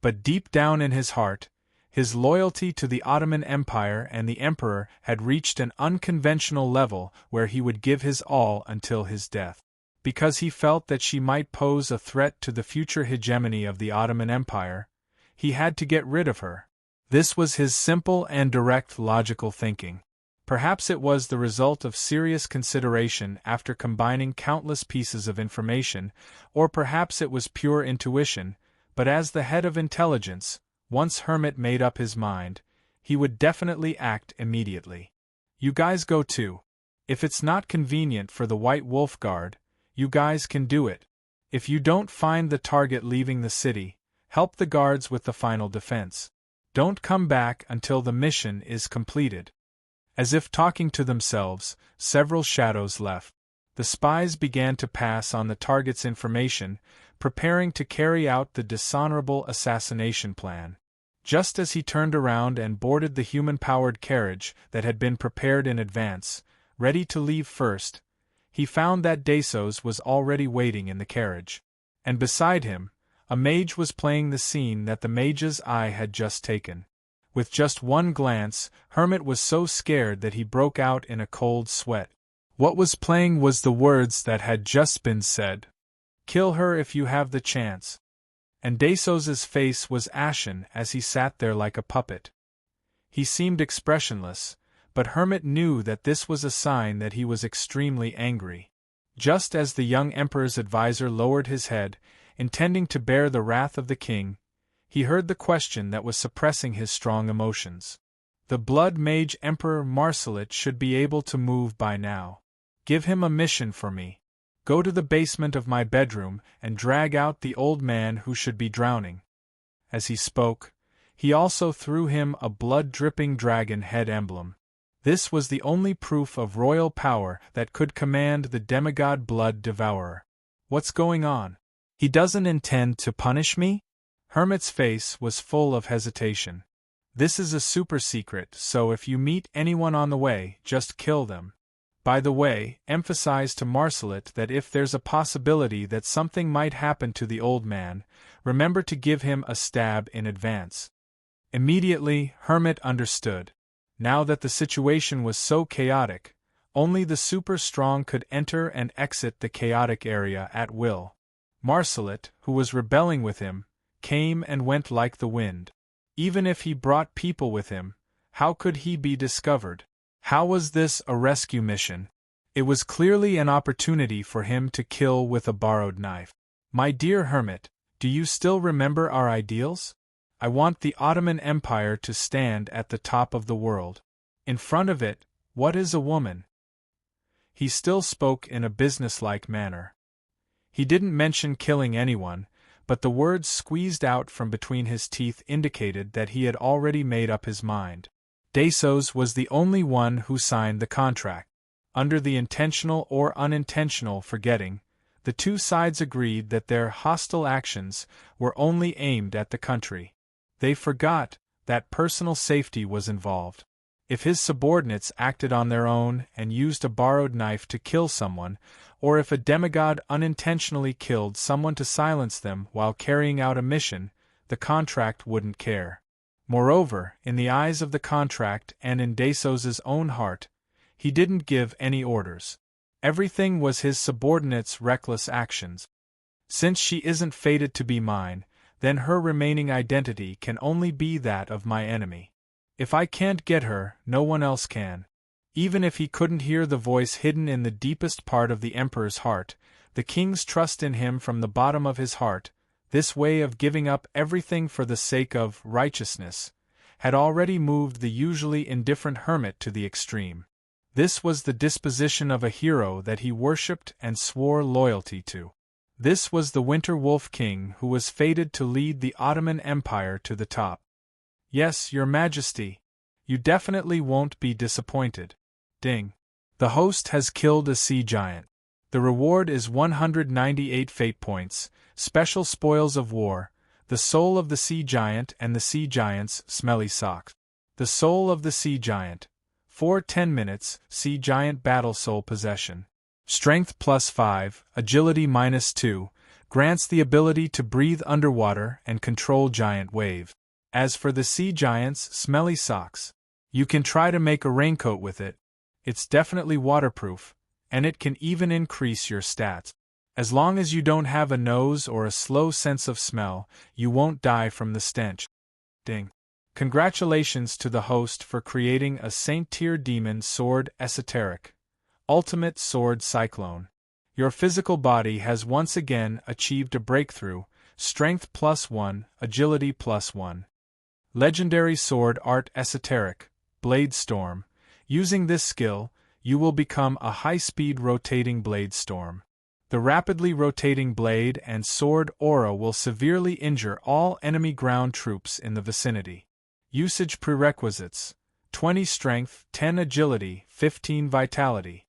But deep down in his heart, his loyalty to the Ottoman Empire and the Emperor had reached an unconventional level where he would give his all until his death. Because he felt that she might pose a threat to the future hegemony of the Ottoman Empire, he had to get rid of her. This was his simple and direct logical thinking. Perhaps it was the result of serious consideration after combining countless pieces of information, or perhaps it was pure intuition, but as the head of intelligence, once Hermit made up his mind, he would definitely act immediately. You guys go too. If it's not convenient for the White Wolf Guard, you guys can do it. If you don't find the target leaving the city, help the guards with the final defense. Don't come back until the mission is completed. As if talking to themselves, several shadows left. The spies began to pass on the target's information, preparing to carry out the dishonorable assassination plan. Just as he turned around and boarded the human-powered carriage that had been prepared in advance, ready to leave first, he found that Dasos was already waiting in the carriage. And beside him, a mage was playing the scene that the mage's eye had just taken. With just one glance, Hermit was so scared that he broke out in a cold sweat. What was playing was the words that had just been said. "Kill her if you have the chance." And Dasos's face was ashen as he sat there like a puppet. He seemed expressionless, but Hermit knew that this was a sign that he was extremely angry. Just as the young emperor's advisor lowered his head, intending to bear the wrath of the king, He heard the question that was suppressing his strong emotions. The Blood Mage Emperor Marsalit should be able to move by now. Give him a mission for me. Go to the basement of my bedroom and drag out the old man who should be drowning. As he spoke, he also threw him a blood-dripping dragon head emblem. This was the only proof of royal power that could command the demigod Blood Devourer. What's going on? He doesn't intend to punish me? Hermit's face was full of hesitation. This is a super secret, so if you meet anyone on the way, just kill them. By the way, emphasize to Marsalit that if there's a possibility that something might happen to the old man, remember to give him a stab in advance. Immediately, Hermit understood. Now that the situation was so chaotic, only the super strong could enter and exit the chaotic area at will. Marsalit, who was rebelling with him, came and went like the wind. Even if he brought people with him, how could he be discovered? How was this a rescue mission? It was clearly an opportunity for him to kill with a borrowed knife. My dear Hermit, do you still remember our ideals? I want the Ottoman Empire to stand at the top of the world. In front of it, what is a woman? He still spoke in a businesslike manner. He didn't mention killing anyone, but the words squeezed out from between his teeth indicated that he had already made up his mind. Desos was the only one who signed the contract. Under the intentional or unintentional forgetting, the two sides agreed that their hostile actions were only aimed at the country. They forgot that personal safety was involved. If his subordinates acted on their own and used a borrowed knife to kill someone, or if a demigod unintentionally killed someone to silence them while carrying out a mission, the contract wouldn't care. Moreover, in the eyes of the contract and in Desos's own heart, he didn't give any orders. Everything was his subordinates' reckless actions. Since she isn't fated to be mine, then her remaining identity can only be that of my enemy. If I can't get her, no one else can. Even if he couldn't hear the voice hidden in the deepest part of the Emperor's heart, the king's trust in him from the bottom of his heart, this way of giving up everything for the sake of righteousness, had already moved the usually indifferent hermit to the extreme. This was the disposition of a hero that he worshipped and swore loyalty to. This was the Winter Wolf King who was fated to lead the Ottoman Empire to the top. Yes, Your Majesty. You definitely won't be disappointed. Ding. The host has killed a sea giant. The reward is 198 fate points, special spoils of war, the soul of the sea giant and the sea giant's smelly socks. The soul of the sea giant. For 10 minutes, sea giant battle soul possession. Strength +5, agility -2, grants the ability to breathe underwater and control giant wave. As for the sea giant's smelly socks, you can try to make a raincoat with it. It's definitely waterproof, and it can even increase your stats. As long as you don't have a nose or a slow sense of smell, you won't die from the stench. Ding. Congratulations to the host for creating a Saint-tier demon sword esoteric. Ultimate Sword Cyclone. Your physical body has once again achieved a breakthrough, strength +1, agility +1. Legendary Sword Art Esoteric, Blade Storm. Using this skill, you will become a high-speed rotating blade storm. The rapidly rotating blade and sword aura will severely injure all enemy ground troops in the vicinity. Usage prerequisites: 20 strength, 10 agility, 15 vitality.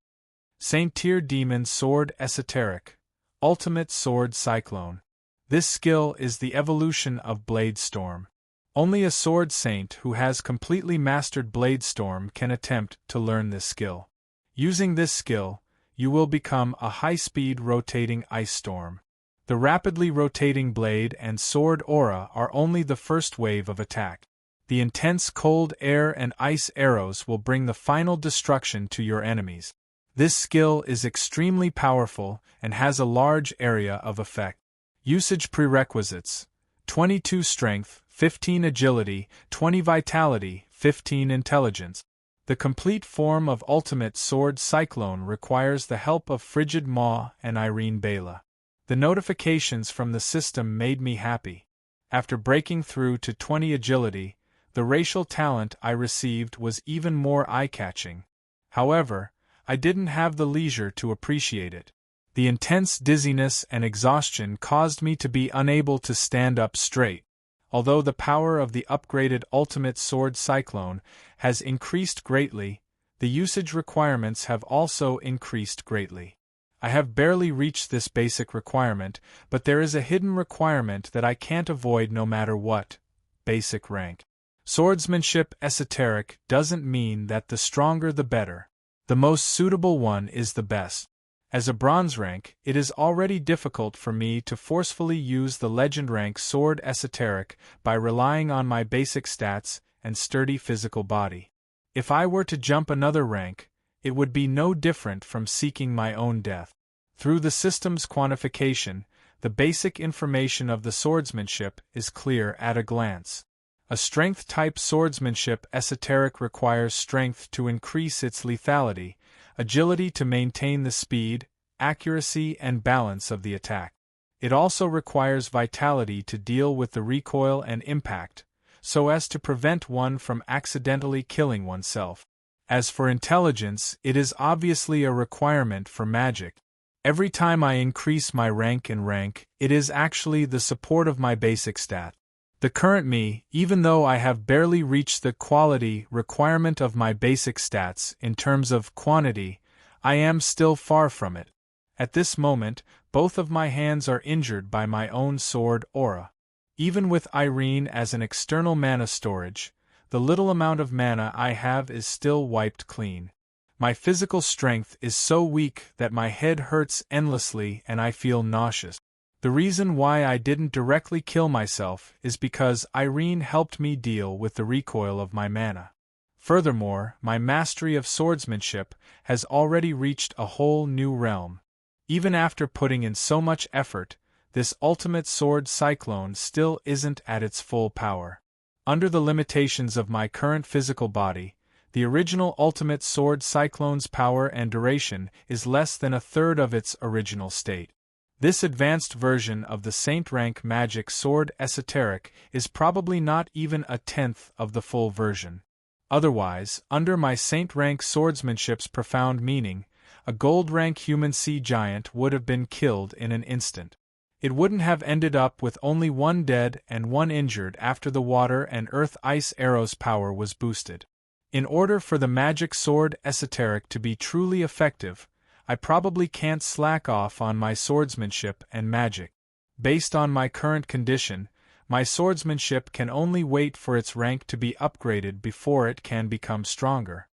Saint-tier demon sword esoteric, ultimate sword cyclone. This skill is the evolution of Blade Storm. Only a sword saint who has completely mastered Blade Storm can attempt to learn this skill. Using this skill, you will become a high-speed rotating ice storm. The rapidly rotating blade and sword aura are only the first wave of attack. The intense cold air and ice arrows will bring the final destruction to your enemies. This skill is extremely powerful and has a large area of effect. Usage prerequisites: 22 strength, 15 agility, 20 vitality, 15 intelligence. The complete form of Ultimate Sword Cyclone requires the help of Frigid Maw and Irene Bela. The notifications from the system made me happy. After breaking through to 20 agility, the racial talent I received was even more eye-catching. However, I didn't have the leisure to appreciate it. The intense dizziness and exhaustion caused me to be unable to stand up straight. Although the power of the upgraded Ultimate Sword Cyclone has increased greatly, the usage requirements have also increased greatly. I have barely reached this basic requirement, but there is a hidden requirement that I can't avoid no matter what. Basic rank. Swordsmanship esoteric doesn't mean that the stronger the better. The most suitable one is the best. As a bronze rank, it is already difficult for me to forcefully use the legend rank sword esoteric by relying on my basic stats and sturdy physical body. If I were to jump another rank, it would be no different from seeking my own death. Through the system's quantification, the basic information of the swordsmanship is clear at a glance. A strength-type swordsmanship esoteric requires strength to increase its lethality, agility to maintain the speed, accuracy and balance of the attack. It also requires vitality to deal with the recoil and impact, so as to prevent one from accidentally killing oneself. As for intelligence, it is obviously a requirement for magic. Every time I increase my rank in rank, it is actually the support of my basic stat. The current me, even though I have barely reached the quality requirement of my basic stats in terms of quantity, I am still far from it. At this moment, both of my hands are injured by my own sword aura. Even with Irene as an external mana storage, the little amount of mana I have is still wiped clean. My physical strength is so weak that my head hurts endlessly and I feel nauseous. The reason why I didn't directly kill myself is because Irene helped me deal with the recoil of my mana. Furthermore, my mastery of swordsmanship has already reached a whole new realm. Even after putting in so much effort, this ultimate sword cyclone still isn't at its full power. Under the limitations of my current physical body, the original ultimate sword cyclone's power and duration is less than a third of its original state. This advanced version of the Saint rank magic sword esoteric is probably not even a tenth of the full version. Otherwise, under my Saint rank swordsmanship's profound meaning, a gold rank human sea giant would have been killed in an instant. It wouldn't have ended up with only one dead and one injured after the water and earth ice arrow's power was boosted. In order for the magic sword esoteric to be truly effective, I probably can't slack off on my swordsmanship and magic. Based on my current condition, my swordsmanship can only wait for its rank to be upgraded before it can become stronger.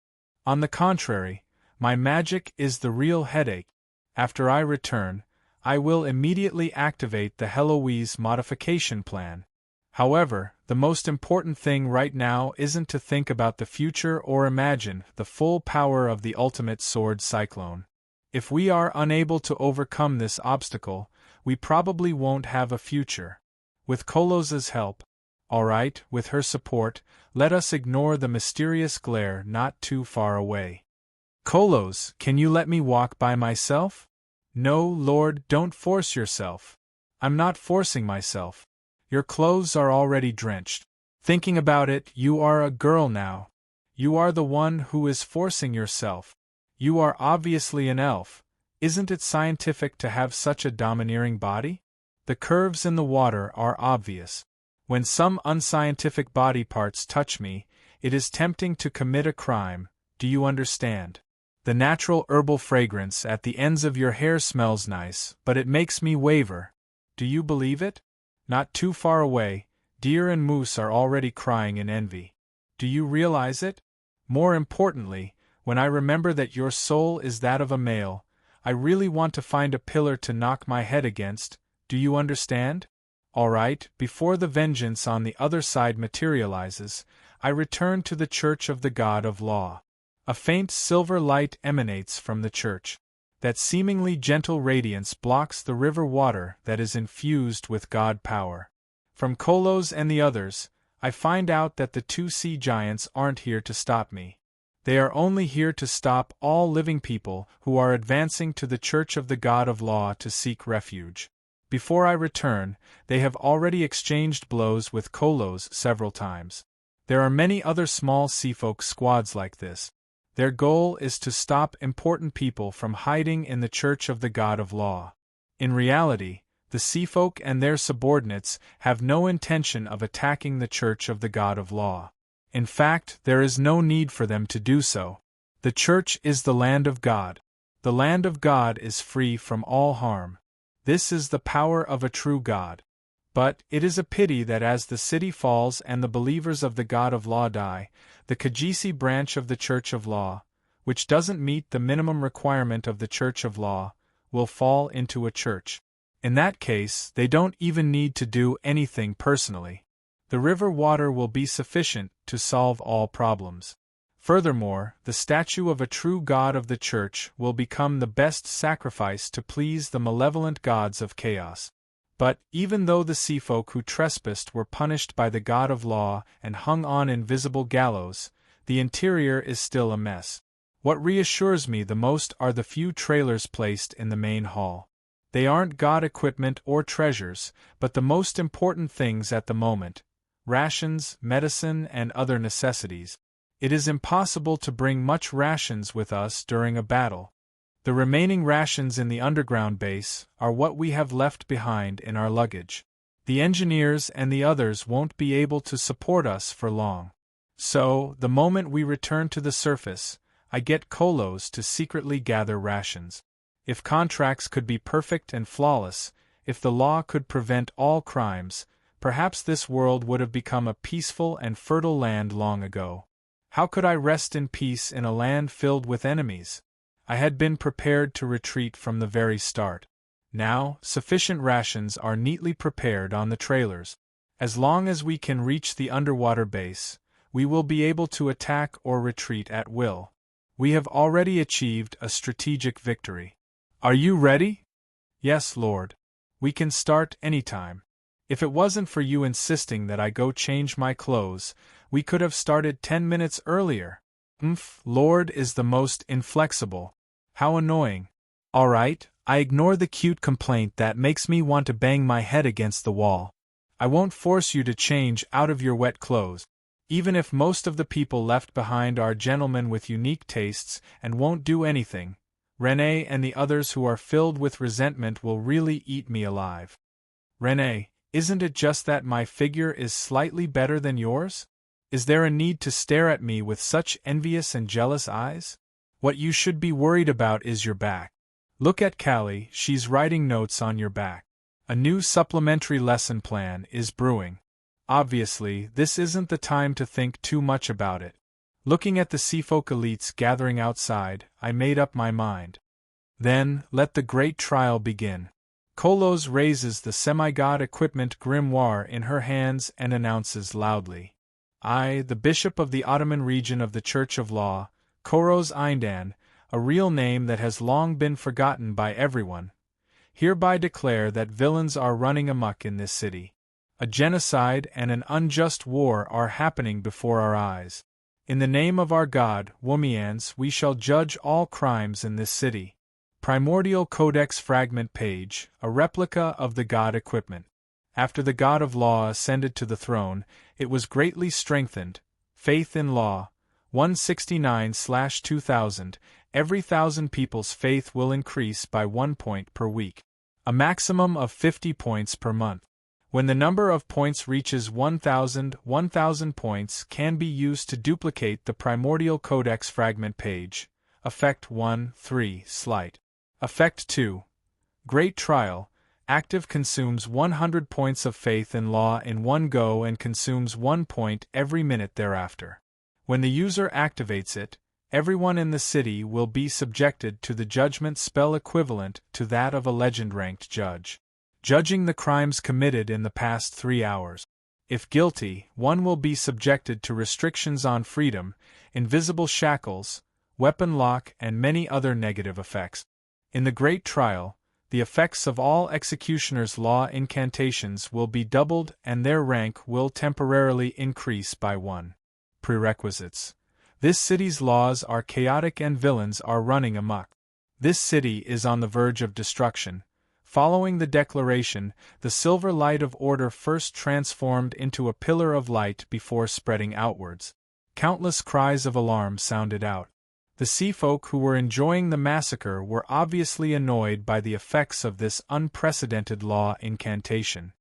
On the contrary, my magic is the real headache. After I return, I will immediately activate the Heloise modification plan. However, the most important thing right now isn't to think about the future or imagine the full power of the ultimate sword cyclone. If we are unable to overcome this obstacle, we probably won't have a future. With Kolos's help, alright, with her support, let us ignore the mysterious glare not too far away. Kolos, can you let me walk by myself? No, Lord, don't force yourself. I'm not forcing myself. Your clothes are already drenched. Thinking about it, you are a girl now. You are the one who is forcing yourself. You are obviously an elf. Isn't it scientific to have such a domineering body? The curves in the water are obvious. When some unscientific body parts touch me, it is tempting to commit a crime, do you understand? The natural herbal fragrance at the ends of your hair smells nice, but it makes me waver. Do you believe it? Not too far away, deer and moose are already crying in envy. Do you realize it? More importantly, when I remember that your soul is that of a male, I really want to find a pillar to knock my head against, do you understand? Alright, before the vengeance on the other side materializes, I return to the Church of the God of Law. A faint silver light emanates from the church. That seemingly gentle radiance blocks the river water that is infused with God power. From Kolos and the others, I find out that the two sea giants aren't here to stop me. They are only here to stop all living people who are advancing to the Church of the God of Law to seek refuge. Before I return, they have already exchanged blows with Kolos several times. There are many other small seafolk squads like this. Their goal is to stop important people from hiding in the Church of the God of Law. In reality, the seafolk and their subordinates have no intention of attacking the Church of the God of Law. In fact, there is no need for them to do so. The Church is the land of God. The land of God is free from all harm. This is the power of a true God. But it is a pity that as the city falls and the believers of the God of Law die, the Kajisi branch of the Church of Law, which doesn't meet the minimum requirement of the Church of Law, will fall into a church. In that case, they don't even need to do anything personally. The river water will be sufficient to solve all problems. Furthermore, the statue of a true God of the Church will become the best sacrifice to please the malevolent gods of chaos. But, even though the seafolk who trespassed were punished by the God of Law and hung on invisible gallows, the interior is still a mess. What reassures me the most are the few trailers placed in the main hall. They aren't God equipment or treasures, but the most important things at the moment: rations, medicine, and other necessities. It is impossible to bring much rations with us during a battle. The remaining rations in the underground base are what we have left behind in our luggage. The engineers and the others won't be able to support us for long. So, the moment we return to the surface, I get Kolos to secretly gather rations. If contracts could be perfect and flawless, if the law could prevent all crimes, perhaps this world would have become a peaceful and fertile land long ago. How could I rest in peace in a land filled with enemies? I had been prepared to retreat from the very start. Now, sufficient rations are neatly prepared on the trailers. As long as we can reach the underwater base, we will be able to attack or retreat at will. We have already achieved a strategic victory. Are you ready? Yes, Lord. We can start anytime. If it wasn't for you insisting that I go change my clothes, we could have started 10 minutes earlier. Lord is the most inflexible. How annoying. All right, I ignore the cute complaint that makes me want to bang my head against the wall. I won't force you to change out of your wet clothes. Even if most of the people left behind are gentlemen with unique tastes and won't do anything, René and the others who are filled with resentment will really eat me alive. René, isn't it just that my figure is slightly better than yours? Is there a need to stare at me with such envious and jealous eyes? What you should be worried about is your back. Look at Callie, she's writing notes on your back. A new supplementary lesson plan is brewing. Obviously, this isn't the time to think too much about it. Looking at the seafolk elites gathering outside, I made up my mind. Then, let the great trial begin. Kolos raises the semi-god equipment grimoire in her hands and announces loudly. I, the Bishop of the Ottoman region of the Church of Law, Koros Eindan, a real name that has long been forgotten by everyone, hereby declare that villains are running amok in this city. A genocide and an unjust war are happening before our eyes. In the name of our God, Womians, we shall judge all crimes in this city. Primordial Codex Fragment Page, a replica of the God equipment. After the God of Law ascended to the throne, it was greatly strengthened. Faith in Law, 169/2000, every 1,000 people's faith will increase by 1 point per week. A maximum of 50 points per month. When the number of points reaches 1,000 points can be used to duplicate the Primordial Codex Fragment Page. Effect 1-3 Slight. Effect 2. Great Trial. Active consumes 100 points of faith in Law in one go and consumes 1 point every minute thereafter. When the user activates it, everyone in the city will be subjected to the judgment spell equivalent to that of a legend-ranked judge, judging the crimes committed in the past 3 hours. If guilty, one will be subjected to restrictions on freedom, invisible shackles, weapon lock, and many other negative effects. In the Great Trial, the effects of all executioner's law incantations will be doubled and their rank will temporarily increase by 1. Prerequisites. This city's laws are chaotic and villains are running amok. This city is on the verge of destruction. following the declaration, the silver light of order first transformed into a pillar of light before spreading outwards. Countless cries of alarm sounded out. The sea folk who were enjoying the massacre were obviously annoyed by the effects of this unprecedented law incantation.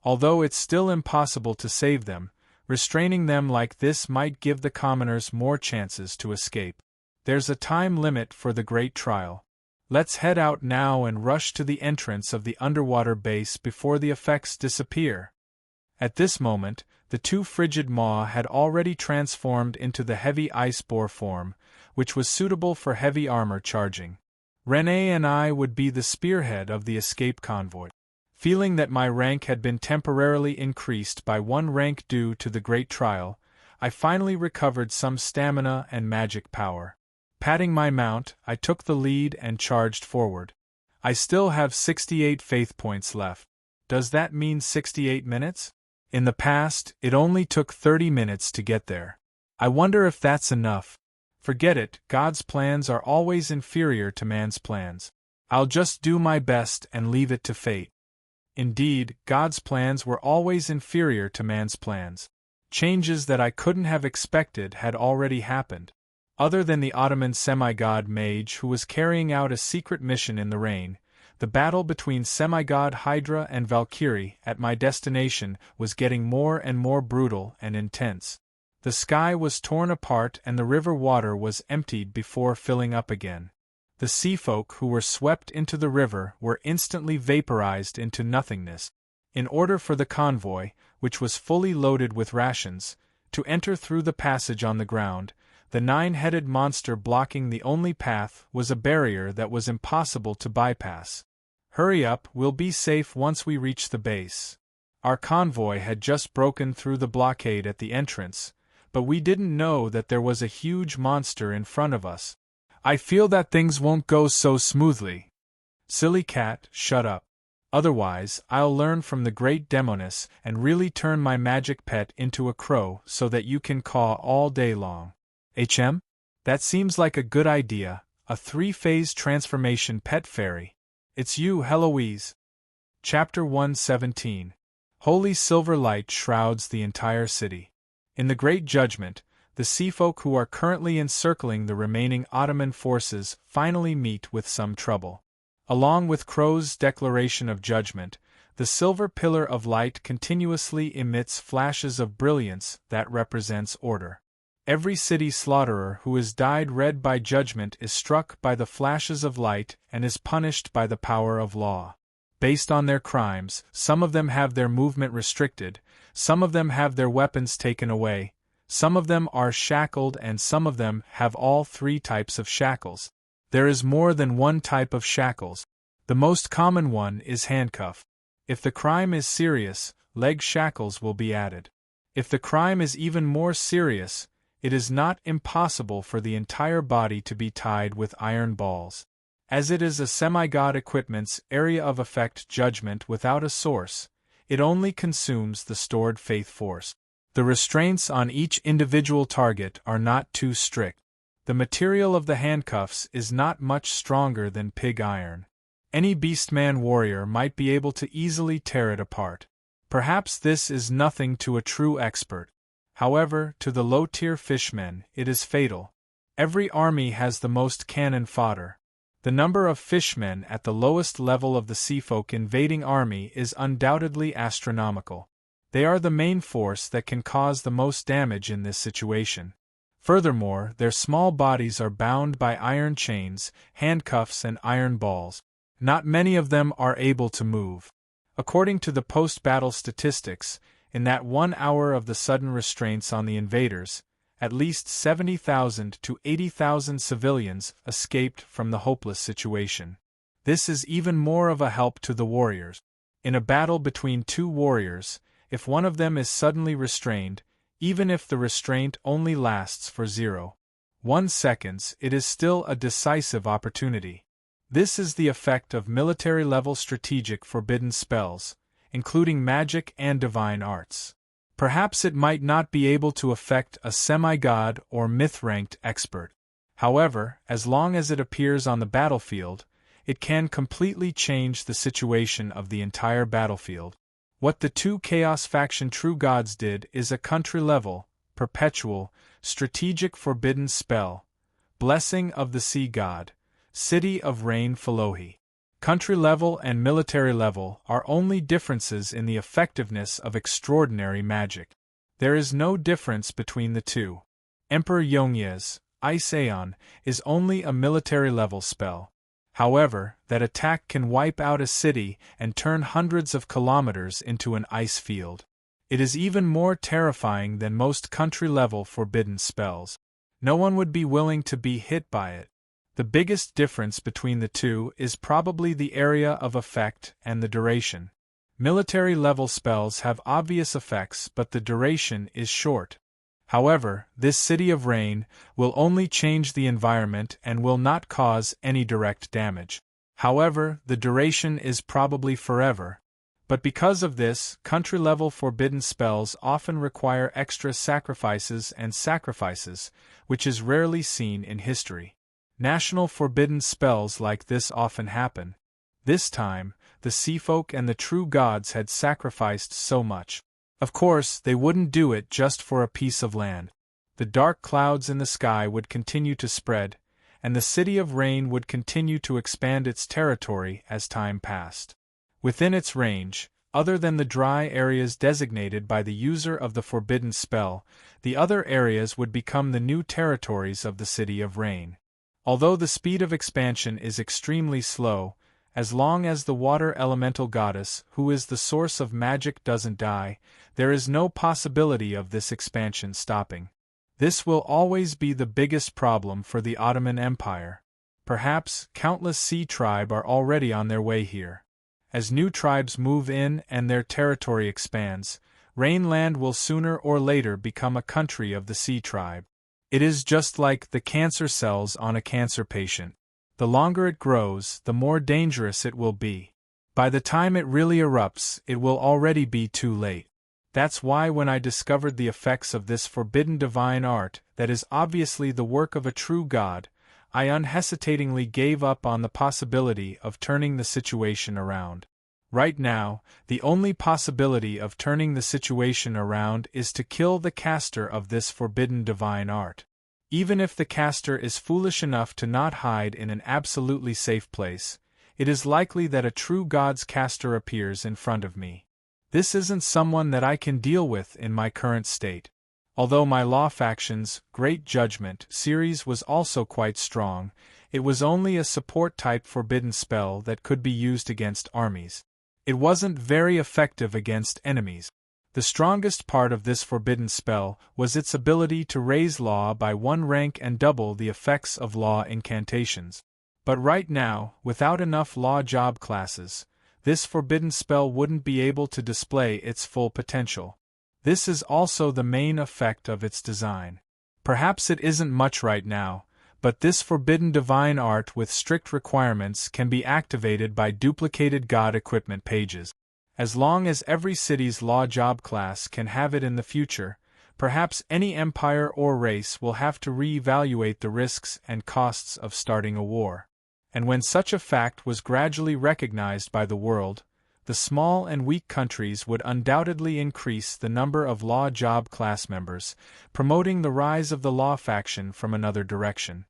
Although it's still impossible to save them, restraining them like this might give the commoners more chances to escape. There's a time limit for the great trial. Let's head out now and rush to the entrance of the underwater base before the effects disappear. At this moment, the two frigid maw had already transformed into the heavy ice boar form, which was suitable for heavy armor charging. René and I would be the spearhead of the escape convoy. Feeling that my rank had been temporarily increased by 1 rank due to the great trial, I finally recovered some stamina and magic power. Patting my mount, I took the lead and charged forward. I still have 68 faith points left. Does that mean 68 minutes? In the past, it only took 30 minutes to get there. I wonder if that's enough. Forget it, God's plans are always inferior to man's plans. I'll just do my best and leave it to fate. Indeed, God's plans were always inferior to man's plans. Changes that I couldn't have expected had already happened. Other than the Ottoman semi-god mage who was carrying out a secret mission in the rain, the battle between semi-god Hydra and Valkyrie at my destination was getting more and more brutal and intense. The sky was torn apart and the river water was emptied before filling up again. The sea folk who were swept into the river were instantly vaporized into nothingness. In order for the convoy, which was fully loaded with rations, to enter through the passage on the ground, the 9-headed monster blocking the only path was a barrier that was impossible to bypass. Hurry up, we'll be safe once we reach the base. Our convoy had just broken through the blockade at the entrance, but we didn't know that there was a huge monster in front of us. I feel that things won't go so smoothly. Silly cat, shut up. Otherwise, I'll learn from the great Demoness and really turn my magic pet into a crow so that you can caw all day long. That seems like a good idea, a 3-phase transformation pet fairy. It's you, Heloise. Chapter 117. Holy silver light shrouds the entire city. In the Great Judgment, the seafolk who are currently encircling the remaining Ottoman forces finally meet with some trouble. Along with Crow's declaration of judgment, the silver pillar of light continuously emits flashes of brilliance that represents order. Every city slaughterer who is dyed red by judgment is struck by the flashes of light and is punished by the power of law. Based on their crimes, some of them have their movement restricted, some of them have their weapons taken away, some of them are shackled and some of them have all 3 types of shackles. There is more than one type of shackles. The most common one is handcuff. If the crime is serious, leg shackles will be added. If the crime is even more serious, it is not impossible for the entire body to be tied with iron balls. As it is a semi-god equipment's area of effect judgment without a source, it only consumes the stored faith force. The restraints on each individual target are not too strict. The material of the handcuffs is not much stronger than pig iron. Any beastman warrior might be able to easily tear it apart. Perhaps this is nothing to a true expert. However, to the low-tier fishmen, it is fatal. Every army has the most cannon fodder. The number of fishmen at the lowest level of the seafolk invading army is undoubtedly astronomical. They are the main force that can cause the most damage in this situation. Furthermore, their small bodies are bound by iron chains, handcuffs and iron balls. Not many of them are able to move. According to the post-battle statistics, in that 1 hour of the sudden restraints on the invaders, at least 70,000 to 80,000 civilians escaped from the hopeless situation. This is even more of a help to the warriors. In a battle between 2 warriors, if one of them is suddenly restrained, even if the restraint only lasts for 0.1 seconds, it is still a decisive opportunity. This is the effect of military-level strategic forbidden spells, including magic and divine arts. Perhaps it might not be able to affect a semi-god or myth-ranked expert. However, as long as it appears on the battlefield, it can completely change the situation of the entire battlefield. What the two Chaos faction true gods did is a country-level, perpetual, strategic forbidden spell, Blessing of the Sea God, City of Rain Felohi. Country level and military level are only differences in the effectiveness of extraordinary magic. There is no difference between the two. Emperor Yongye's Ice Aeon is only a military level spell. However, that attack can wipe out a city and turn hundreds of kilometers into an ice field. It is even more terrifying than most country-level forbidden spells. No one would be willing to be hit by it. The biggest difference between the two is probably the area of effect and the duration. Military-level spells have obvious effects, but the duration is short. However, this City of Rain will only change the environment and will not cause any direct damage. However, the duration is probably forever. But because of this, country-level forbidden spells often require extra sacrifices, which is rarely seen in history. National forbidden spells like this often happen. This time, the Seafolk and the true gods had sacrificed so much. Of course, they wouldn't do it just for a piece of land. The dark clouds in the sky would continue to spread, and the City of Rain would continue to expand its territory as time passed. Within its range, other than the dry areas designated by the user of the forbidden spell, the other areas would become the new territories of the City of Rain. Although the speed of expansion is extremely slow, as long as the water elemental goddess, who is the source of magic, doesn't die, there is no possibility of this expansion stopping. This will always be the biggest problem for the Ottoman Empire. Perhaps countless sea tribes are already on their way here. As new tribes move in and their territory expands, Rainland will sooner or later become a country of the sea tribe. It is just like the cancer cells on a cancer patient. The longer it grows, the more dangerous it will be. By the time it really erupts, it will already be too late. That's why when I discovered the effects of this forbidden divine art that is obviously the work of a true god, I unhesitatingly gave up on the possibility of turning the situation around. Right now, the only possibility of turning the situation around is to kill the caster of this forbidden divine art. Even if the caster is foolish enough to not hide in an absolutely safe place, it is likely that a true god's caster appears in front of me. This isn't someone that I can deal with in my current state. Although my Law Faction's Great Judgment series was also quite strong, it was only a support-type forbidden spell that could be used against armies. It wasn't very effective against enemies. The strongest part of this forbidden spell was its ability to raise Law by 1 rank and double the effects of Law incantations. But right now, without enough Law job classes, this forbidden spell wouldn't be able to display its full potential. This is also the main effect of its design. Perhaps it isn't much right now, but this forbidden divine art with strict requirements can be activated by duplicated god equipment pages. As long as every city's law job class can have it in the future, perhaps any empire or race will have to re-evaluate the risks and costs of starting a war. And when such a fact was gradually recognized by the world, the small and weak countries would undoubtedly increase the number of law job class members, promoting the rise of the law faction from another direction.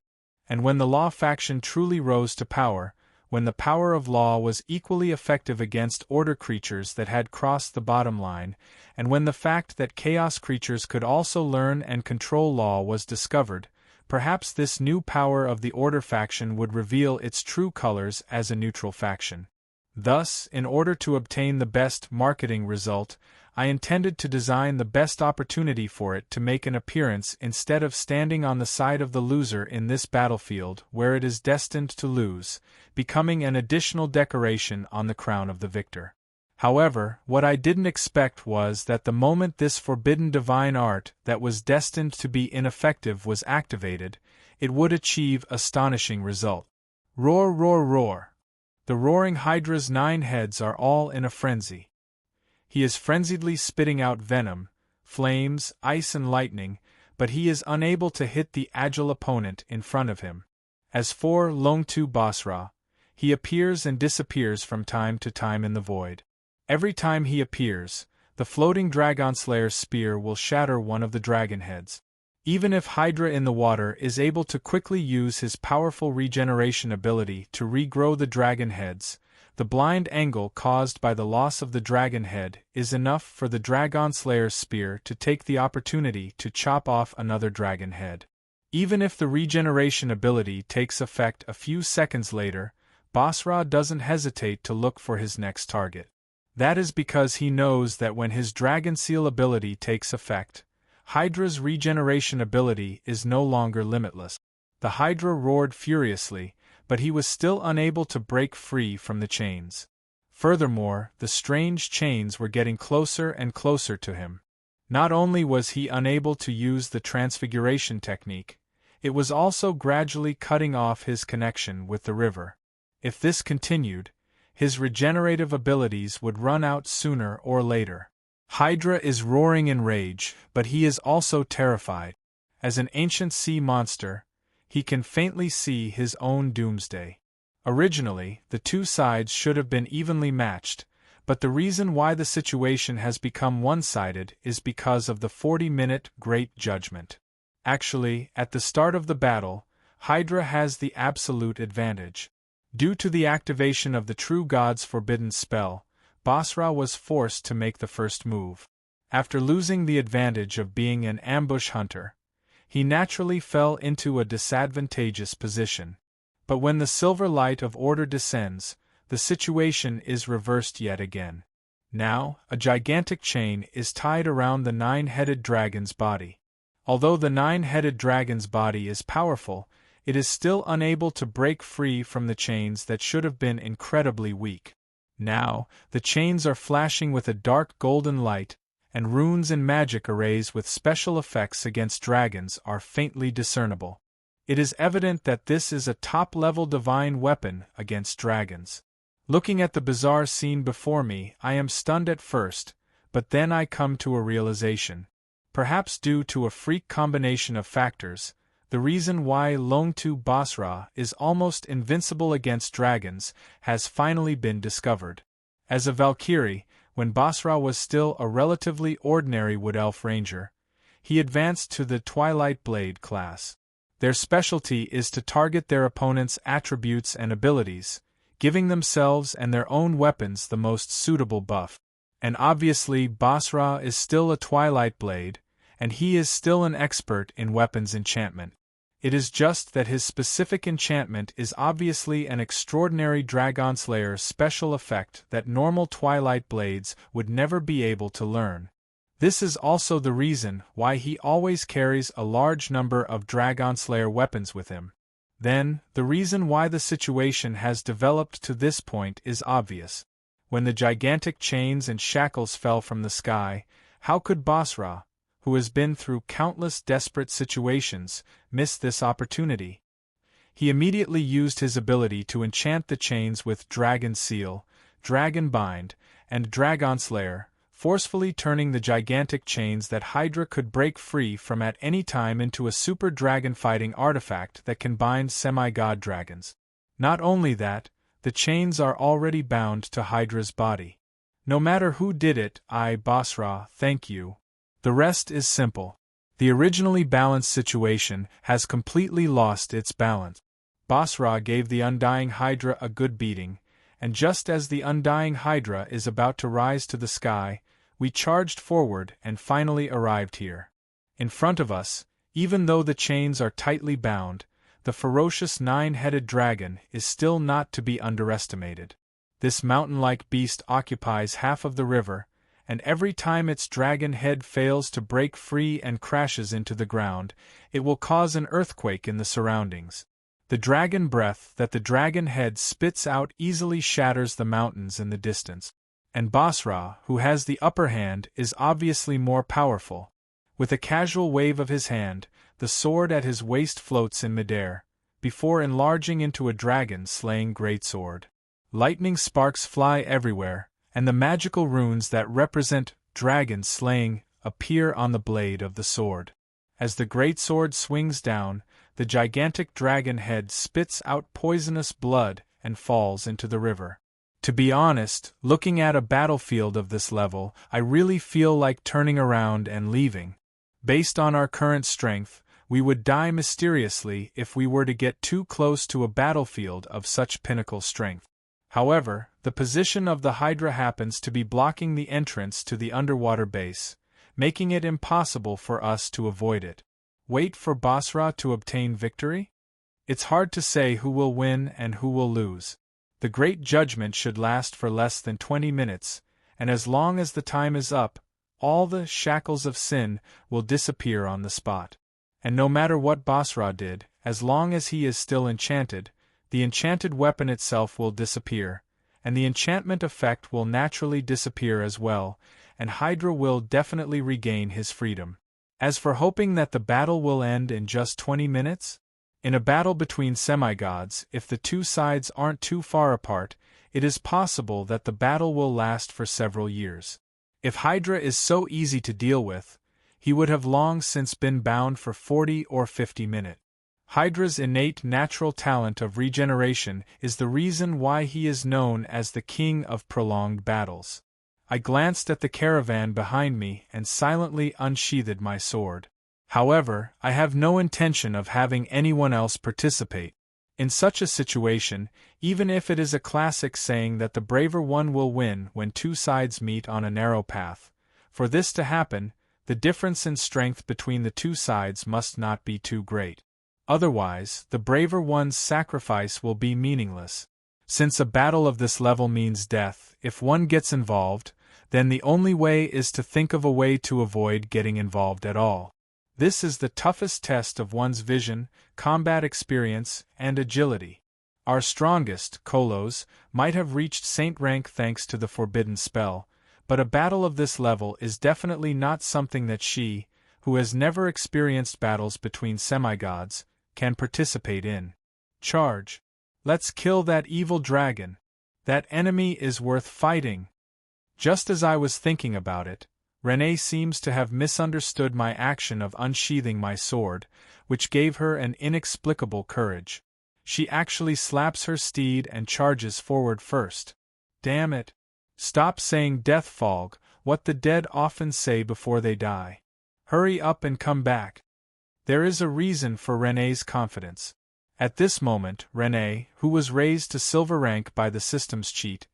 And when the law faction truly rose to power, when the power of law was equally effective against order creatures that had crossed the bottom line, and when the fact that chaos creatures could also learn and control law was discovered, perhaps this new power of the order faction would reveal its true colors as a neutral faction. Thus, in order to obtain the best marketing result, I intended to design the best opportunity for it to make an appearance instead of standing on the side of the loser in this battlefield where it is destined to lose, becoming an additional decoration on the crown of the victor. However, what I didn't expect was that the moment this forbidden divine art that was destined to be ineffective was activated, it would achieve astonishing result. Roar, roar, roar! The roaring Hydra's 9 heads are all in a frenzy. He is frenziedly spitting out venom, flames, ice and lightning, but he is unable to hit the agile opponent in front of him. As for Longtu Basra, he appears and disappears from time to time in the void. Every time he appears, the floating Dragonslayer's spear will shatter one of the dragon heads. Even if Hydra in the water is able to quickly use his powerful regeneration ability to regrow the dragon heads, the blind angle caused by the loss of the dragon head is enough for the Dragonslayer's spear to take the opportunity to chop off another dragon head. Even if the regeneration ability takes effect a few seconds later, Basra doesn't hesitate to look for his next target. That is because he knows that when his Dragon Seal ability takes effect, Hydra's regeneration ability is no longer limitless. The Hydra roared furiously, but he was still unable to break free from the chains. Furthermore, the strange chains were getting closer and closer to him. Not only was he unable to use the transfiguration technique, it was also gradually cutting off his connection with the river. If this continued, his regenerative abilities would run out sooner or later. Hydra is roaring in rage, but he is also terrified. As an ancient sea monster, he can faintly see his own doomsday. Originally, the two sides should have been evenly matched, but the reason why the situation has become one-sided is because of the 40-minute Great Judgment. Actually, at the start of the battle, Hydra has the absolute advantage. Due to the activation of the True God's forbidden spell, Basra was forced to make the first move. After losing the advantage of being an ambush hunter, he naturally fell into a disadvantageous position. But when the silver light of order descends, the situation is reversed yet again. Now, a gigantic chain is tied around the nine-headed dragon's body. Although the nine-headed dragon's body is powerful, it is still unable to break free from the chains that should have been incredibly weak. Now, the chains are flashing with a dark golden light, and runes and magic arrays with special effects against dragons are faintly discernible. It is evident that this is a top-level divine weapon against dragons. Looking at the bizarre scene before me, I am stunned at first, but then I come to a realization. Perhaps due to a freak combination of factors, the reason why Longtu Basra is almost invincible against dragons has finally been discovered. As a Valkyrie, when Basra was still a relatively ordinary Wood Elf Ranger, he advanced to the Twilight Blade class. Their specialty is to target their opponent's attributes and abilities, giving themselves and their own weapons the most suitable buff. And obviously Basra is still a Twilight Blade, and he is still an expert in weapons enchantment. It is just that his specific enchantment is obviously an extraordinary Dragonslayer special effect that normal Twilight Blades would never be able to learn. This is also the reason why he always carries a large number of Dragonslayer weapons with him. Then, the reason why the situation has developed to this point is obvious. When the gigantic chains and shackles fell from the sky, how could Basra, who has been through countless desperate situations, miss this opportunity? He immediately used his ability to enchant the chains with Dragon Seal, Dragon Bind, and Dragonslayer, forcefully turning the gigantic chains that Hydra could break free from at any time into a super dragon fighting artifact that can bind semi-god dragons. Not only that, the chains are already bound to Hydra's body. No matter who did it, Basra, thank you. The rest is simple. The originally balanced situation has completely lost its balance. Basra gave the Undying Hydra a good beating, and just as the Undying Hydra is about to rise to the sky, we charged forward and finally arrived here. In front of us, even though the chains are tightly bound, the ferocious nine-headed dragon is still not to be underestimated. This mountain-like beast occupies half of the river, and every time its dragon head fails to break free and crashes into the ground, it will cause an earthquake in the surroundings. The dragon breath that the dragon head spits out easily shatters the mountains in the distance. And Basra, who has the upper hand, is obviously more powerful. With a casual wave of his hand, the sword at his waist floats in midair, before enlarging into a dragon-slaying greatsword. Lightning sparks fly everywhere, and the magical runes that represent dragon slaying appear on the blade of the sword. As the greatsword swings down, the gigantic dragon head spits out poisonous blood and falls into the river. To be honest, looking at a battlefield of this level, I really feel like turning around and leaving. Based on our current strength, we would die mysteriously if we were to get too close to a battlefield of such pinnacle strength. However, the position of the Hydra happens to be blocking the entrance to the underwater base, making it impossible for us to avoid it. Wait for Basra to obtain victory? It's hard to say who will win and who will lose. The Great Judgment should last for less than 20 minutes, and as long as the time is up, all the shackles of sin will disappear on the spot. And no matter what Basra did, as long as he is still enchanted, the enchanted weapon itself will disappear, and the enchantment effect will naturally disappear as well, and Hydra will definitely regain his freedom. As for hoping that the battle will end in just 20 minutes? In a battle between semi-gods, if the two sides aren't too far apart, it is possible that the battle will last for several years. If Hydra is so easy to deal with, he would have long since been bound for 40 or 50 minutes. Hydra's innate natural talent of regeneration is the reason why he is known as the king of prolonged battles. I glanced at the caravan behind me and silently unsheathed my sword. However, I have no intention of having anyone else participate. In such a situation, even if it is a classic saying that the braver one will win when two sides meet on a narrow path, for this to happen, the difference in strength between the two sides must not be too great. Otherwise, the braver one's sacrifice will be meaningless. Since a battle of this level means death, if one gets involved, then the only way is to think of a way to avoid getting involved at all. This is the toughest test of one's vision, combat experience, and agility. Our strongest, Kolos, might have reached Saint rank thanks to the forbidden spell, but a battle of this level is definitely not something that she, who has never experienced battles between semi-gods, can participate in. Charge! Let's kill that evil dragon! That enemy is worth fighting! Just as I was thinking about it, Renée seems to have misunderstood my action of unsheathing my sword, which gave her an inexplicable courage. She actually slaps her steed and charges forward first. Damn it! Stop saying death fog, what the dead often say before they die. Hurry up and come back. There is a reason for Renée's confidence. At this moment, Renée, who was raised to silver rank by the system's cheat,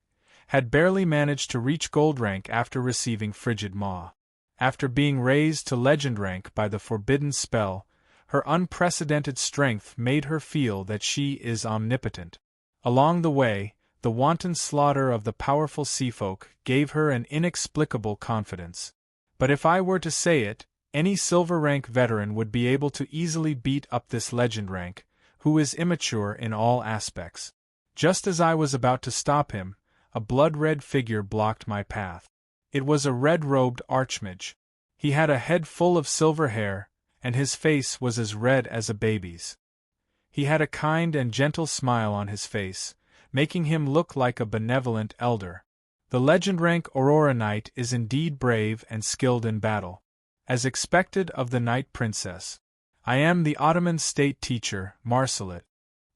had barely managed to reach gold rank after receiving Frigid Maw. After being raised to legend rank by the forbidden spell, her unprecedented strength made her feel that she is omnipotent. Along the way, the wanton slaughter of the powerful seafolk gave her an inexplicable confidence. But if I were to say it, any silver rank veteran would be able to easily beat up this legend rank, who is immature in all aspects. Just as I was about to stop him, a blood-red figure blocked my path. It was a red-robed archmage. He had a head full of silver hair, and his face was as red as a baby's. He had a kind and gentle smile on his face, making him look like a benevolent elder. The legend-rank Aurora Knight is indeed brave and skilled in battle. As expected of the Knight Princess, I am the Ottoman state teacher, Marsalit.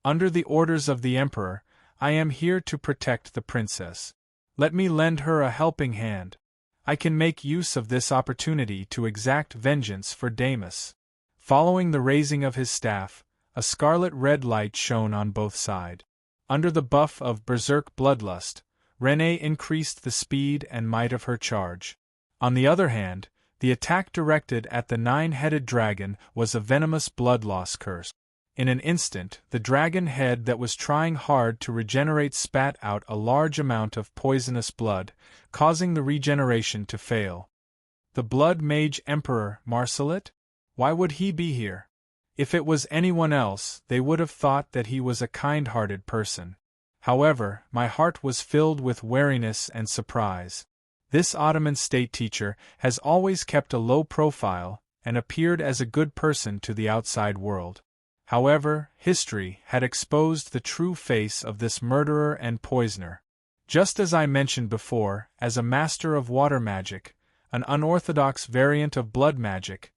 Under the orders of the Emperor, I am here to protect the princess. Let me lend her a helping hand. I can make use of this opportunity to exact vengeance for Damus. Following the raising of his staff, a scarlet-red light shone on both sides. Under the buff of berserk bloodlust, Renée increased the speed and might of her charge. On the other hand, the attack directed at the nine-headed dragon was a venomous blood-loss curse. In an instant, the dragon head that was trying hard to regenerate spat out a large amount of poisonous blood, causing the regeneration to fail. The Blood Mage Emperor, Marsalit? Why would he be here? If it was anyone else, they would have thought that he was a kind-hearted person. However, my heart was filled with wariness and surprise. This Ottoman state teacher has always kept a low profile and appeared as a good person to the outside world. However, history had exposed the true face of this murderer and poisoner. Just as I mentioned before, as a master of water magic, an unorthodox variant of blood magic,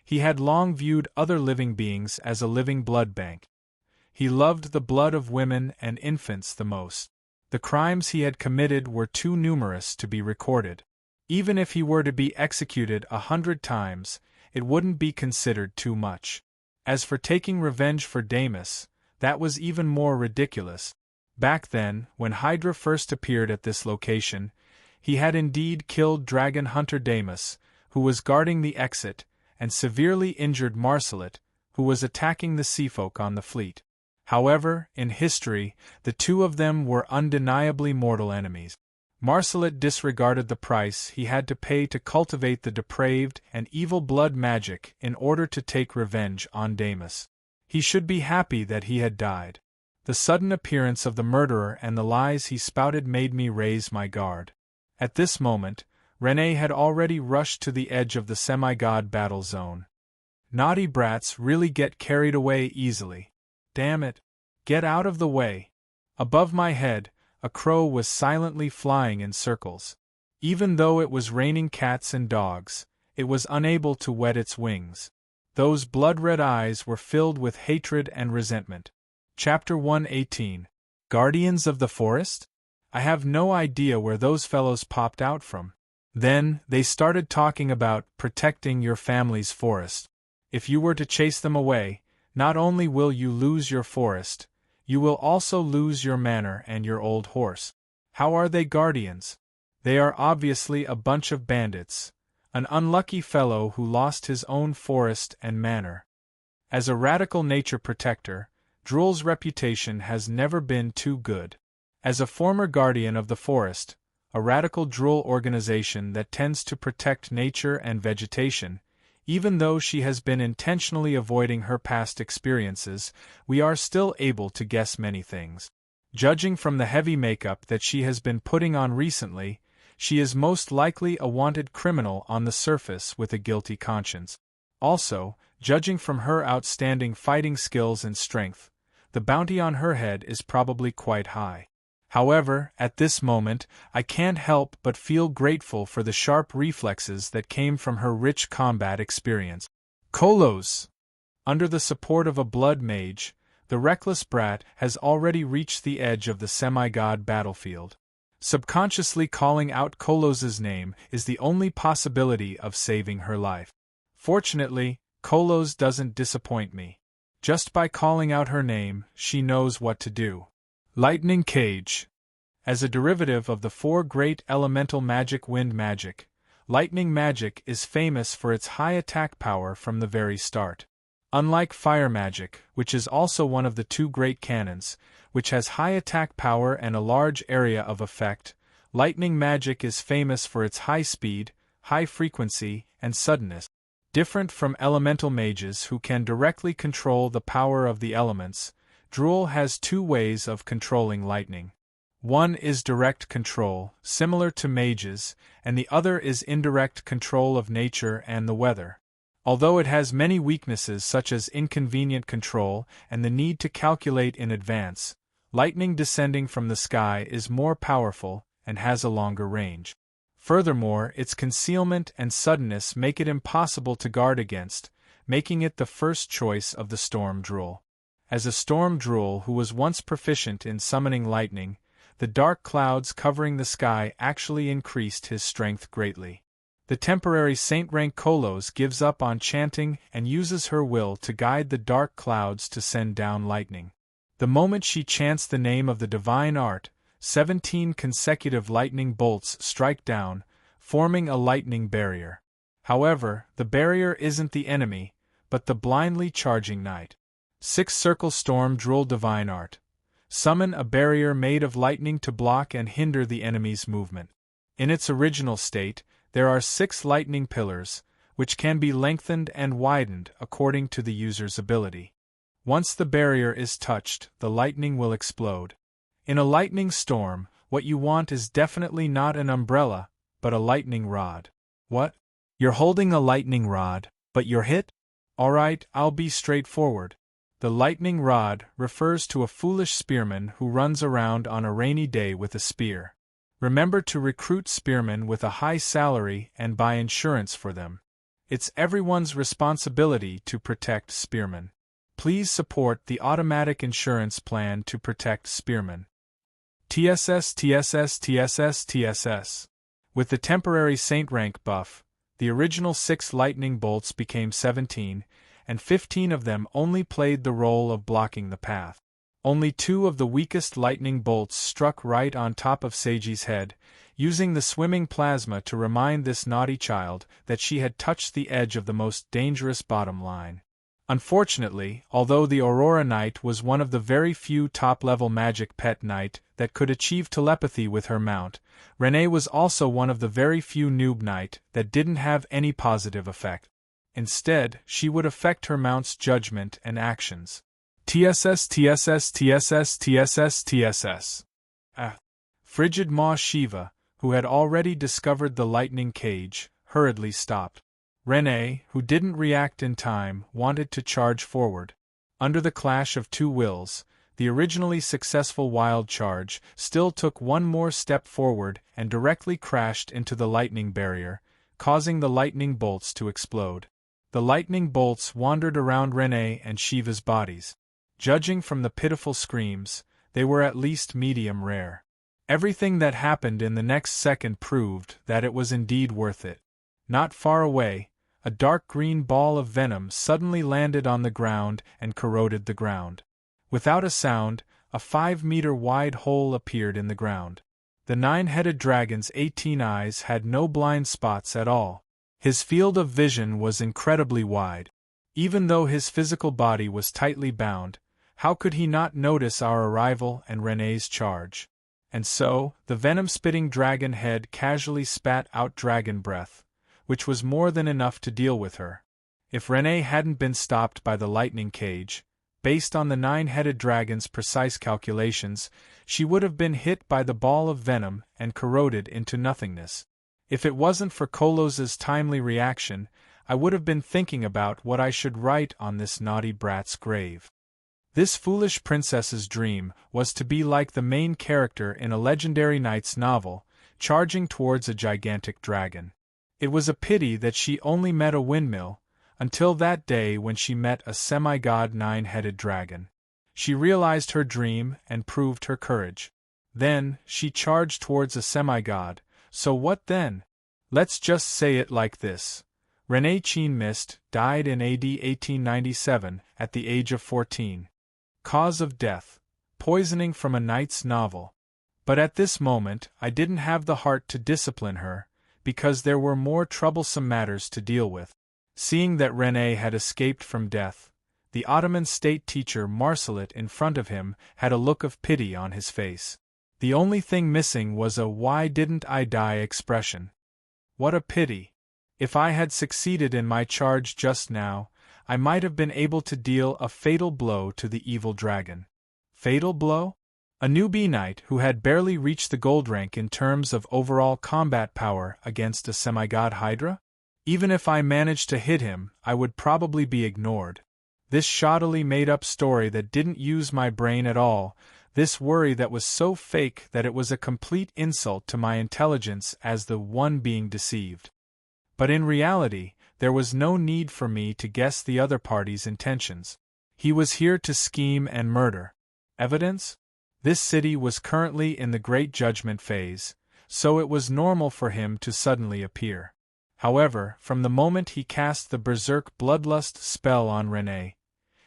he had long viewed other living beings as a living blood bank. He loved the blood of women and infants the most. The crimes he had committed were too numerous to be recorded. Even if he were to be executed 100 times, it wouldn't be considered too much. As for taking revenge for Damus, that was even more ridiculous. Back then, when Hydra first appeared at this location, he had indeed killed dragon hunter Damus, who was guarding the exit, and severely injured Marcelet, who was attacking the seafolk on the fleet. However, in history, the two of them were undeniably mortal enemies. Marcelet disregarded the price he had to pay to cultivate the depraved and evil blood magic in order to take revenge on Damus. He should be happy that he had died. The sudden appearance of the murderer and the lies he spouted made me raise my guard. At this moment, Renée had already rushed to the edge of the semi-god battle zone. Naughty brats really get carried away easily. Damn it! Get out of the way! Above my head, a crow was silently flying in circles. Even though it was raining cats and dogs, it was unable to wet its wings. Those blood-red eyes were filled with hatred and resentment. Chapter 118. Guardians of the Forest? I have no idea where those fellows popped out from. Then, they started talking about protecting your family's forest. If you were to chase them away, not only will you lose your forest, you will also lose your manor and your old horse. How are they guardians? They are obviously a bunch of bandits, an unlucky fellow who lost his own forest and manor. As a radical nature protector, Drool's reputation has never been too good. As a former guardian of the forest, a radical Drool organization that tends to protect nature and vegetation, even though she has been intentionally avoiding her past experiences, we are still able to guess many things. Judging from the heavy makeup that she has been putting on recently, she is most likely a wanted criminal on the surface with a guilty conscience. Also, judging from her outstanding fighting skills and strength, the bounty on her head is probably quite high. However, at this moment, I can't help but feel grateful for the sharp reflexes that came from her rich combat experience. Kolos! Under the support of a blood mage, the reckless brat has already reached the edge of the semi-god battlefield. Subconsciously calling out Kolos's name is the only possibility of saving her life. Fortunately, Kolos doesn't disappoint me. Just by calling out her name, she knows what to do. Lightning Cage. As a derivative of the four great elemental magic wind magic, lightning magic is famous for its high attack power from the very start. Unlike fire magic, which is also one of the two great cannons, which has high attack power and a large area of effect, lightning magic is famous for its high speed, high frequency, and suddenness. Different from elemental mages who can directly control the power of the elements, Drool has two ways of controlling lightning. One is direct control, similar to mages, and the other is indirect control of nature and the weather. Although it has many weaknesses such as inconvenient control and the need to calculate in advance, lightning descending from the sky is more powerful and has a longer range. Furthermore, its concealment and suddenness make it impossible to guard against, making it the first choice of the Storm Drool. As a Storm Drool who was once proficient in summoning lightning, the dark clouds covering the sky actually increased his strength greatly. The temporary saint rank Kolos gives up on chanting and uses her will to guide the dark clouds to send down lightning. The moment she chants the name of the divine art, 17 consecutive lightning bolts strike down, forming a lightning barrier. However, the barrier isn't the enemy, but the blindly charging knight. 6 Circle Storm Drool Divine Art. Summon a barrier made of lightning to block and hinder the enemy's movement. In its original state, there are 6 lightning pillars, which can be lengthened and widened according to the user's ability. Once the barrier is touched, the lightning will explode. In a lightning storm, what you want is definitely not an umbrella, but a lightning rod. What? You're holding a lightning rod, but you're hit? Alright, I'll be straightforward. The lightning rod refers to a foolish spearman who runs around on a rainy day with a spear. Remember to recruit spearmen with a high salary and buy insurance for them. It's everyone's responsibility to protect spearmen. Please support the automatic insurance plan to protect Spearman. TSS TSS TSS TSS. With the temporary Saint rank buff, the original 6 lightning bolts became 17, and 15 of them only played the role of blocking the path. Only 2 of the weakest lightning bolts struck right on top of Seiji's head, using the swimming plasma to remind this naughty child that she had touched the edge of the most dangerous bottom line. Unfortunately, although the Aurora Knight was one of the very few top-level magic pet knight that could achieve telepathy with her mount, Renee was also one of the very few noob knight that didn't have any positive effect. Instead, she would affect her mount's judgment and actions. TSS TSS TSS TSS TSS. Frigid Ma Shiva, who had already discovered the lightning cage, hurriedly stopped. Renee, who didn't react in time, wanted to charge forward. Under the clash of 2 wills, the originally successful wild charge still took one more step forward and directly crashed into the lightning barrier, causing the lightning bolts to explode. The lightning bolts wandered around Renee and Shiva's bodies. Judging from the pitiful screams, they were at least medium rare. Everything that happened in the next second proved that it was indeed worth it. Not far away, a dark green ball of venom suddenly landed on the ground and corroded the ground. Without a sound, a 5-meter-wide hole appeared in the ground. The 9-headed dragon's 18 eyes had no blind spots at all. His field of vision was incredibly wide. Even though his physical body was tightly bound, how could he not notice our arrival and Renee's charge? And so, the venom-spitting dragon head casually spat out dragon breath, which was more than enough to deal with her. If Renee hadn't been stopped by the lightning cage, based on the 9-headed dragon's precise calculations, she would have been hit by the ball of venom and corroded into nothingness. If it wasn't for Kolos's timely reaction, I would have been thinking about what I should write on this naughty brat's grave. This foolish princess's dream was to be like the main character in a legendary knight's novel, charging towards a gigantic dragon. It was a pity that she only met a windmill, until that day when she met a semi-god 9-headed dragon. She realized her dream and proved her courage. Then, she charged towards a semi-god, so what then? Let's just say it like this. Renee Chin Mist died in AD 1897 at the age of 14. Cause of death: poisoning from a knight's novel. But at this moment I didn't have the heart to discipline her, because there were more troublesome matters to deal with. Seeing that Renee had escaped from death, the Ottoman state teacher Marsalit in front of him had a look of pity on his face. The only thing missing was a "why didn't I die" expression. What a pity! If I had succeeded in my charge just now, I might have been able to deal a fatal blow to the evil dragon. Fatal blow? A newbie knight who had barely reached the gold rank in terms of overall combat power against a semi-god Hydra? Even if I managed to hit him, I would probably be ignored. This shoddily made-up story that didn't use my brain at all, this worry that was so fake that it was a complete insult to my intelligence as the one being deceived. But in reality, there was no need for me to guess the other party's intentions. He was here to scheme and murder. Evidence? This city was currently in the Great Judgment phase, so it was normal for him to suddenly appear. However, from the moment he cast the Berserk Bloodlust spell on Renee,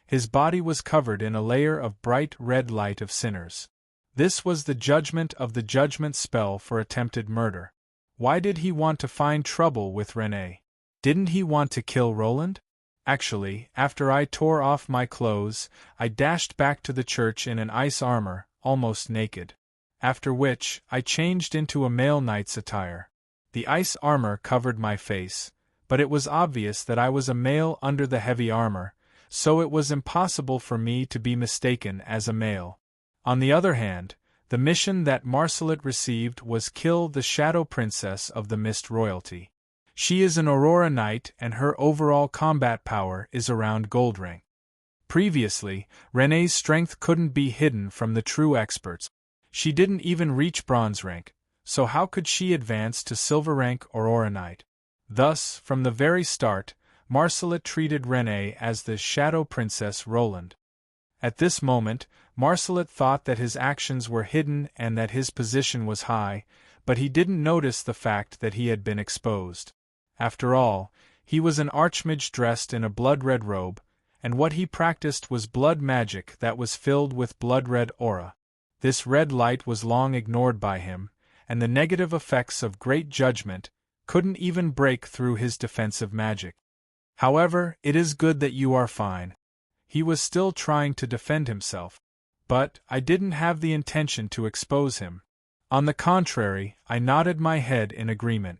his body was covered in a layer of bright red light of sinners. This was the judgment of the judgment spell for attempted murder. Why did he want to find trouble with Renee? Didn't he want to kill Roland? Actually, after I tore off my clothes, I dashed back to the church in an ice armor, almost naked. After which, I changed into a male knight's attire. The ice armor covered my face, but it was obvious that I was a male under the heavy armor, so it was impossible for me to be mistaken as a male. On the other hand, the mission that Marsalit received was kill the Shadow Princess of the Mist Royalty. She is an Aurora Knight and her overall combat power is around gold rank. Previously, Renee's strength couldn't be hidden from the true experts. She didn't even reach bronze rank, so how could she advance to silver rank Aurora Knight? Thus, from the very start, Marcelet treated Renee as the Shadow Princess Roland. At this moment, Marcelet thought that his actions were hidden and that his position was high, but he didn't notice the fact that he had been exposed. After all, he was an archmage dressed in a blood-red robe, and what he practiced was blood magic that was filled with blood-red aura. This red light was long ignored by him, and the negative effects of great judgment couldn't even break through his defensive magic. However, it is good that you are fine. He was still trying to defend himself. But I didn't have the intention to expose him. On the contrary, I nodded my head in agreement.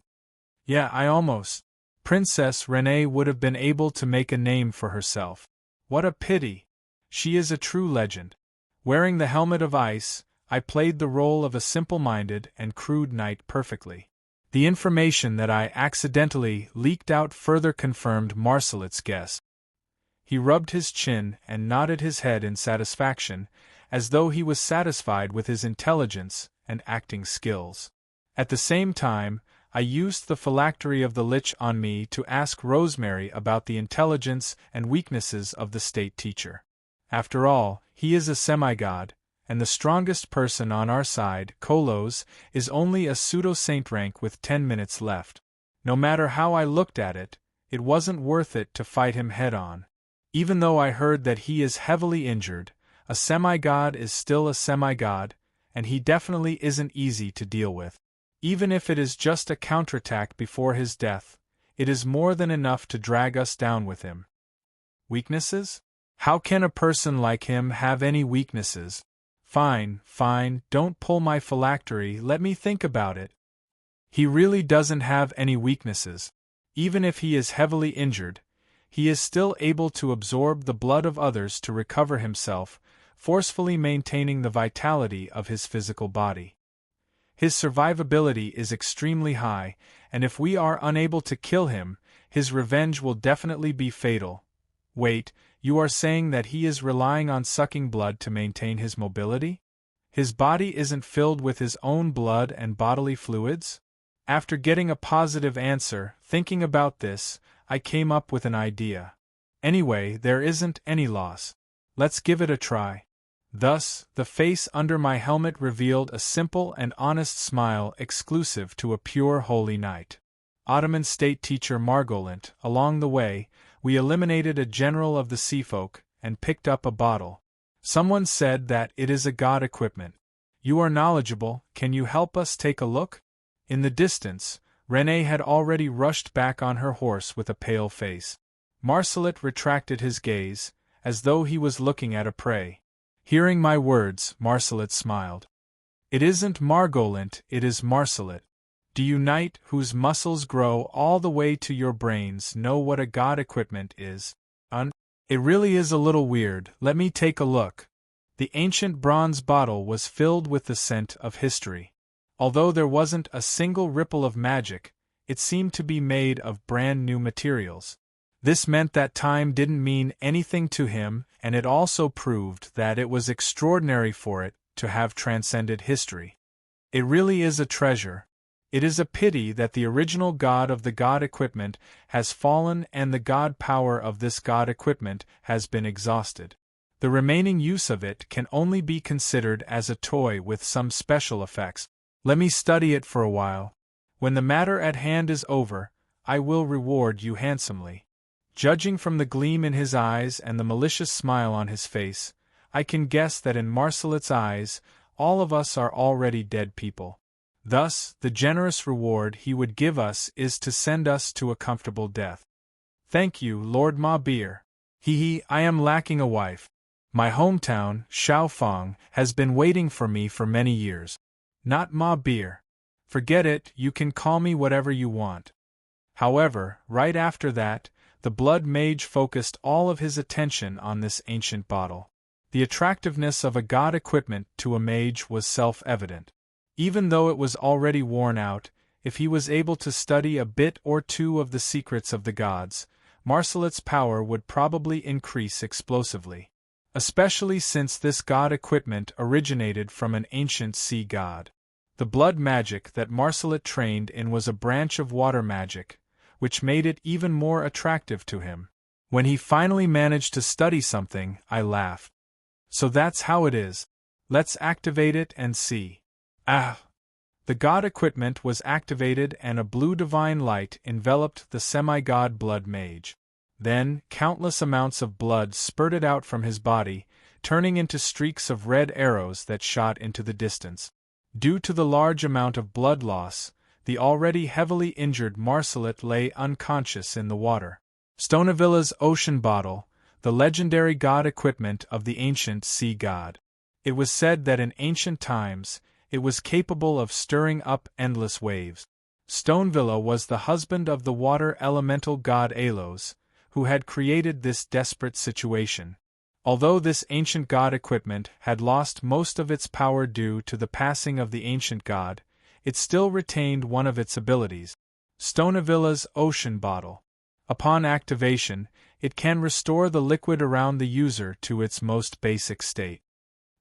Yeah, I almost. Princess Renee would have been able to make a name for herself. What a pity. She is a true legend. Wearing the helmet of ice, I played the role of a simple-minded and crude knight perfectly. The information that I accidentally leaked out further confirmed Marcelet's guess. He rubbed his chin and nodded his head in satisfaction, as though he was satisfied with his intelligence and acting skills. At the same time, I used the phylactery of the Lich on me to ask Rosemary about the intelligence and weaknesses of the state teacher. After all, he is a semi-god, and the strongest person on our side, Kolos, is only a pseudo-saint rank with 10 minutes left. No matter how I looked at it, it wasn't worth it to fight him head-on. Even though I heard that he is heavily injured, a semi-god is still a semi-god, and he definitely isn't easy to deal with. Even if it is just a counterattack before his death, it is more than enough to drag us down with him. Weaknesses? How can a person like him have any weaknesses? Fine, don't pull my phylactery, let me think about it. He really doesn't have any weaknesses. Even if he is heavily injured, he is still able to absorb the blood of others to recover himself, forcefully maintaining the vitality of his physical body. His survivability is extremely high, and if we are unable to kill him, his revenge will definitely be fatal. Wait, you are saying that he is relying on sucking blood to maintain his mobility? His body isn't filled with his own blood and bodily fluids? After getting a positive answer, thinking about this, I came up with an idea. Anyway, there isn't any loss. Let's give it a try. Thus, the face under my helmet revealed a simple and honest smile exclusive to a pure holy knight. Ottoman state teacher Margolint, along the way, we eliminated a general of the seafolk and picked up a bottle. Someone said that it is a god equipment. You are knowledgeable, can you help us take a look? In the distance, Renee had already rushed back on her horse with a pale face. Marcelet retracted his gaze, as though he was looking at a prey. Hearing my words, Marcelet smiled. It isn't Margolint, it is Marcelet. Do you knight, whose muscles grow all the way to your brains, know what a god equipment is? It really is a little weird, let me take a look. The ancient bronze bottle was filled with the scent of history. Although there wasn't a single ripple of magic, it seemed to be made of brand new materials. This meant that time didn't mean anything to him, and it also proved that it was extraordinary for it to have transcended history. It really is a treasure. It is a pity that the original god of the god equipment has fallen and the god power of this god equipment has been exhausted. The remaining use of it can only be considered as a toy with some special effects. Let me study it for a while. When the matter at hand is over, I will reward you handsomely. Judging from the gleam in his eyes and the malicious smile on his face, I can guess that in Marcelet's eyes, all of us are already dead people. Thus, the generous reward he would give us is to send us to a comfortable death. Thank you, Lord Ma Beer. I am lacking a wife. My hometown, Shaofeng, has been waiting for me for many years. Not Ma Beer. Forget it, you can call me whatever you want. However, right after that, the blood mage focused all of his attention on this ancient bottle. The attractiveness of a god equipment to a mage was self-evident. Even though it was already worn out, if he was able to study a bit or two of the secrets of the gods, Marcelet's power would probably increase explosively. Especially since this god equipment originated from an ancient sea god. The blood magic that Marcelet trained in was a branch of water magic, which made it even more attractive to him. When he finally managed to study something, I laughed. So that's how it is. Let's activate it and see. Ah! The god equipment was activated and a blue divine light enveloped the semi-god blood mage. Then, countless amounts of blood spurted out from his body, turning into streaks of red arrows that shot into the distance. Due to the large amount of blood loss, the already heavily injured Marcelet lay unconscious in the water. Stonevilla's ocean bottle, the legendary god equipment of the ancient sea god. It was said that in ancient times, it was capable of stirring up endless waves. Stonevilla was the husband of the water elemental god Alos, who had created this desperate situation. Although this ancient god equipment had lost most of its power due to the passing of the ancient god, it still retained one of its abilities: Stonevilla's ocean bottle. Upon activation, it can restore the liquid around the user to its most basic state.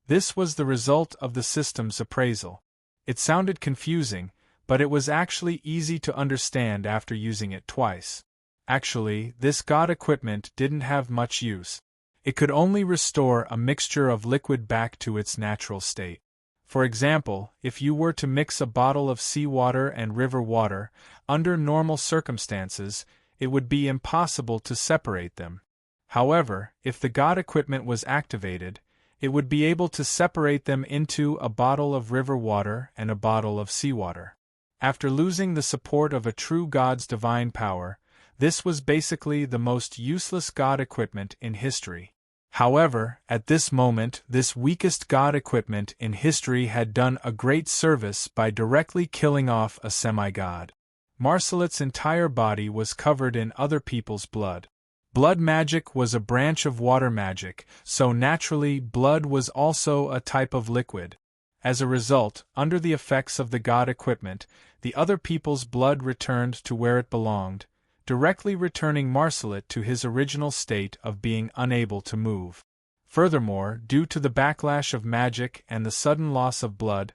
This was the result of the system's appraisal. It sounded confusing, but it was actually easy to understand after using it twice. Actually, this god equipment didn't have much use. It could only restore a mixture of liquid back to its natural state. For example, if you were to mix a bottle of seawater and river water, under normal circumstances, it would be impossible to separate them. However, if the god equipment was activated, it would be able to separate them into a bottle of river water and a bottle of seawater. After losing the support of a true god's divine power, this was basically the most useless god equipment in history. However, at this moment, this weakest god equipment in history had done a great service by directly killing off a semi-god. Marcelet's entire body was covered in other people's blood. Blood magic was a branch of water magic, so naturally blood was also a type of liquid. As a result, under the effects of the god equipment, the other people's blood returned to where it belonged, directly returning Marcelet to his original state of being unable to move. Furthermore, due to the backlash of magic and the sudden loss of blood,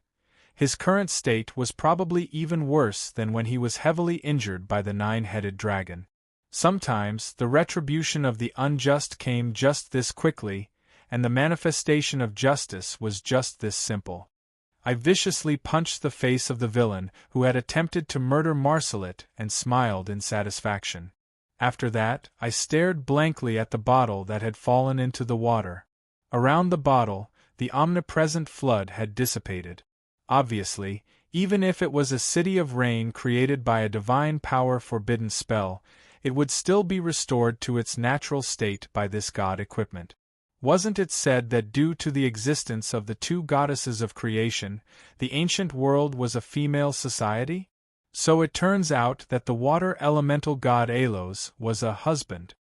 his current state was probably even worse than when he was heavily injured by the nine-headed dragon. Sometimes, the retribution of the unjust came just this quickly, and the manifestation of justice was just this simple. I viciously punched the face of the villain who had attempted to murder Marcelet and smiled in satisfaction. After that, I stared blankly at the bottle that had fallen into the water. Around the bottle, the omnipresent flood had dissipated. Obviously, even if it was a city of rain created by a divine power forbidden spell, it would still be restored to its natural state by this god equipment. Wasn't it said that due to the existence of the two goddesses of creation, the ancient world was a female society? So it turns out that the water elemental god Alos was a husband.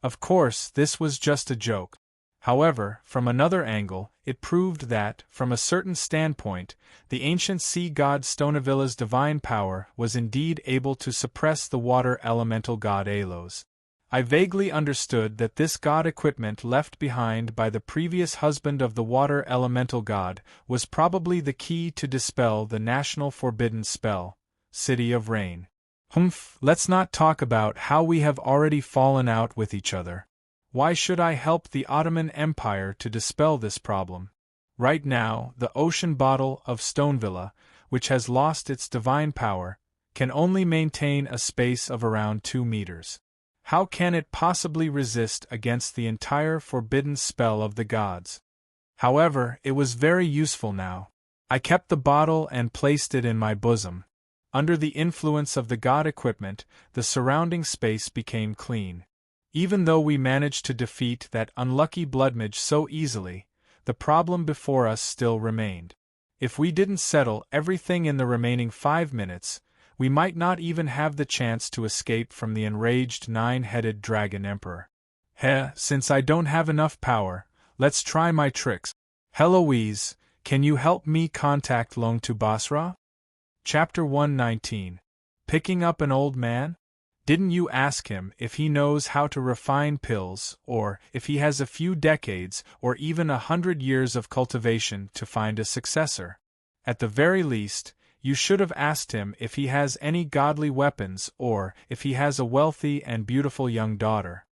Of course, this was just a joke. However, from another angle, it proved that, from a certain standpoint, the ancient sea god Stonevilla's divine power was indeed able to suppress the water elemental god Alos. I vaguely understood that this god equipment left behind by the previous husband of the water elemental god was probably the key to dispel the national forbidden spell, City of Rain. Let's not talk about how we have already fallen out with each other. Why should I help the Ottoman Empire to dispel this problem? Right now, the ocean bottle of Stonevilla, which has lost its divine power, can only maintain a space of around 2 meters. How can it possibly resist against the entire forbidden spell of the gods? However, it was very useful now. I kept the bottle and placed it in my bosom. Under the influence of the god equipment, the surrounding space became clean. Even though we managed to defeat that unlucky bloodmage so easily, the problem before us still remained. If we didn't settle everything in the remaining 5 minutes, we might not even have the chance to escape from the enraged nine-headed dragon emperor. Since I don't have enough power, let's try my tricks. Heloise, can you help me contact Longtu Basra? Chapter 119. Picking up an old man? Didn't you ask him if he knows how to refine pills, or if he has a few decades or even 100 years of cultivation to find a successor? At the very least, you should have asked him if he has any godly weapons or if he has a wealthy and beautiful young daughter.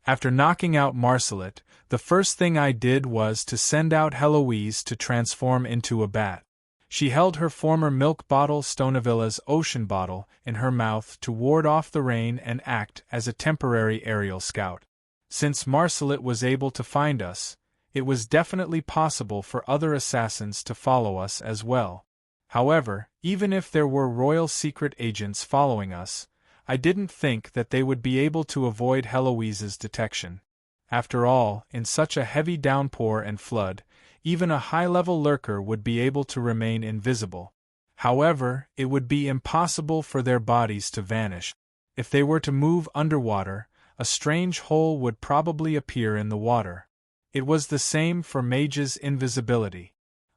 After knocking out Marcelet, the first thing I did was to send out Heloise to transform into a bat. She held her former milk bottle, Stonevilla's ocean bottle, in her mouth to ward off the rain and act as a temporary aerial scout. Since Marcelet was able to find us, it was definitely possible for other assassins to follow us as well. However, even if there were royal secret agents following us, I didn't think that they would be able to avoid Heloise's detection. After all, in such a heavy downpour and flood, even a high-level lurker would be able to remain invisible. However, it would be impossible for their bodies to vanish. If they were to move underwater, a strange hole would probably appear in the water. It was the same for mages' invisibility.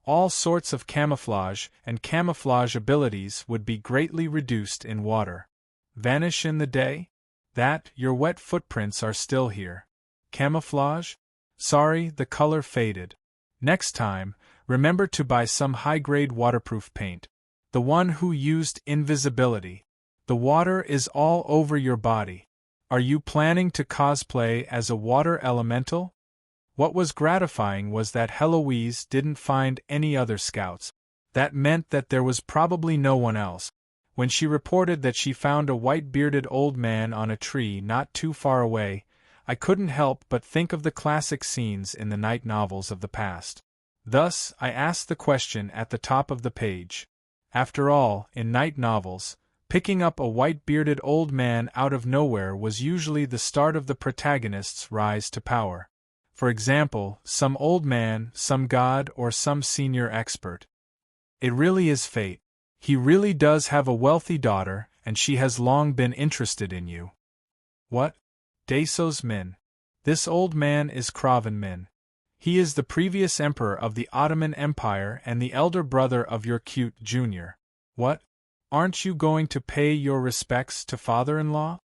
All sorts of camouflage and camouflage abilities would be greatly reduced in water. Vanish in the day? That, your wet footprints are still here. Camouflage? Sorry, the color faded. Next time, remember to buy some high-grade waterproof paint. The one who used invisibility. The water is all over your body. Are you planning to cosplay as a water elemental? What was gratifying was that Heloise didn't find any other scouts. That meant that there was probably no one else. When she reported that she found a white-bearded old man on a tree not too far away, I couldn't help but think of the classic scenes in the night novels of the past. Thus, I asked the question at the top of the page. After all, in night novels, picking up a white-bearded old man out of nowhere was usually the start of the protagonist's rise to power. For example, some old man, some god, or some senior expert. It really is fate. He really does have a wealthy daughter, and she has long been interested in you. What? Dasos Min. This old man is Kraven Min. He is the previous emperor of the Ottoman Empire and the elder brother of your cute junior. What? Aren't you going to pay your respects to father-in-law?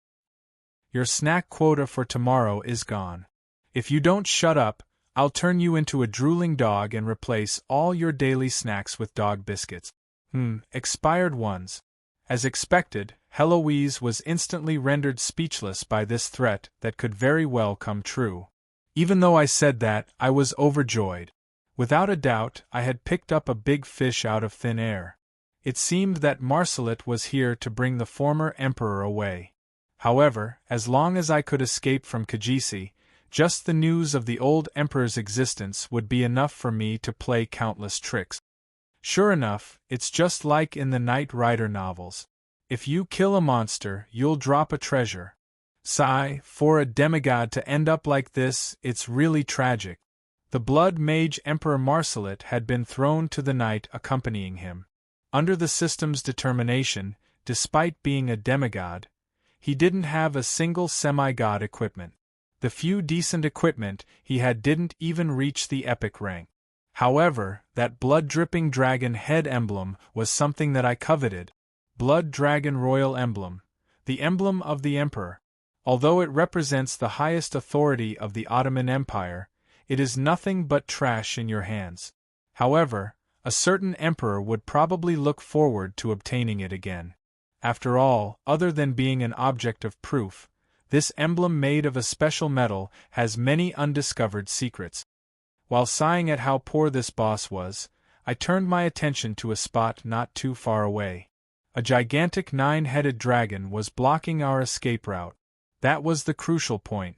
Your snack quota for tomorrow is gone. If you don't shut up, I'll turn you into a drooling dog and replace all your daily snacks with dog biscuits. Expired ones. As expected, Heloise was instantly rendered speechless by this threat that could very well come true. Even though I said that, I was overjoyed. Without a doubt, I had picked up a big fish out of thin air. It seemed that Marcelet was here to bring the former emperor away. However, as long as I could escape from Kajisi, just the news of the old emperor's existence would be enough for me to play countless tricks. Sure enough, it's just like in the Knight Rider novels. If you kill a monster, you'll drop a treasure. Sigh, for a demigod to end up like this, it's really tragic. The blood mage Emperor Marcelet had been thrown to the knight accompanying him. Under the system's determination, despite being a demigod, he didn't have a single semi-god equipment. The few decent equipment he had didn't even reach the epic rank. However, that blood-dripping dragon head emblem was something that I coveted. Blood Dragon Royal Emblem, the emblem of the Emperor. Although it represents the highest authority of the Ottoman Empire, it is nothing but trash in your hands. However, a certain emperor would probably look forward to obtaining it again. After all, other than being an object of proof, this emblem made of a special metal has many undiscovered secrets. While sighing at how poor this boss was, I turned my attention to a spot not too far away. A gigantic 9-headed dragon was blocking our escape route. That was the crucial point.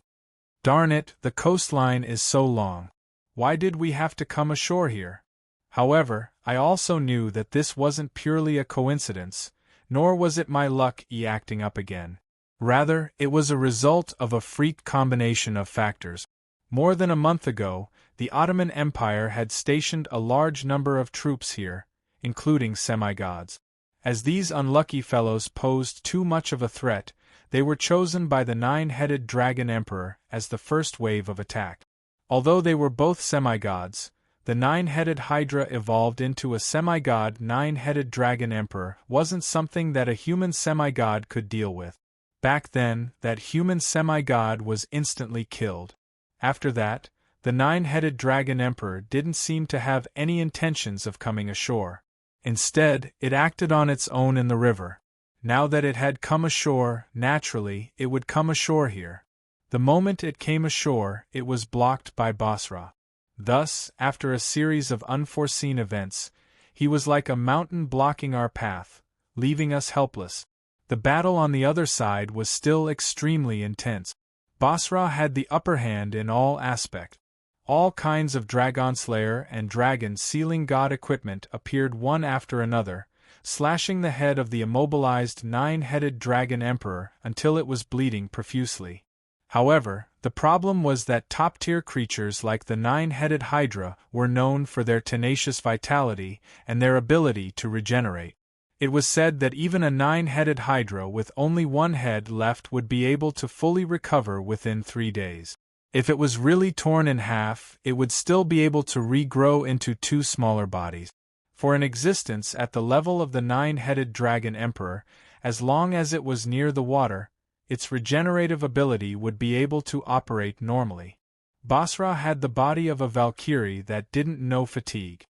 Darn it, the coastline is so long. Why did we have to come ashore here? However, I also knew that this wasn't purely a coincidence, nor was it my luck acting up again. Rather, it was a result of a freak combination of factors. More than a month ago, the Ottoman Empire had stationed a large number of troops here, including semi-gods. As these unlucky fellows posed too much of a threat, they were chosen by the 9-headed Dragon Emperor as the first wave of attack. Although they were both semi-gods, the 9-headed Hydra evolved into a semi-god 9-headed Dragon Emperor wasn't something that a human semi-god could deal with. Back then, that human semi-god was instantly killed. After that, the 9-headed Dragon Emperor didn't seem to have any intentions of coming ashore. Instead, it acted on its own in the river. Now that it had come ashore, naturally, it would come ashore here. The moment it came ashore, it was blocked by Basra. Thus, after a series of unforeseen events, he was like a mountain blocking our path, leaving us helpless. The battle on the other side was still extremely intense. Basra had the upper hand in all aspects. All kinds of dragonslayer and dragon-sealing god equipment appeared one after another, slashing the head of the immobilized nine-headed dragon emperor until it was bleeding profusely. However, the problem was that top-tier creatures like the nine-headed hydra were known for their tenacious vitality and their ability to regenerate. It was said that even a nine-headed hydra with only one head left would be able to fully recover within 3 days. If it was really torn in half, it would still be able to regrow into 2 smaller bodies. For an existence at the level of the nine-headed dragon emperor, as long as it was near the water, its regenerative ability would be able to operate normally. Basra had the body of a Valkyrie that didn't know fatigue.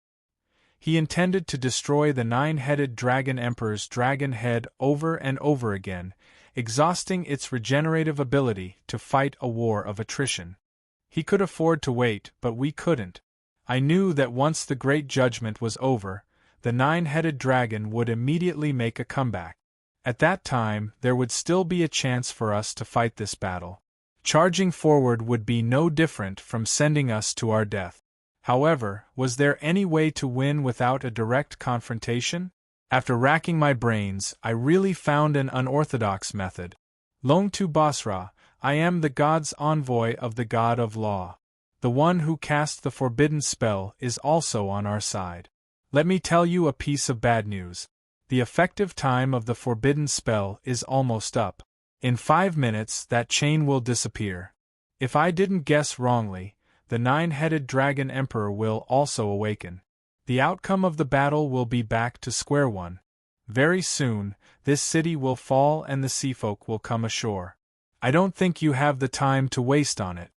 He intended to destroy the nine-headed dragon emperor's dragon head over and over again, exhausting its regenerative ability to fight a war of attrition. He could afford to wait, but we couldn't. I knew that once the Great Judgment was over, the nine-headed dragon would immediately make a comeback. At that time, there would still be a chance for us to fight this battle. Charging forward would be no different from sending us to our death. However, was there any way to win without a direct confrontation? After racking my brains, I really found an unorthodox method. Loan to Basra, I am the god's envoy of the god of law. The one who cast the forbidden spell is also on our side. Let me tell you a piece of bad news. The effective time of the forbidden spell is almost up. In 5 minutes that chain will disappear. If I didn't guess wrongly, the nine-headed dragon emperor will also awaken. The outcome of the battle will be back to square one. Very soon, this city will fall and the seafolk will come ashore. I don't think you have the time to waste on it.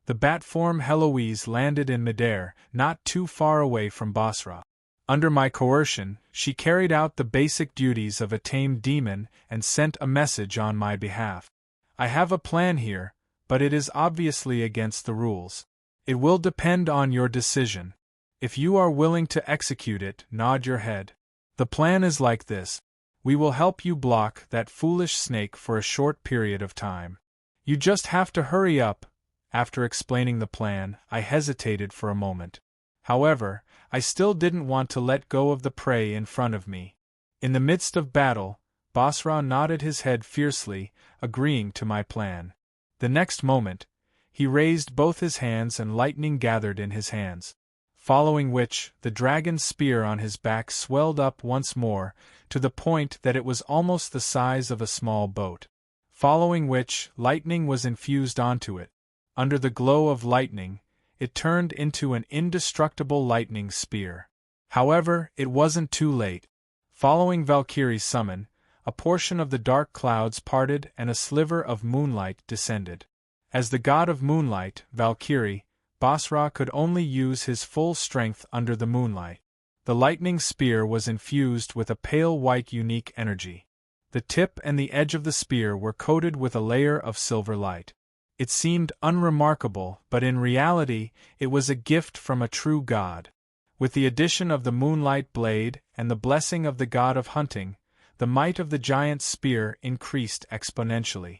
The bat-form Heloise landed in midair, not too far away from Basra. Under my coercion, she carried out the basic duties of a tamed demon and sent a message on my behalf. I have a plan here, but it is obviously against the rules. It will depend on your decision. If you are willing to execute it, nod your head. The plan is like this. We will help you block that foolish snake for a short period of time. You just have to hurry up. After explaining the plan, I hesitated for a moment. However, I still didn't want to let go of the prey in front of me. In the midst of battle, Basra nodded his head fiercely, agreeing to my plan. The next moment, he raised both his hands and lightning gathered in his hands. Following which, the dragon's spear on his back swelled up once more, to the point that it was almost the size of a small boat. Following which, lightning was infused onto it. Under the glow of lightning, it turned into an indestructible lightning spear. However, it wasn't too late. Following Valkyrie's summon, a portion of the dark clouds parted and a sliver of moonlight descended. As the god of moonlight, Valkyrie, Basra could only use his full strength under the moonlight. The lightning spear was infused with a pale white unique energy. The tip and the edge of the spear were coated with a layer of silver light. It seemed unremarkable, but in reality, it was a gift from a true god. With the addition of the moonlight blade and the blessing of the god of hunting, the might of the giant spear increased exponentially.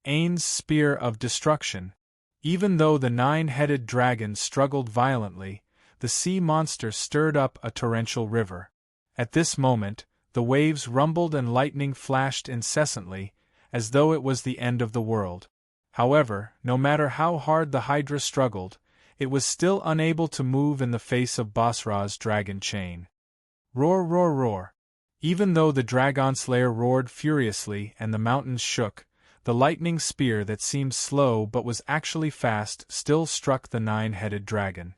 Ain's spear of destruction. Even though the nine-headed dragon struggled violently, the sea monster stirred up a torrential river. At this moment, the waves rumbled and lightning flashed incessantly, as though it was the end of the world. However, no matter how hard the Hydra struggled, it was still unable to move in the face of Basra's dragon chain. Roar, roar, roar. Even though the Dragon Slayer roared furiously and the mountains shook, the lightning spear that seemed slow but was actually fast still struck the nine-headed dragon.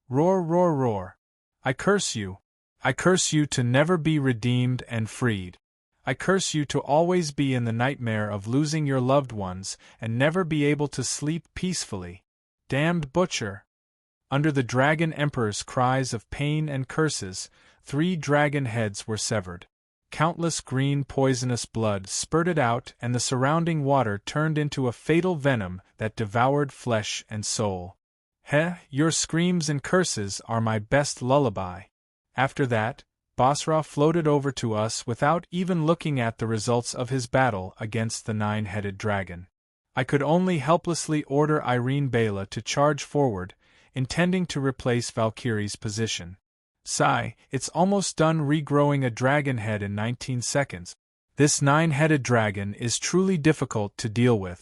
Roar, roar, roar. I curse you. I curse you to never be redeemed and freed. I curse you to always be in the nightmare of losing your loved ones and never be able to sleep peacefully. Damned butcher! Under the Dragon Emperor's cries of pain and curses, 3 dragon heads were severed. Countless green poisonous blood spurted out and the surrounding water turned into a fatal venom that devoured flesh and soul. Your screams and curses are my best lullaby. After that, Basra floated over to us without even looking at the results of his battle against the 9-headed dragon. I could only helplessly order Irene Bela to charge forward, intending to replace Valkyrie's position. Sigh, it's almost done regrowing a dragon head in 19 seconds. This 9-headed dragon is truly difficult to deal with.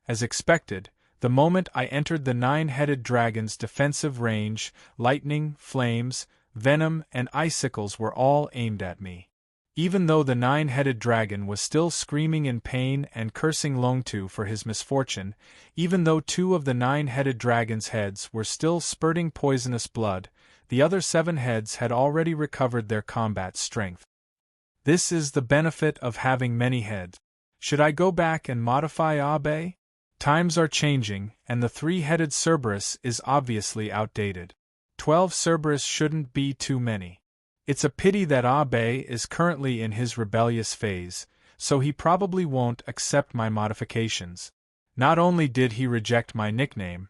As expected, the moment I entered the 9-headed dragon's defensive range, lightning, flames, venom, and icicles were all aimed at me. Even though the 9-headed dragon was still screaming in pain and cursing Longtu for his misfortune, even though 2 of the 9-headed dragon's heads were still spurting poisonous blood, the other 7 heads had already recovered their combat strength. This is the benefit of having many heads. Should I go back and modify Abe? Times are changing, and the 3-headed Cerberus is obviously outdated. 12 Cerberus shouldn't be too many. It's a pity that Abe is currently in his rebellious phase, so he probably won't accept my modifications. Not only did he reject my nickname,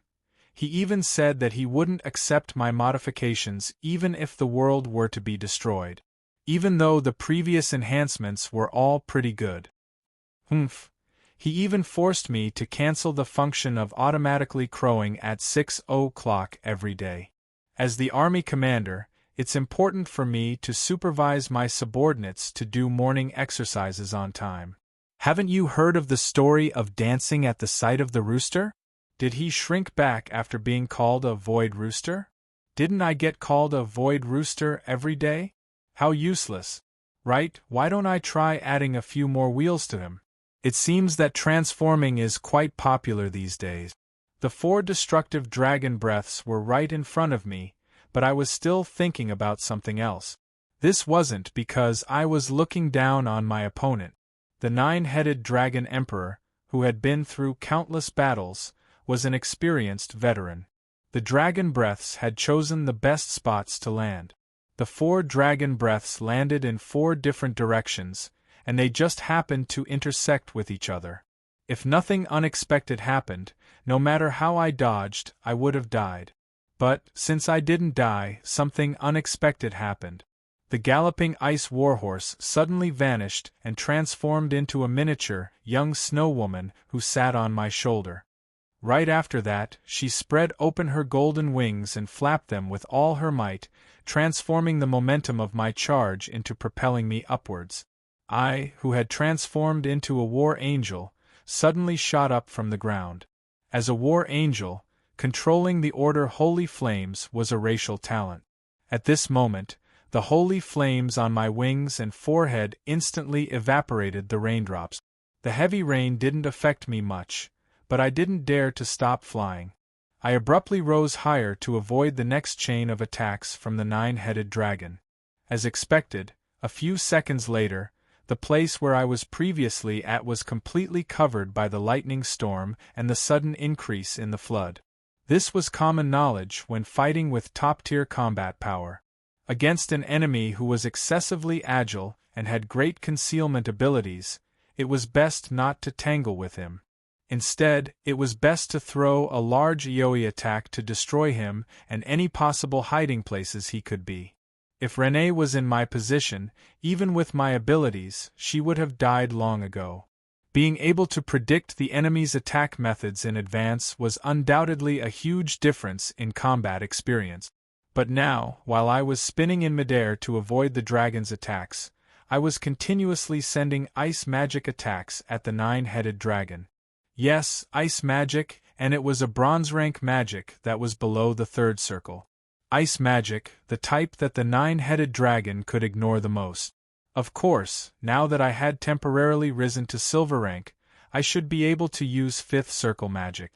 he even said that he wouldn't accept my modifications even if the world were to be destroyed. Even though the previous enhancements were all pretty good. He even forced me to cancel the function of automatically crowing at 6 o'clock every day. As the army commander, it's important for me to supervise my subordinates to do morning exercises on time. Haven't you heard of the story of dancing at the sight of the rooster? Did he shrink back after being called a void rooster? Didn't I get called a void rooster every day? How useless. Right, why don't I try adding a few more wheels to him? It seems that transforming is quite popular these days. The 4 destructive dragon breaths were right in front of me, but I was still thinking about something else. This wasn't because I was looking down on my opponent. The 9-headed dragon emperor, who had been through countless battles, was an experienced veteran. The dragon breaths had chosen the best spots to land. The 4 dragon breaths landed in 4 different directions, and they just happened to intersect with each other. If nothing unexpected happened, no matter how I dodged, I would have died. But, since I didn't die, something unexpected happened. The galloping ice warhorse suddenly vanished and transformed into a miniature, young snow woman who sat on my shoulder. Right after that, she spread open her golden wings and flapped them with all her might, transforming the momentum of my charge into propelling me upwards. I, who had transformed into a war angel, suddenly shot up from the ground. As a war angel, controlling the order Holy Flames was a racial talent. At this moment, the holy flames on my wings and forehead instantly evaporated the raindrops. The heavy rain didn't affect me much, but I didn't dare to stop flying. I abruptly rose higher to avoid the next chain of attacks from the 9-headed dragon. As expected, a few seconds later, the place where I was previously at was completely covered by the lightning storm and the sudden increase in the flood. This was common knowledge when fighting with top-tier combat power. Against an enemy who was excessively agile and had great concealment abilities, it was best not to tangle with him. Instead, it was best to throw a large Yoi attack to destroy him and any possible hiding places he could be. If Renée was in my position, even with my abilities, she would have died long ago. Being able to predict the enemy's attack methods in advance was undoubtedly a huge difference in combat experience. But now, while I was spinning in midair to avoid the dragon's attacks, I was continuously sending ice magic attacks at the 9-headed dragon. Yes, ice magic, and it was a bronze rank magic that was below the 3rd circle. Ice magic, the type that the 9-headed dragon could ignore the most. Of course, now that I had temporarily risen to silver rank, I should be able to use 5th circle magic.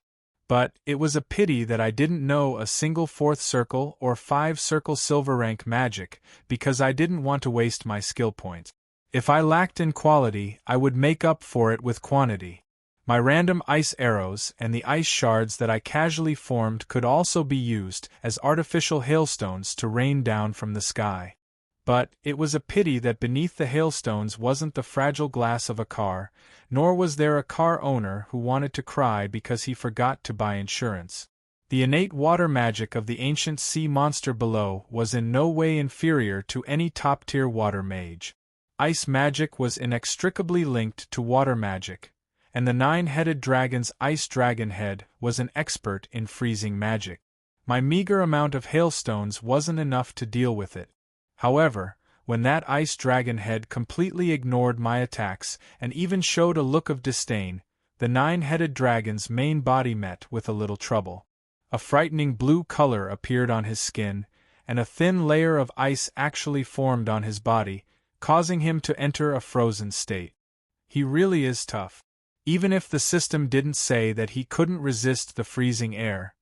But it was a pity that I didn't know a single 4th circle or 5 circle silver rank magic, because I didn't want to waste my skill points. If I lacked in quality, I would make up for it with quantity. My random ice arrows and the ice shards that I casually formed could also be used as artificial hailstones to rain down from the sky. But it was a pity that beneath the hailstones wasn't the fragile glass of a car, nor was there a car owner who wanted to cry because he forgot to buy insurance. The innate water magic of the ancient sea monster below was in no way inferior to any top-tier water mage. Ice magic was inextricably linked to water magic, and the nine-headed dragon's ice dragon head was an expert in freezing magic. My meager amount of hailstones wasn't enough to deal with it. However, when that ice dragon head completely ignored my attacks and even showed a look of disdain, the nine-headed dragon's main body met with a little trouble. A frightening blue color appeared on his skin, and a thin layer of ice actually formed on his body, causing him to enter a frozen state. He really is tough. Even if the system didn't say that he couldn't resist the freezing air,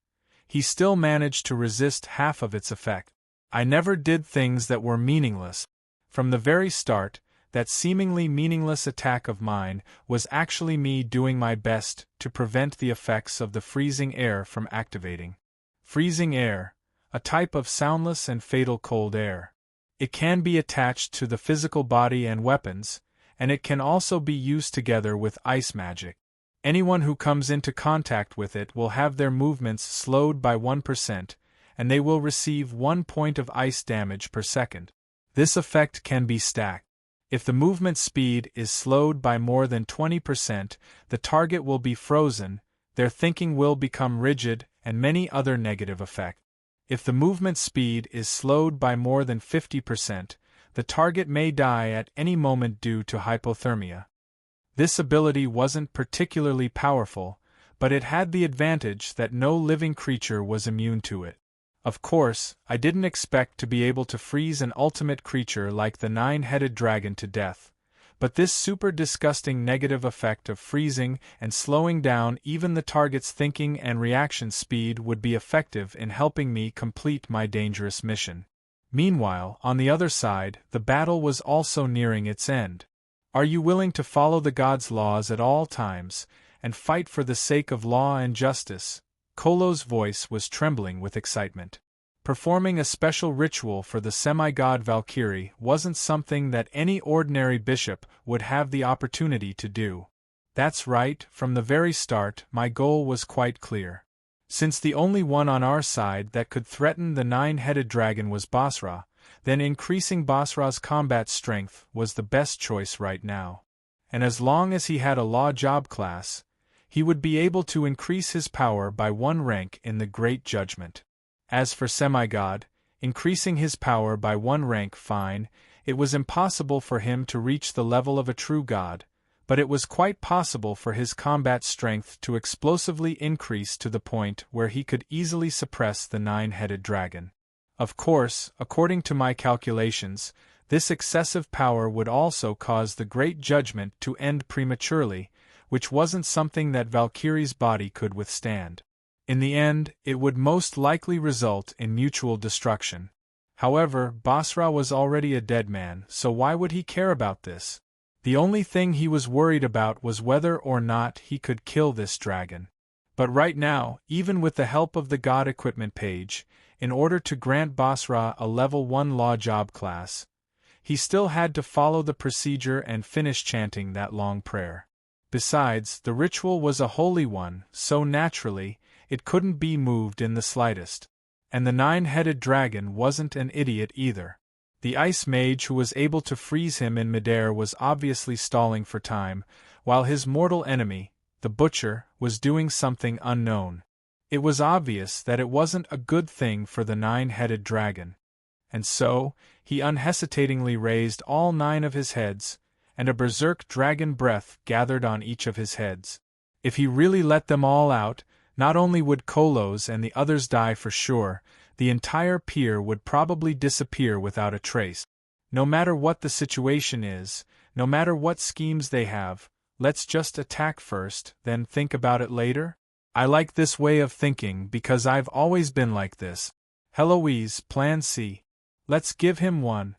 he still managed to resist half of its effect. I never did things that were meaningless. From the very start, that seemingly meaningless attack of mine was actually me doing my best to prevent the effects of the freezing air from activating. Freezing air, a type of soundless and fatal cold air. It can be attached to the physical body and weapons, and it can also be used together with ice magic. Anyone who comes into contact with it will have their movements slowed by 1%, and they will receive 1 point of ice damage per second. This effect can be stacked. If the movement speed is slowed by more than 20%, the target will be frozen, their thinking will become rigid, and many other negative effects. If the movement speed is slowed by more than 50%, the target may die at any moment due to hypothermia. This ability wasn't particularly powerful, but it had the advantage that no living creature was immune to it. Of course, I didn't expect to be able to freeze an ultimate creature like the nine-headed dragon to death, but this super disgusting negative effect of freezing and slowing down even the target's thinking and reaction speed would be effective in helping me complete my dangerous mission. Meanwhile, on the other side, the battle was also nearing its end. Are you willing to follow the god's laws at all times, and fight for the sake of law and justice? Kolo's voice was trembling with excitement. Performing a special ritual for the semi-god Valkyrie wasn't something that any ordinary bishop would have the opportunity to do. That's right, from the very start, my goal was quite clear. Since the only one on our side that could threaten the nine-headed dragon was Basra, then increasing Basra's combat strength was the best choice right now. And as long as he had a law job class, he would be able to increase his power by 1 rank in the Great Judgment. As for Semigod, increasing his power by 1 rank fine, it was impossible for him to reach the level of a true god, but it was quite possible for his combat strength to explosively increase to the point where he could easily suppress the nine-headed dragon. Of course, according to my calculations, this excessive power would also cause the Great Judgment to end prematurely, which wasn't something that Valkyrie's body could withstand. In the end, it would most likely result in mutual destruction. However, Basra was already a dead man, so why would he care about this? The only thing he was worried about was whether or not he could kill this dragon. But right now, even with the help of the God Equipment page, in order to grant Basra a level 1 law job class, he still had to follow the procedure and finish chanting that long prayer. Besides, the ritual was a holy one, so naturally, it couldn't be moved in the slightest. And the nine-headed dragon wasn't an idiot either. The ice mage who was able to freeze him in midair was obviously stalling for time, while his mortal enemy, the butcher, was doing something unknown. It was obvious that it wasn't a good thing for the nine-headed dragon. And so, he unhesitatingly raised all 9 of his heads, and a berserk dragon breath gathered on each of his heads. If he really let them all out, not only would Kolos and the others die for sure, the entire pier would probably disappear without a trace. No matter what the situation is, no matter what schemes they have, let's just attack first, then think about it later? I like this way of thinking because I've always been like this. Heloise, Plan C. Let's give him one.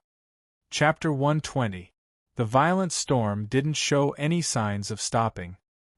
Chapter 120. The violent storm didn't show any signs of stopping.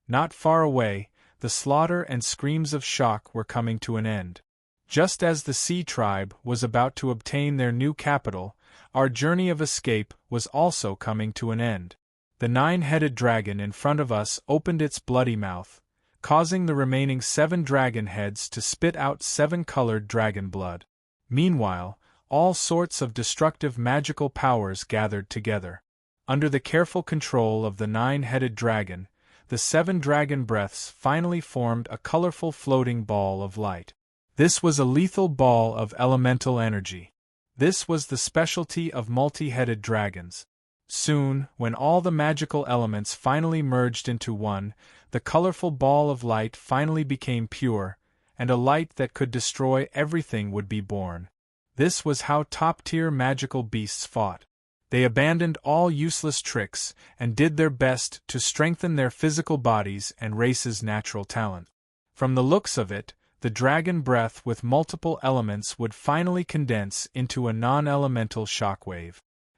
Not far away, the slaughter and screams of shock were coming to an end. Just as the Sea Tribe was about to obtain their new capital, our journey of escape was also coming to an end. The 9-headed dragon in front of us opened its bloody mouth, causing the remaining 7 dragon heads to spit out 7-colored dragon blood. Meanwhile, all sorts of destructive magical powers gathered together. Under the careful control of the 9-headed dragon, the 7 dragon breaths finally formed a colorful floating ball of light. This was a lethal ball of elemental energy. This was the specialty of multi-headed dragons. Soon, when all the magical elements finally merged into one, the colorful ball of light finally became pure, and a light that could destroy everything would be born. This was how top-tier magical beasts fought. They abandoned all useless tricks and did their best to strengthen their physical bodies and race's natural talent. From the looks of it, the dragon breath with multiple elements would finally condense into a non-elemental shockwave.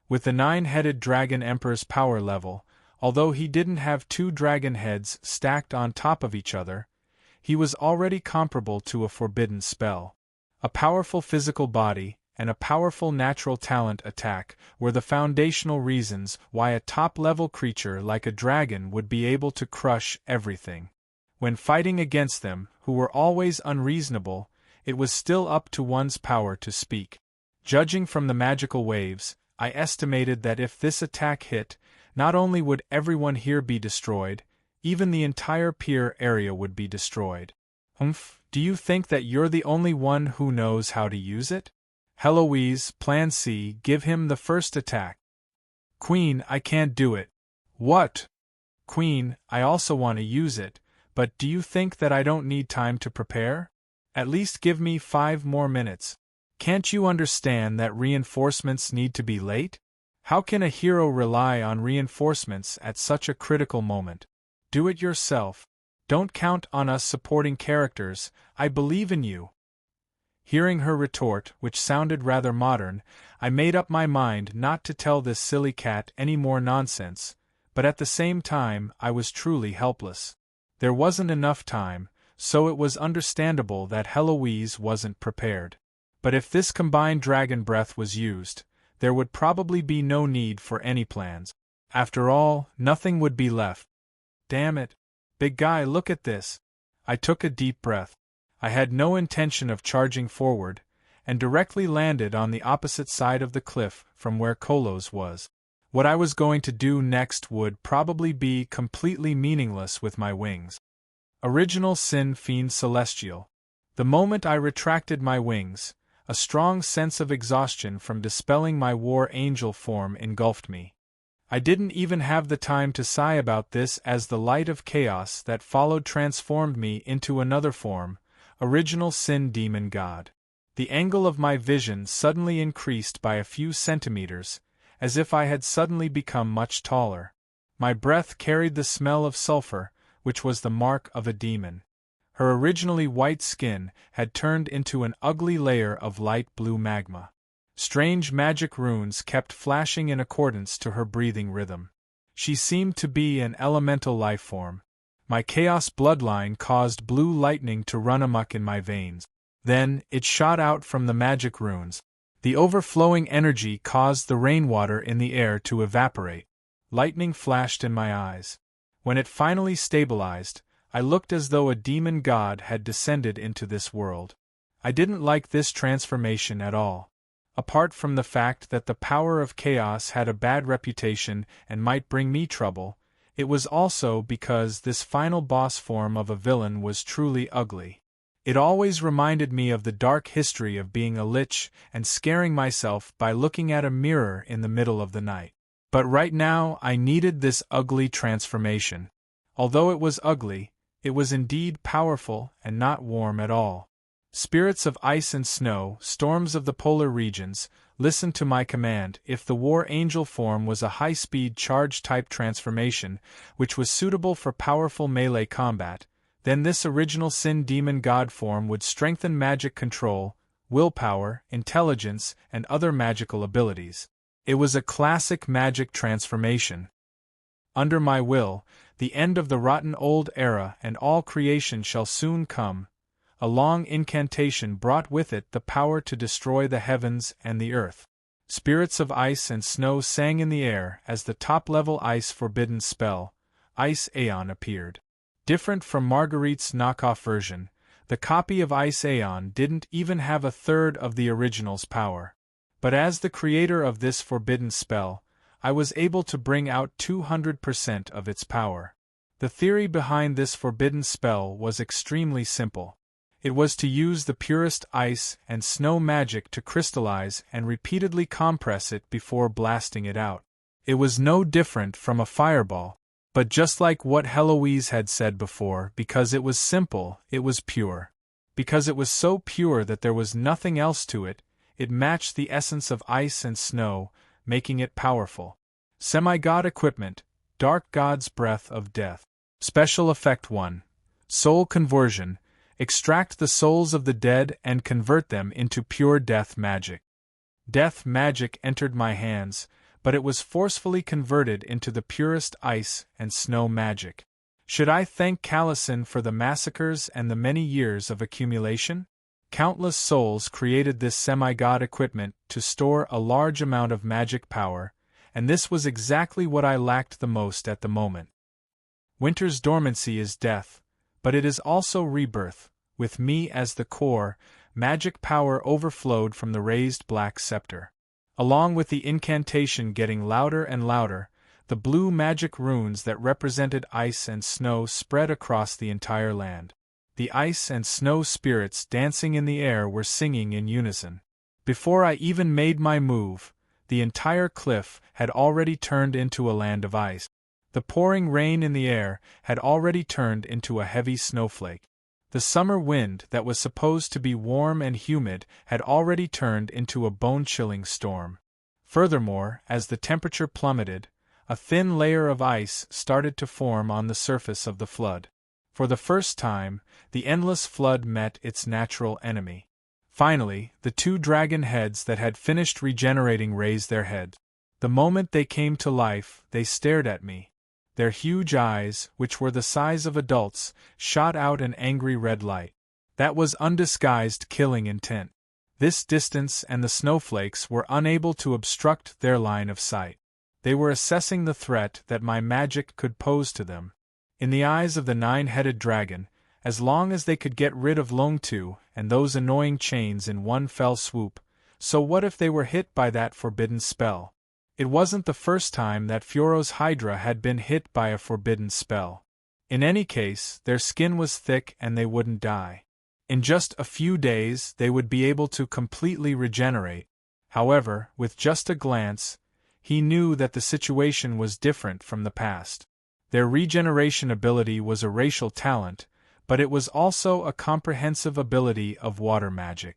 With the 9-headed dragon emperor's power level, although he didn't have 2 dragon heads stacked on top of each other, he was already comparable to a forbidden spell. A powerful physical body and a powerful natural talent attack were the foundational reasons why a top-level creature like a dragon would be able to crush everything. When fighting against them, who were always unreasonable, it was still up to one's power to speak. Judging from the magical waves, I estimated that if this attack hit, not only would everyone here be destroyed, even the entire pier area would be destroyed. Do you think that you're the only one who knows how to use it? Heloise, Plan C, give him the first attack. Queen, I can't do it. What? Queen, I also want to use it, but do you think that I don't need time to prepare? At least give me 5 more minutes. Can't you understand that reinforcements need to be late? How can a hero rely on reinforcements at such a critical moment? Do it yourself. Don't count on us supporting characters, I believe in you. Hearing her retort, which sounded rather modern, I made up my mind not to tell this silly cat any more nonsense, but at the same time I was truly helpless. There wasn't enough time, so it was understandable that Heloise wasn't prepared. But if this combined dragon breath was used, there would probably be no need for any plans. After all, nothing would be left. Damn it. Big guy, look at this. I took a deep breath. I had no intention of charging forward, and directly landed on the opposite side of the cliff from where Kolos was. What I was going to do next would probably be completely meaningless with my wings. Original Sin Fiend Celestial. The moment I retracted my wings, a strong sense of exhaustion from dispelling my war angel form engulfed me. I didn't even have the time to sigh about this as the light of chaos that followed transformed me into another form, Original Sin Demon God. The angle of my vision suddenly increased by a few centimeters, as if I had suddenly become much taller. My breath carried the smell of sulfur, which was the mark of a demon. Her originally white skin had turned into an ugly layer of light blue magma. Strange magic runes kept flashing in accordance to her breathing rhythm. She seemed to be an elemental life form. My chaos bloodline caused blue lightning to run amok in my veins. Then, it shot out from the magic runes. The overflowing energy caused the rainwater in the air to evaporate. Lightning flashed in my eyes. When it finally stabilized, I looked as though a demon god had descended into this world. I didn't like this transformation at all. Apart from the fact that the power of chaos had a bad reputation and might bring me trouble, it was also because this final boss form of a villain was truly ugly. It always reminded me of the dark history of being a lich and scaring myself by looking at a mirror in the middle of the night. But right now I needed this ugly transformation. Although it was ugly, it was indeed powerful and not warm at all. Spirits of ice and snow, storms of the polar regions, listened to my command. If the war angel form was a high-speed charge-type transformation, which was suitable for powerful melee combat, then this original sin demon god form would strengthen magic control, willpower, intelligence, and other magical abilities. It was a classic magic transformation. Under my will, the end of the rotten old era and all creation shall soon come. A long incantation brought with it the power to destroy the heavens and the earth. Spirits of ice and snow sang in the air as the top-level ice forbidden spell, Ice Aeon, appeared. Different from Marguerite's knockoff version, the copy of Ice Aeon didn't even have a third of the original's power. But as the creator of this forbidden spell, I was able to bring out 200% of its power. The theory behind this forbidden spell was extremely simple. It was to use the purest ice and snow magic to crystallize and repeatedly compress it before blasting it out. It was no different from a fireball, but just like what Heloise had said before, because it was simple, it was pure. Because it was so pure that there was nothing else to it, it matched the essence of ice and snow, making it powerful. Semi-God equipment, Dark God's Breath of Death. Special Effect 1. Soul Conversion. Extract the souls of the dead and convert them into pure death magic. Death magic entered my hands, but it was forcefully converted into the purest ice and snow magic. Should I thank Callison for the massacres and the many years of accumulation? Countless souls created this semi-god equipment to store a large amount of magic power, and this was exactly what I lacked the most at the moment. Winter's dormancy is death, but it is also rebirth. With me as the core, magic power overflowed from the raised black scepter. Along with the incantation getting louder and louder, the blue magic runes that represented ice and snow spread across the entire land. The ice and snow spirits dancing in the air were singing in unison. Before I even made my move, the entire cliff had already turned into a land of ice. The pouring rain in the air had already turned into a heavy snowflake. The summer wind that was supposed to be warm and humid had already turned into a bone-chilling storm. Furthermore, as the temperature plummeted, a thin layer of ice started to form on the surface of the flood. For the first time, the endless flood met its natural enemy. Finally, the two dragon heads that had finished regenerating raised their heads. The moment they came to life, they stared at me. Their huge eyes, which were the size of adults, shot out an angry red light. That was undisguised killing intent. This distance and the snowflakes were unable to obstruct their line of sight. They were assessing the threat that my magic could pose to them. In the eyes of the nine-headed dragon, as long as they could get rid of Longtu and those annoying chains in one fell swoop, so what if they were hit by that forbidden spell? It wasn't the first time that Fioros Hydra had been hit by a forbidden spell. In any case, their skin was thick and they wouldn't die. In just a few days, they would be able to completely regenerate. However, with just a glance, he knew that the situation was different from the past. Their regeneration ability was a racial talent, but it was also a comprehensive ability of water magic.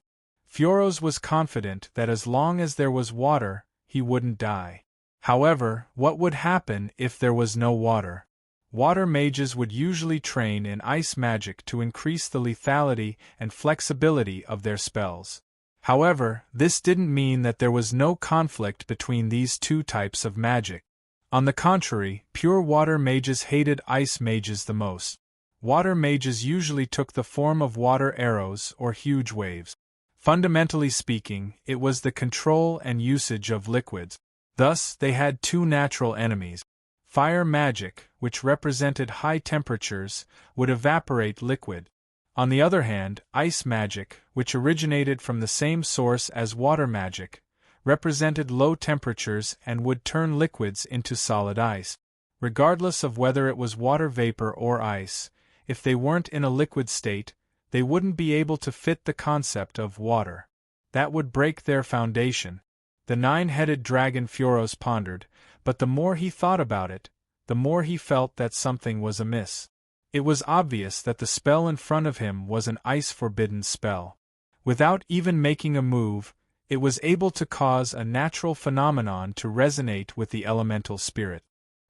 Fioros was confident that as long as there was water, he wouldn't die. However, what would happen if there was no water? Water mages would usually train in ice magic to increase the lethality and flexibility of their spells. However, this didn't mean that there was no conflict between these two types of magic. On the contrary, pure water mages hated ice mages the most. Water mages usually took the form of water arrows or huge waves. Fundamentally speaking, it was the control and usage of liquids. Thus, they had two natural enemies. Fire magic, which represented high temperatures, would evaporate liquid. On the other hand, ice magic, which originated from the same source as water magic, represented low temperatures and would turn liquids into solid ice. Regardless of whether it was water vapor or ice, if they weren't in a liquid state, they wouldn't be able to fit the concept of water. That would break their foundation. The nine-headed dragon Fioros pondered, but the more he thought about it, the more he felt that something was amiss. It was obvious that the spell in front of him was an ice-forbidden spell. Without even making a move, it was able to cause a natural phenomenon to resonate with the elemental spirit.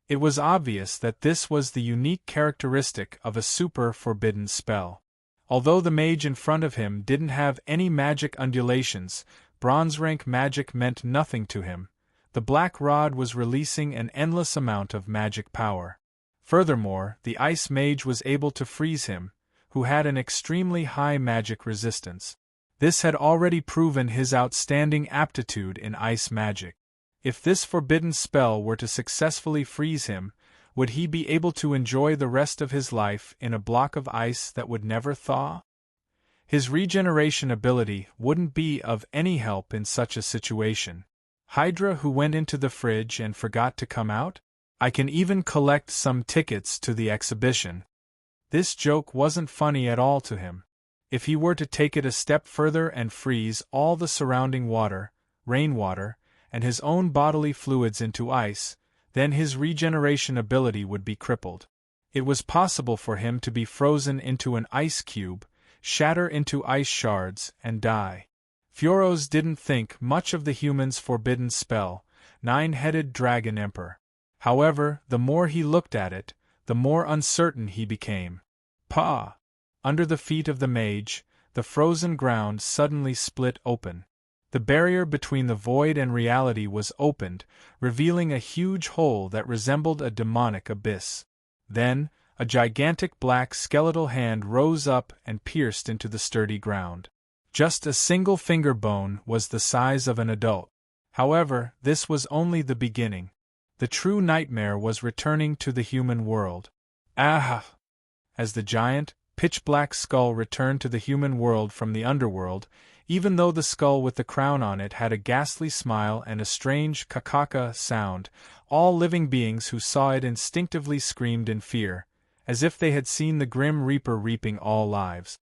It was obvious that this was the unique characteristic of a super-forbidden spell. Although the mage in front of him didn't have any magic undulations, bronze-rank magic meant nothing to him. The black rod was releasing an endless amount of magic power. Furthermore, the ice mage was able to freeze him, who had an extremely high magic resistance. This had already proven his outstanding aptitude in ice magic. If this forbidden spell were to successfully freeze him, would he be able to enjoy the rest of his life in a block of ice that would never thaw? His regeneration ability wouldn't be of any help in such a situation. Hydra who went into the fridge and forgot to come out? I can even collect some tickets to the exhibition. This joke wasn't funny at all to him. If he were to take it a step further and freeze all the surrounding water, rainwater, and his own bodily fluids into ice, then his regeneration ability would be crippled. It was possible for him to be frozen into an ice cube, shatter into ice shards, and die. Fioros didn't think much of the human's forbidden spell, Nine-Headed Dragon Emperor. However, the more he looked at it, the more uncertain he became. Pah! Under the feet of the mage, the frozen ground suddenly split open. The barrier between the void and reality was opened, revealing a huge hole that resembled a demonic abyss. Then, a gigantic black skeletal hand rose up and pierced into the sturdy ground. Just a single finger bone was the size of an adult. However, this was only the beginning. The true nightmare was returning to the human world. Ah! As the giant, pitch-black skull returned to the human world from the underworld, even though the skull with the crown on it had a ghastly smile and a strange kakaka sound, all living beings who saw it instinctively screamed in fear, as if they had seen the grim reaper reaping all lives.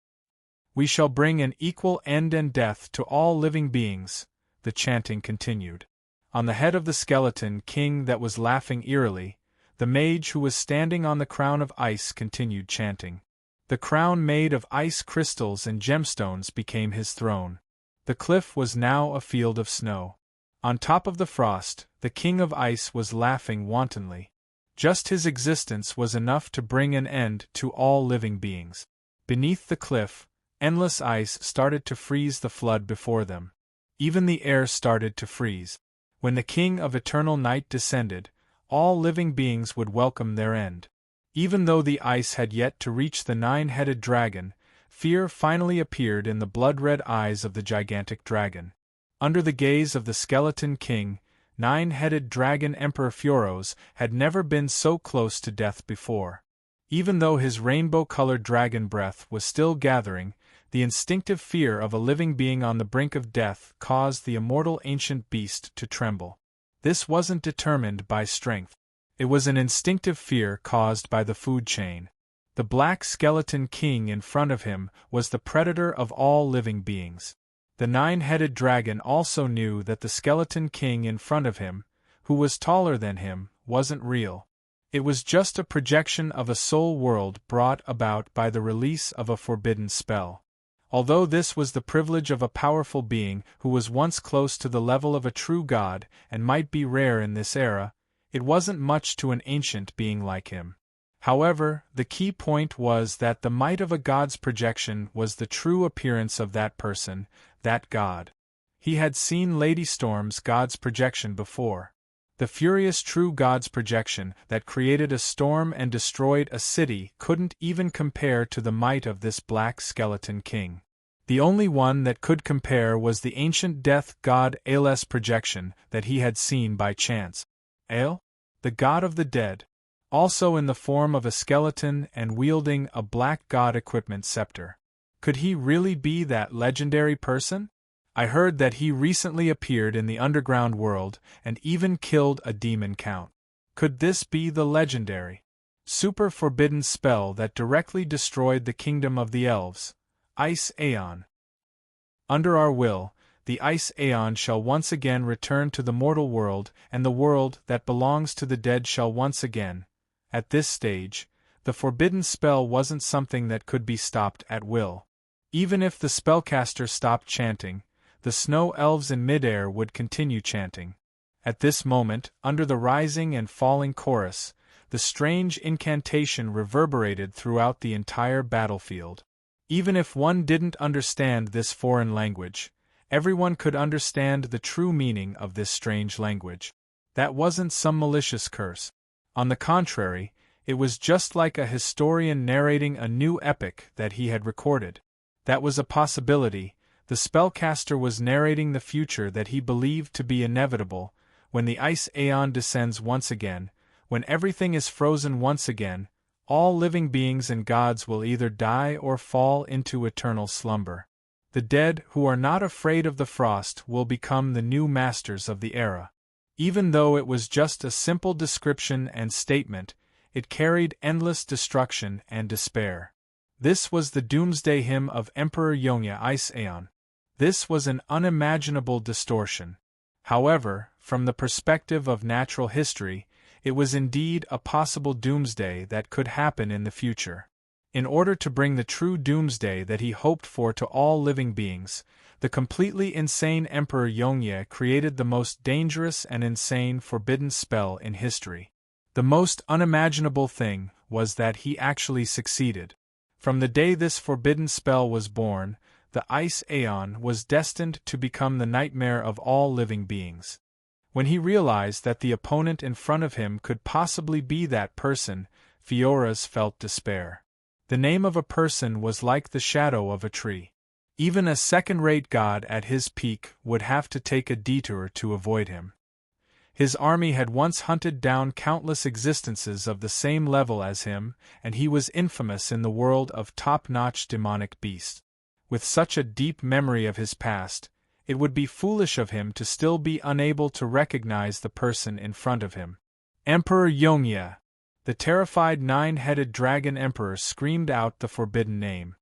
"We shall bring an equal end and death to all living beings," the chanting continued. On the head of the skeleton king that was laughing eerily, the mage who was standing on the crown of ice continued chanting. The crown made of ice crystals and gemstones became his throne. The cliff was now a field of snow. On top of the frost, the king of ice was laughing wantonly. Just his existence was enough to bring an end to all living beings. Beneath the cliff, endless ice started to freeze the flood before them. Even the air started to freeze. When the king of eternal night descended, all living beings would welcome their end. Even though the ice had yet to reach the nine-headed dragon, fear finally appeared in the blood-red eyes of the gigantic dragon. Under the gaze of the skeleton king, Nine-Headed Dragon Emperor Fioros had never been so close to death before. Even though his rainbow-colored dragon breath was still gathering, the instinctive fear of a living being on the brink of death caused the immortal ancient beast to tremble. This wasn't determined by strength. It was an instinctive fear caused by the food chain. The black skeleton king in front of him was the predator of all living beings. The nine-headed dragon also knew that the skeleton king in front of him, who was taller than him, wasn't real. It was just a projection of a soul world brought about by the release of a forbidden spell. Although this was the privilege of a powerful being who was once close to the level of a true god and might be rare in this era, it wasn't much to an ancient being like him. However, the key point was that the might of a god's projection was the true appearance of that person, that god. He had seen Lady Storm's god's projection before. The furious true god's projection that created a storm and destroyed a city couldn't even compare to the might of this black skeleton king. The only one that could compare was the ancient death god Ael's projection that he had seen by chance. Ael? The god of the dead, also in the form of a skeleton and wielding a black god equipment scepter. Could he really be that legendary person? I heard that he recently appeared in the underground world and even killed a demon count. Could this be the legendary, super forbidden spell that directly destroyed the kingdom of the elves, Ice Aeon? Under our will, the Ice Aeon shall once again return to the mortal world, and the world that belongs to the dead shall once again. At this stage, the forbidden spell wasn't something that could be stopped at will. Even if the spellcaster stopped chanting, the snow elves in midair would continue chanting. At this moment, under the rising and falling chorus, the strange incantation reverberated throughout the entire battlefield. Even if one didn't understand this foreign language, everyone could understand the true meaning of this strange language. That wasn't some malicious curse. On the contrary, it was just like a historian narrating a new epic that he had recorded. That was a possibility, The spellcaster was narrating the future that he believed to be inevitable, when the ice aeon descends once again, when everything is frozen once again, all living beings and gods will either die or fall into eternal slumber. The dead, who are not afraid of the frost, will become the new masters of the era. Even though it was just a simple description and statement, it carried endless destruction and despair. This was the doomsday hymn of Emperor Yongya Ice Aeon. This was an unimaginable distortion. However, from the perspective of natural history, it was indeed a possible doomsday that could happen in the future. In order to bring the true doomsday that he hoped for to all living beings, the completely insane Emperor Yongye created the most dangerous and insane forbidden spell in history. The most unimaginable thing was that he actually succeeded. From the day this forbidden spell was born, the Ice Aeon was destined to become the nightmare of all living beings. When he realized that the opponent in front of him could possibly be that person, Fioras felt despair. The name of a person was like the shadow of a tree. Even a second-rate god at his peak would have to take a detour to avoid him. His army had once hunted down countless existences of the same level as him, and he was infamous in the world of top-notch demonic beasts. With such a deep memory of his past, it would be foolish of him to still be unable to recognize the person in front of him. Emperor Yongye! The terrified nine-headed dragon emperor screamed out the forbidden name.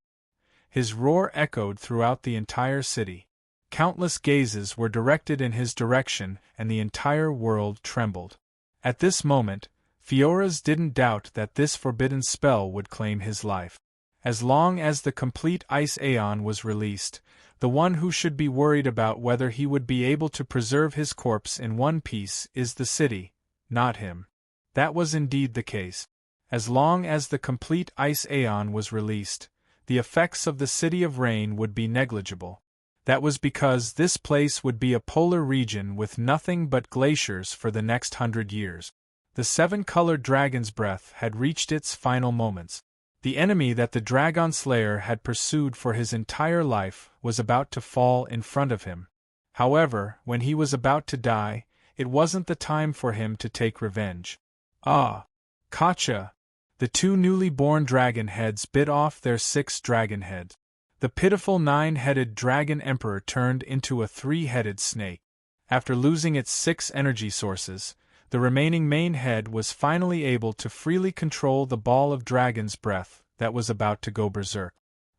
His roar echoed throughout the entire city. Countless gazes were directed in his direction, and the entire world trembled. At this moment, Fioras didn't doubt that this forbidden spell would claim his life. As long as the complete Ice Aeon was released, the one who should be worried about whether he would be able to preserve his corpse in one piece is the city, not him. That was indeed the case. As long as the complete Ice Aeon was released, the effects of the City of Rain would be negligible. That was because this place would be a polar region with nothing but glaciers for the next 100 years. The seven-colored dragon's breath had reached its final moments. The enemy that the Dragon Slayer had pursued for his entire life was about to fall in front of him. However, when he was about to die, it wasn't the time for him to take revenge. Ah! Kacha! The two newly born dragon heads bit off their 6 dragon heads. The pitiful 9-headed dragon emperor turned into a 3-headed snake. After losing its 6 energy sources, the remaining main head was finally able to freely control the ball of dragon's breath that was about to go berserk.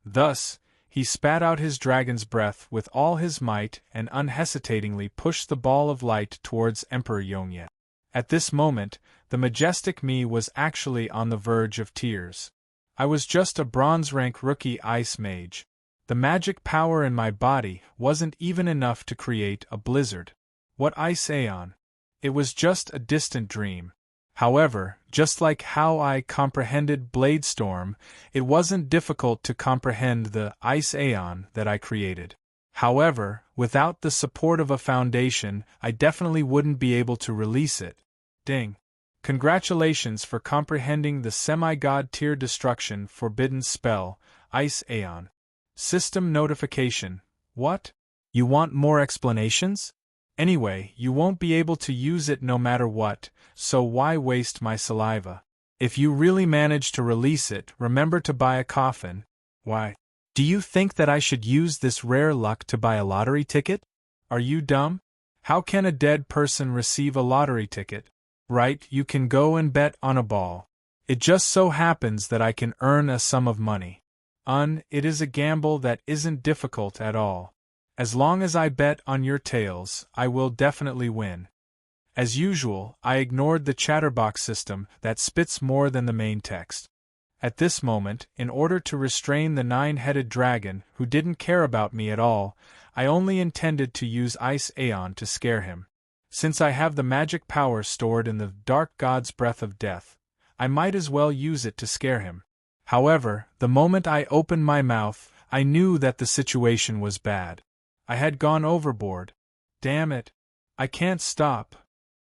Thus, he spat out his dragon's breath with all his might and unhesitatingly pushed the ball of light towards Emperor Yongye. At this moment, the majestic me was actually on the verge of tears. I was just a bronze-rank rookie ice mage. The magic power in my body wasn't even enough to create a blizzard. What Ice Aeon? It was just a distant dream. However, just like how I comprehended Bladestorm, it wasn't difficult to comprehend the Ice Aeon that I created. However, without the support of a foundation, I definitely wouldn't be able to release it. Ding. Congratulations for comprehending the semi-god tier destruction forbidden spell, Ice Aeon. System notification. What? You want more explanations? Anyway, you won't be able to use it no matter what, so why waste my saliva? If you really manage to release it, remember to buy a coffin. Why? Do you think that I should use this rare luck to buy a lottery ticket? Are you dumb? How can a dead person receive a lottery ticket? Right, you can go and bet on a ball. It just so happens that I can earn a sum of money. It is a gamble that isn't difficult at all. As long as I bet on your tails, I will definitely win. As usual, I ignored the chatterbox system that spits more than the main text. At this moment, in order to restrain the 9-headed dragon, who didn't care about me at all, I only intended to use Ice Aeon to scare him. Since I have the magic power stored in the Dark God's Breath of Death, I might as well use it to scare him. However, the moment I opened my mouth, I knew that the situation was bad. I had gone overboard. Damn it. I can't stop.